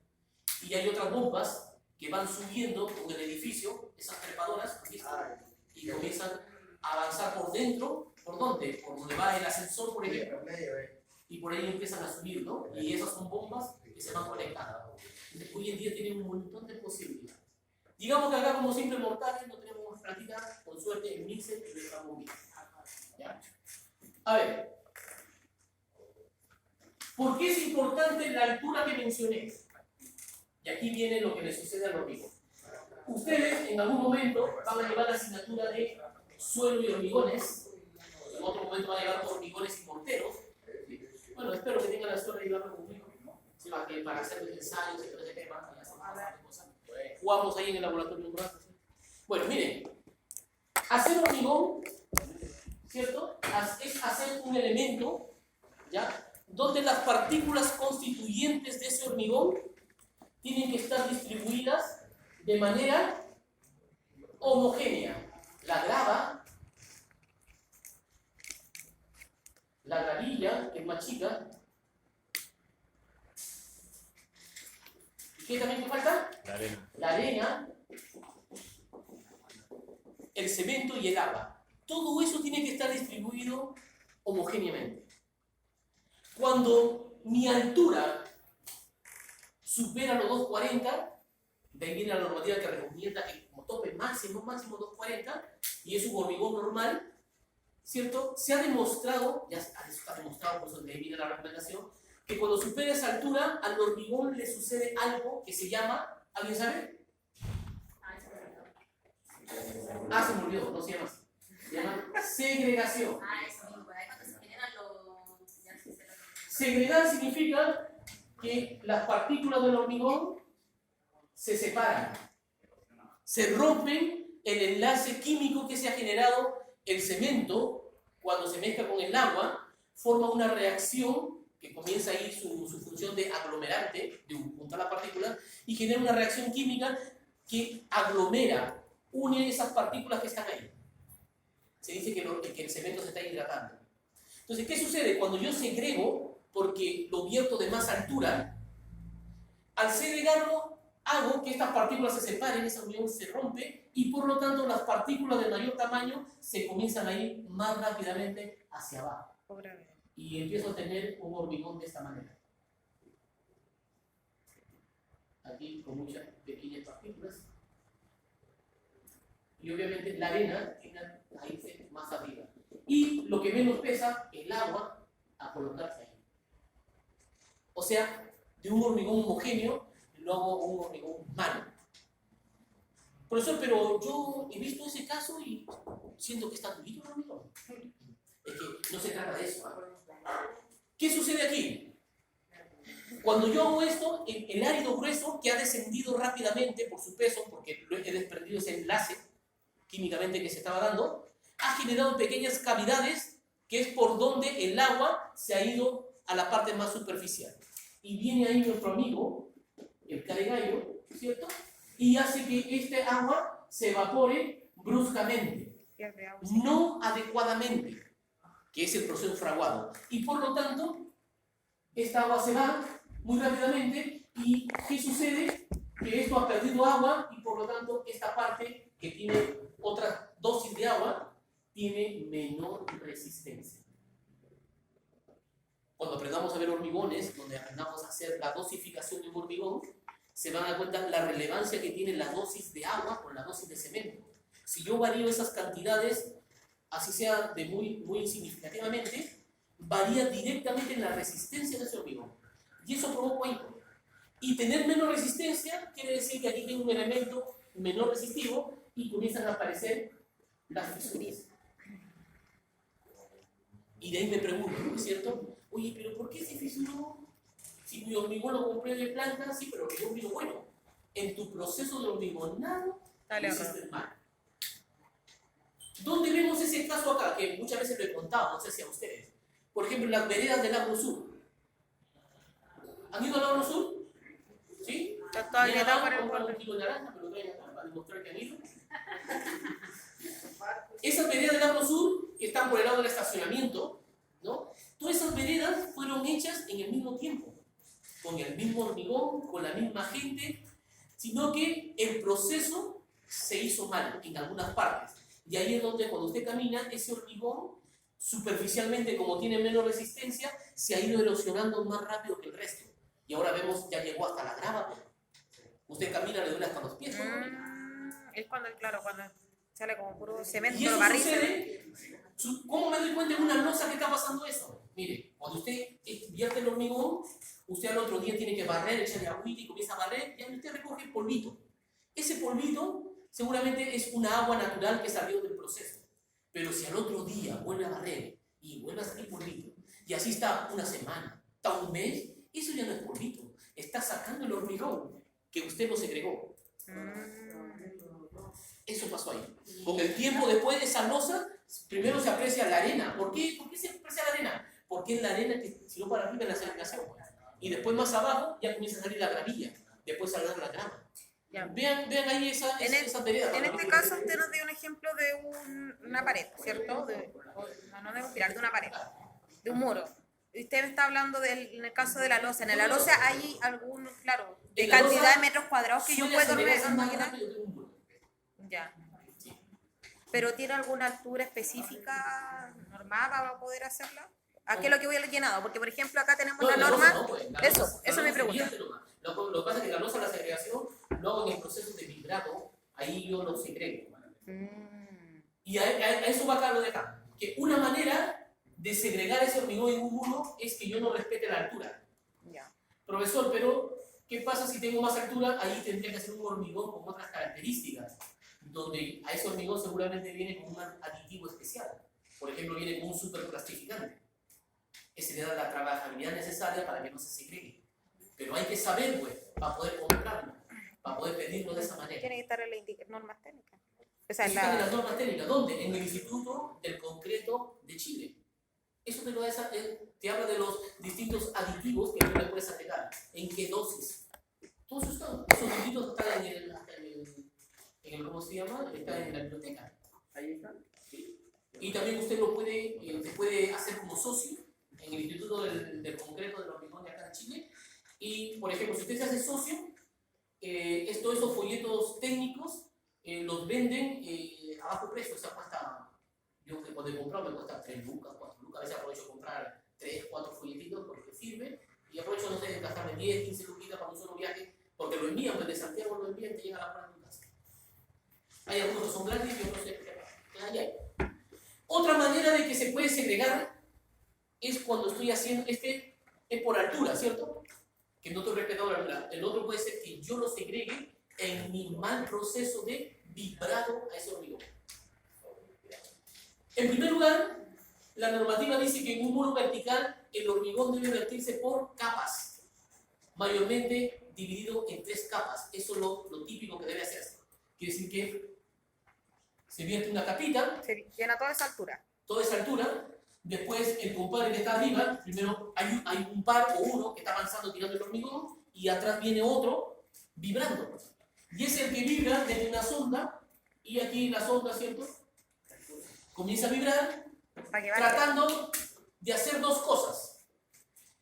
[SPEAKER 1] Y hay otras bombas que van subiendo con el edificio, esas trepadoras, y comienzan a avanzar por dentro. ¿Por dónde? Por donde va el ascensor, por ejemplo. Y por ahí empiezan a subir, ¿no? Y esas son bombas que se van conectando. Entonces, hoy en día tienen un montón de posibilidades. Digamos que acá como simple mortales no tenemos práctica, con suerte en mixer y lo estamos bien. ¿Ya? A ver, ¿por qué es importante la altura que mencioné? Y aquí viene lo que le sucede al hormigón. Ustedes en algún momento van a llevar la asignatura de suelo y hormigones, en otro momento van a llevar hormigones y morteros. Bueno, espero que tengan la suerte de llevarlo conmigo, ¿no? Sí, para hacer los ensayos y todo ese tema, ya son bastante cosas. jugamos ahí en el laboratorio un rato. ¿Sí? Bueno, miren, hacer hormigón, ¿cierto? Es hacer un elemento, ¿ya? Donde las partículas constituyentes de ese hormigón tienen que estar distribuidas de manera homogénea. La grava, la gravilla, que es más chica. ¿Qué también te falta?
[SPEAKER 7] La arena.
[SPEAKER 1] La arena, el cemento y el agua. Todo eso tiene que estar distribuido homogéneamente. Cuando mi altura supera los 240, de ahí viene la normativa que recomienda que como tope máximo 240, y es un hormigón normal, ¿cierto? Se ha demostrado, ya está demostrado, por eso de ahí viene la recomendación, que cuando supera esa altura, al hormigón le sucede algo que se llama, ¿alguien sabe? Ah, se me olvidó, no se llama así. Se llama segregación.
[SPEAKER 3] Eso mismo, ahí cuando se generan los... Ya no sé si se lo...
[SPEAKER 1] Segregar significa que las partículas del hormigón se separan, se rompen el enlace químico que se ha generado el cemento cuando se mezcla con el agua, forma una reacción que comienza ahí su función de aglomerante, de juntar las partículas, y genera una reacción química que aglomera, une esas partículas que están ahí. Se dice que el cemento se está hidratando. Entonces, ¿qué sucede? Cuando yo segrego, porque lo vierto de más altura, al segregarlo, hago que estas partículas se separen, esa unión se rompe, y por lo tanto las partículas de mayor tamaño se comienzan a ir más rápidamente hacia abajo. Y empiezo a tener un hormigón de esta manera. Aquí con muchas pequeñas partículas. Y obviamente la arena tiene ahí más arriba. Y lo que menos pesa, el agua, a colocarse ahí. O sea, de un hormigón homogéneo, lo hago un hormigón malo. Profesor, pero yo he visto ese caso y siento que está durito el hormigón. Es que no se trata de eso. ¿Qué sucede aquí? Cuando yo hago esto, el árido grueso que ha descendido rápidamente por su peso, porque he desprendido ese enlace químicamente que se estaba dando, ha generado pequeñas cavidades que es por donde el agua se ha ido a la parte más superficial. Y viene ahí nuestro amigo, el calegallo, ¿cierto? Y hace que este agua se evapore bruscamente, no adecuadamente, que es el proceso fraguado. Y por lo tanto, esta agua se va muy rápidamente. ¿Y qué sucede? Que esto ha perdido agua y por lo tanto esta parte que tiene otra dosis de agua tiene menor resistencia. Cuando aprendamos a ver hormigones, donde aprendamos a hacer la dosificación de un hormigón, se van a dar cuenta la relevancia que tiene la dosis de agua con la dosis de cemento. Si yo varío esas cantidades, así sea de muy significativamente, varía directamente en la resistencia de ese hormigón. Y eso provoca ahínco. Y tener menos resistencia quiere decir que aquí tengo un elemento menor resistivo y comienzan a aparecer las fisuras. Y de ahí me pregunto, ¿no es cierto? Oye, pero ¿por qué se fisuró? Si mi hormigón lo compré de planta, sí, pero el hormigón bueno. En tu proceso de hormigonado, lo hiciste mal. ¿Dónde vemos ese caso acá? Que muchas veces lo he contado, no sé si a ustedes. Por ejemplo, en las veredas del Agro Sur. ¿Han ido al Agro Sur? ¿Sí?
[SPEAKER 2] Todavía está por el
[SPEAKER 1] comprar un kilo de naranja, me lo traen acá para demostrar que han ido. Esas veredas del Agro Sur, que están por el lado del estacionamiento, ¿no? Todas esas veredas fueron hechas en el mismo tiempo, con el mismo hormigón, con la misma gente, sino que el proceso se hizo mal en algunas partes. Y ahí es donde cuando usted camina, ese hormigón, superficialmente, como tiene menos resistencia, se ha ido erosionando más rápido que el resto. Y ahora vemos, ya llegó hasta la grava, pero usted camina, le duele hasta los pies.
[SPEAKER 2] Es cuando sale como puro cemento.
[SPEAKER 1] Y eso sucede, ¿cómo me doy cuenta en una losa que está pasando eso? Mire, cuando usted vierte el hormigón, usted al otro día tiene que barrer, echarle agüita y comienza a barrer, y usted recoge polvito. Ese polvito seguramente es una agua natural que salió del proceso. Pero si al otro día vuelve a barrer y vuelve a salir polvito, y así está una semana, está un mes, eso ya no es polvito, está sacando el hormigón que usted lo segregó. Eso pasó ahí. Con el tiempo después de esa losa, primero se aprecia la arena. ¿Por qué se aprecia la arena? Porque es la arena que tiró para arriba en la sedimentación. Y después más abajo ya comienza a salir la gravilla. Después saldrá la grama.
[SPEAKER 2] Ya.
[SPEAKER 1] Vean ahí esa vereda.
[SPEAKER 2] En este caso usted nos dio un ejemplo de una pared, ¿cierto? No de un pilar, de una pared, de un muro. Y usted me está hablando en el caso de la losa. En la losa hay algún, claro, de
[SPEAKER 1] En la
[SPEAKER 2] cantidad
[SPEAKER 1] losa
[SPEAKER 2] de metros cuadrados que yo
[SPEAKER 1] suele
[SPEAKER 2] puedo
[SPEAKER 1] asemejarse más
[SPEAKER 2] imaginar.
[SPEAKER 1] rápido que un muro.
[SPEAKER 2] Ya. ¿Pero tiene alguna altura específica normada para poder hacerla? ¿A qué es lo que voy al llenado? Porque, por ejemplo, acá tenemos
[SPEAKER 1] No,
[SPEAKER 2] la
[SPEAKER 1] la
[SPEAKER 2] norma.
[SPEAKER 1] losa no, pues. La
[SPEAKER 2] Eso,
[SPEAKER 1] losa- la
[SPEAKER 2] eso
[SPEAKER 1] losa
[SPEAKER 2] me pregunta.
[SPEAKER 1] siguiente nomás. Lo que pasa es que la losa, la segregación, lo hago en el proceso de vibrado, ahí yo lo segrego. Y a eso va acá lo de acá. Que una manera de segregar ese hormigón en un muro es que yo no respete la altura.
[SPEAKER 2] Ya.
[SPEAKER 1] Profesor, pero ¿qué pasa si tengo más altura? Ahí tendría que hacer un hormigón con otras características, donde a ese hormigón seguramente viene con un aditivo especial. Por ejemplo, viene con un superplastificante. Ese le da la trabajabilidad necesaria para que no se segregue. Pero hay que saber, pues, para poder comprarlo, para poder pedirlo de esa manera.
[SPEAKER 2] Tiene que estar en las normas técnicas. Esa es
[SPEAKER 1] Están en las
[SPEAKER 2] la.
[SPEAKER 1] normas técnicas. ¿Dónde? En el Instituto del Concreto de Chile. Eso te habla de los distintos aditivos que tú le puedes agregar. ¿En qué dosis? Todos esos aditivos están en el ¿cómo se llama? Está en la biblioteca.
[SPEAKER 7] Ahí está.
[SPEAKER 1] ¿Sí? Y también usted se puede hacer como socio en el Instituto del Concreto del Hormigón de acá en Chile. Y, por ejemplo, si usted se hace socio, todos esos folletos técnicos los venden a bajo precio. O sea, cuesta, yo que cuando he comprado me cuesta 3 lucas, 4 lucas. A veces aprovecho comprar 3, 4 folletitos porque sirve. Y aprovecho, no sé, de gastarme 10, 15 luquitas para un solo viaje. Porque lo envían, desde Santiago lo envían y te llega a la puerta de tu casa. Hay algunos que son gratis y otros que hay. Otra manera de que se puede segregar es cuando estoy haciendo, es por altura, ¿cierto? Que no estoy respetando la altura. El otro puede ser que yo lo segregue en mi mal proceso de vibrado a ese hormigón. En primer lugar, la normativa dice que en un muro vertical el hormigón debe vertirse por capas, mayormente dividido en 3 capas. Eso es lo típico que debe hacerse. Quiere decir que se vierte una capita,
[SPEAKER 2] Se llena toda esa altura.
[SPEAKER 1] toda esa altura. Después el compadre que está arriba, primero hay un par o uno que está avanzando tirando el hormigón y atrás viene otro vibrando. Y es el que vibra desde una sonda y aquí la sonda, ¿cierto? Comienza a vibrar
[SPEAKER 2] Para que vaya.
[SPEAKER 1] tratando de hacer 2 cosas.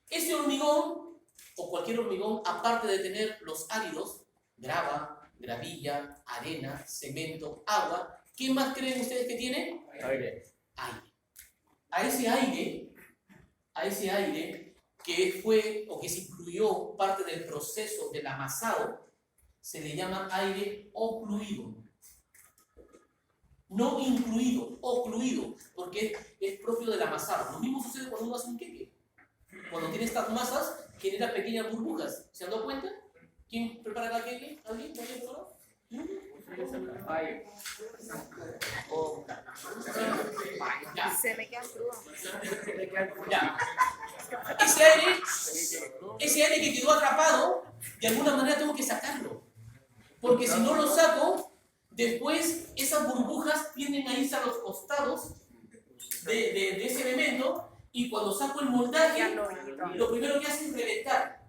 [SPEAKER 1] Ese hormigón o cualquier hormigón, aparte de tener los áridos, grava, gravilla, arena, cemento, agua, ¿qué más creen ustedes que tiene?
[SPEAKER 7] Aire.
[SPEAKER 1] Aire. A ese aire que fue o que se incluyó parte del proceso del amasado, se le llama aire ocluido. No incluido, ocluido, porque es propio del amasado. Lo mismo sucede cuando uno hace un queque. Cuando tiene estas masas, genera pequeñas burbujas. ¿Se han dado cuenta? ¿Quién prepara el queque? ¿Alguien? ¿Alguien preparó?
[SPEAKER 7] Ahí.
[SPEAKER 1] Ya.
[SPEAKER 2] Se me quedan crudos.
[SPEAKER 1] Ya. Ese aire que quedó atrapado, de alguna manera tengo que sacarlo. Porque si no lo saco, después esas burbujas tienden a irse a los costados de ese elemento y cuando saco el moldaje, lo primero que hace es reventar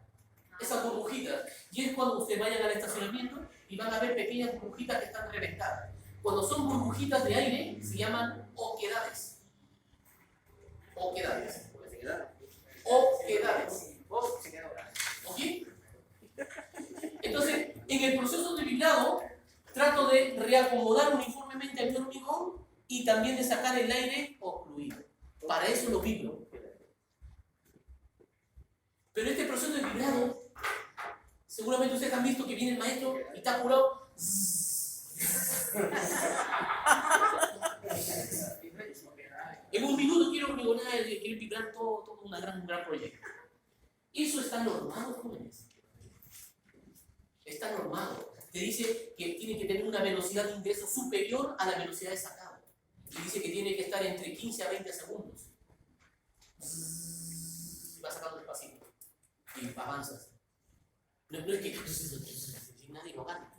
[SPEAKER 1] esas burbujitas. Y es cuando ustedes vayan al estacionamiento y van a ver pequeñas burbujitas que están reventadas. Cuando son burbujitas de aire, se llaman oquedades. Oquedades. Oquedades. ¿Ok? Entonces, en el proceso de vibrado, trato de reacomodar uniformemente el hormigón y también de sacar el aire ocluido. Para eso lo vibro. Pero este proceso de vibrado, seguramente ustedes han visto que viene el maestro y está apurado. En un minuto quiero hormigonar, quiero vibrar todo un gran proyecto. Eso está normado, jóvenes. Está normado. Te dice que tiene que tener una velocidad de ingreso superior a la velocidad de sacado. Y dice que tiene que estar entre 15 a 20 segundos. Va sacando despacito. Y avanzas. No es que nadie lo gana.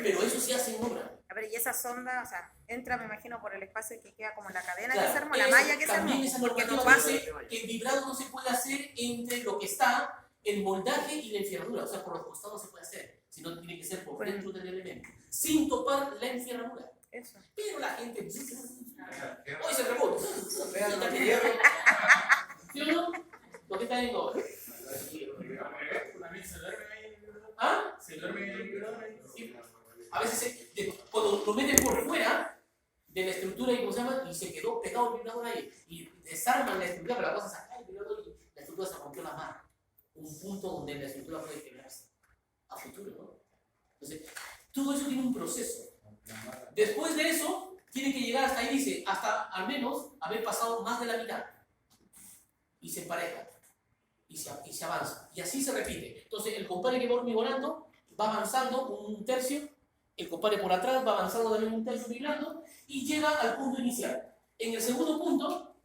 [SPEAKER 1] Pero eso se hace en obra.
[SPEAKER 2] A ver, y esa sonda, o sea, entra, me imagino, por el espacio que queda como la cadena
[SPEAKER 1] Claro,
[SPEAKER 2] que se armó, la
[SPEAKER 1] eso
[SPEAKER 2] malla que se armó,
[SPEAKER 1] también esa
[SPEAKER 2] porque no
[SPEAKER 1] normativa
[SPEAKER 2] pasa.
[SPEAKER 1] dice que el vibrado no se puede hacer entre lo que está, el moldaje y la enfierradura, o sea, por los costados se puede hacer, sino tiene que ser por
[SPEAKER 2] Bueno.
[SPEAKER 1] dentro del elemento, sin topar la enfierradura.
[SPEAKER 2] Eso.
[SPEAKER 1] Pero la gente, hoy se rebota.
[SPEAKER 5] Vean lo que hierro.
[SPEAKER 1] ¿Sí o no? Lo que está en obra.
[SPEAKER 6] También se duerme ahí.
[SPEAKER 1] ¿Ah?
[SPEAKER 6] Se duerme ahí.
[SPEAKER 1] Sí. A veces cuando lo meten por fuera de la estructura y, ¿cómo se llama? Y se quedó pegado el vibrador ahí. Y desarman la estructura, pero la cosa es sacar el vibrador y la estructura se rompió la mano. Un punto donde la estructura puede quebrarse. A futuro, ¿no? Entonces, todo eso tiene un proceso. Después de eso, tiene que llegar hasta ahí, dice, hasta al menos haber pasado más de la mitad. Y se empareja. Y se avanza. Y así se repite. Entonces, el compadre que va hormigonando va avanzando un tercio. El compadre por atrás va avanzando también un tercio vibrando. Y llega al punto inicial. En el segundo punto,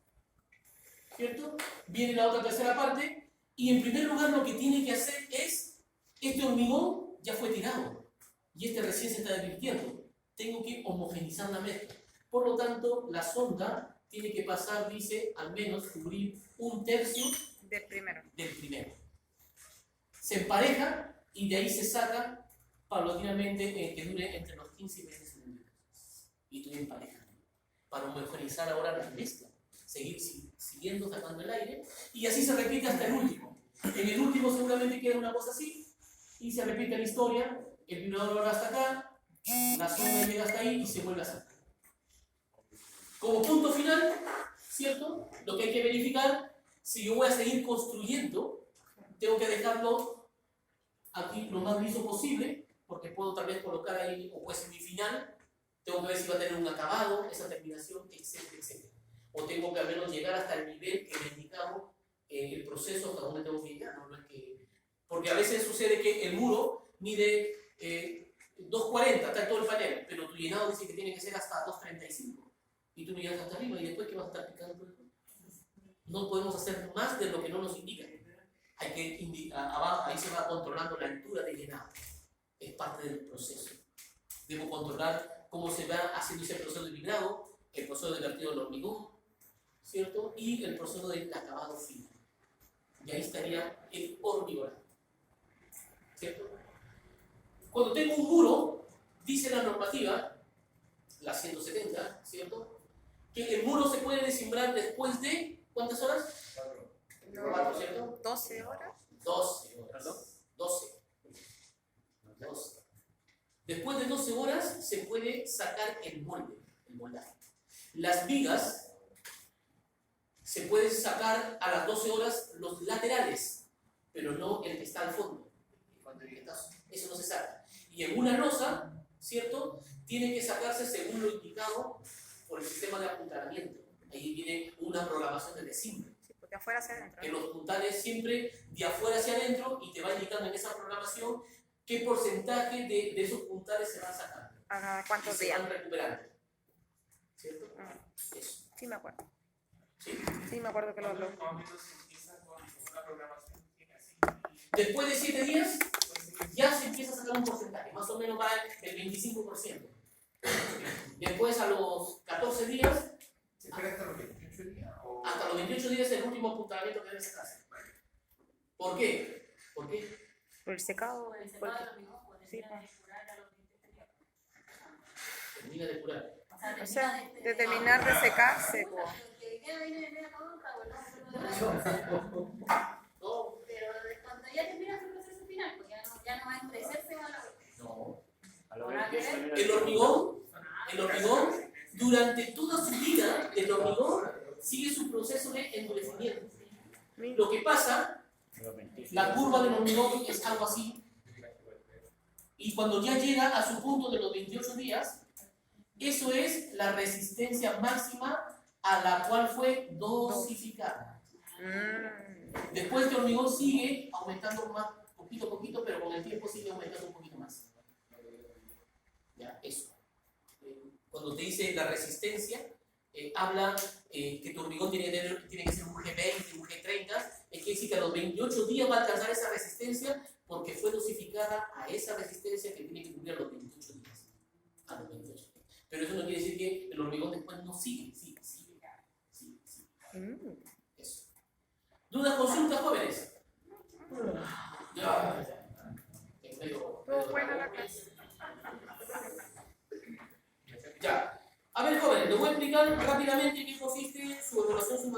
[SPEAKER 1] ¿cierto? Viene la otra tercera parte. Y en primer lugar, lo que tiene que hacer es, este hormigón ya fue tirado. Y este recién se está divirtiendo. Tengo que homogenizar la mezcla. Por lo tanto, la sonda tiene que pasar, dice, al menos cubrir un tercio
[SPEAKER 2] Del primero.
[SPEAKER 1] del primero. Se empareja y de ahí se saca paulatinamente que dure entre los 15 y 20 segundos. Y tú emparejas. Para homogeneizar ahora la mezcla. Seguir siguiendo sacando el aire. Y así se repite hasta el último. En el último seguramente queda una cosa así. Y se repite la historia. El vibrador va hasta acá. La sonda llega hasta ahí y se vuelve a sacar. Como punto final, ¿cierto? Lo que hay que verificar, si yo voy a seguir construyendo, tengo que dejarlo aquí lo más liso posible, porque puedo tal vez colocar ahí, o puede ser mi final, tengo que ver si va a tener un acabado, esa terminación, etcétera, etcétera. O tengo que al menos llegar hasta el nivel que me ha indicado el proceso hasta donde tengo que llegar, ¿no? No es que... Porque a veces sucede que el muro mide 2.40, está en todo el panel, pero tu llenado dice que tiene que ser hasta 2.35. Y tú miras hasta arriba y después ¿qué vas a estar picando por el culo? No podemos hacer más de lo que no nos indica. Hay que abajo, ahí se va controlando la altura de llenado. Es parte del proceso. Debo controlar cómo se va haciendo ese proceso de vibrado, el proceso de vertido del hormigón, ¿cierto? Y el proceso del acabado final. Y ahí estaría el hormigón. ¿Cierto? Cuando tengo un muro, dice la normativa, la 170, ¿cierto? Que el muro se puede desimbrar después de, ¿cuántas horas? 4, ¿cierto?
[SPEAKER 2] 12 horas.
[SPEAKER 1] 12 horas. 12. Después de 12 horas se puede sacar el molde, el moldaje. Las vigas se pueden sacar a las 12 horas los laterales, pero no el que está al fondo. Eso no se saca. Y en una losa, ¿cierto? Tiene que sacarse según lo indicado por el sistema de apuntalamiento. Ahí viene una programación de desimbre.
[SPEAKER 2] Sí, porque afuera hacia adentro.
[SPEAKER 1] Que los puntales siempre de afuera hacia adentro y te va indicando en esa programación qué porcentaje de esos puntales se van sacando.
[SPEAKER 2] ¿A
[SPEAKER 1] Y
[SPEAKER 2] cuántos
[SPEAKER 1] se
[SPEAKER 2] días?
[SPEAKER 1] van recuperando. ¿Cierto? Eso.
[SPEAKER 2] Sí, me acuerdo.
[SPEAKER 1] ¿Sí?
[SPEAKER 2] Sí, me acuerdo que lo
[SPEAKER 6] Más o menos empieza con una programación que tiene así.
[SPEAKER 1] Después de 7 días, ya se empieza a sacar un porcentaje, más o menos va del 25%. Después, a los 14 días,
[SPEAKER 6] ¿Se espera hasta los 28 días? O...
[SPEAKER 1] hasta los 28 días, es el último apuntalamiento que debe sacarse. ¿Por qué? ¿Por qué?
[SPEAKER 2] por el secado.
[SPEAKER 3] Por el
[SPEAKER 2] porque-
[SPEAKER 3] secado del hormigón, pues,
[SPEAKER 2] Sí,
[SPEAKER 3] termina de curar a los 28 días.
[SPEAKER 1] Termina de curar.
[SPEAKER 2] O sea, de terminar de secarse. Po.
[SPEAKER 3] Que hoy día viene media tonta, bueno, pero
[SPEAKER 1] No,
[SPEAKER 3] cuando ya termina su proceso final, pues ya no va a endurecerse o a la
[SPEAKER 1] no.
[SPEAKER 3] Ahora que
[SPEAKER 1] El hormigón, durante toda su vida, el hormigón sigue su proceso de endurecimiento. Lo que pasa, la curva del hormigón es algo así, y cuando ya llega a su punto de los 28 días, eso es la resistencia máxima a la cual fue dosificada. Después el hormigón sigue aumentando más, poquito a poquito, pero con el tiempo sigue aumentando un poquito más. Ya, eso. Cuando te dice la resistencia, habla que tu hormigón tiene que ser un G20, un G30, es que dice que a los 28 días va a alcanzar esa resistencia porque fue dosificada a esa resistencia que tiene que cumplir a los 28 días. A los 28 días. Pero eso no quiere decir que el hormigón después no sigue. Eso. ¿Dudas, consultas, jóvenes? Ya.
[SPEAKER 2] Estuvo buena la clase.
[SPEAKER 1] Ya. A ver, jóvenes, les voy a explicar rápidamente qué consiste su evaluación sumativa.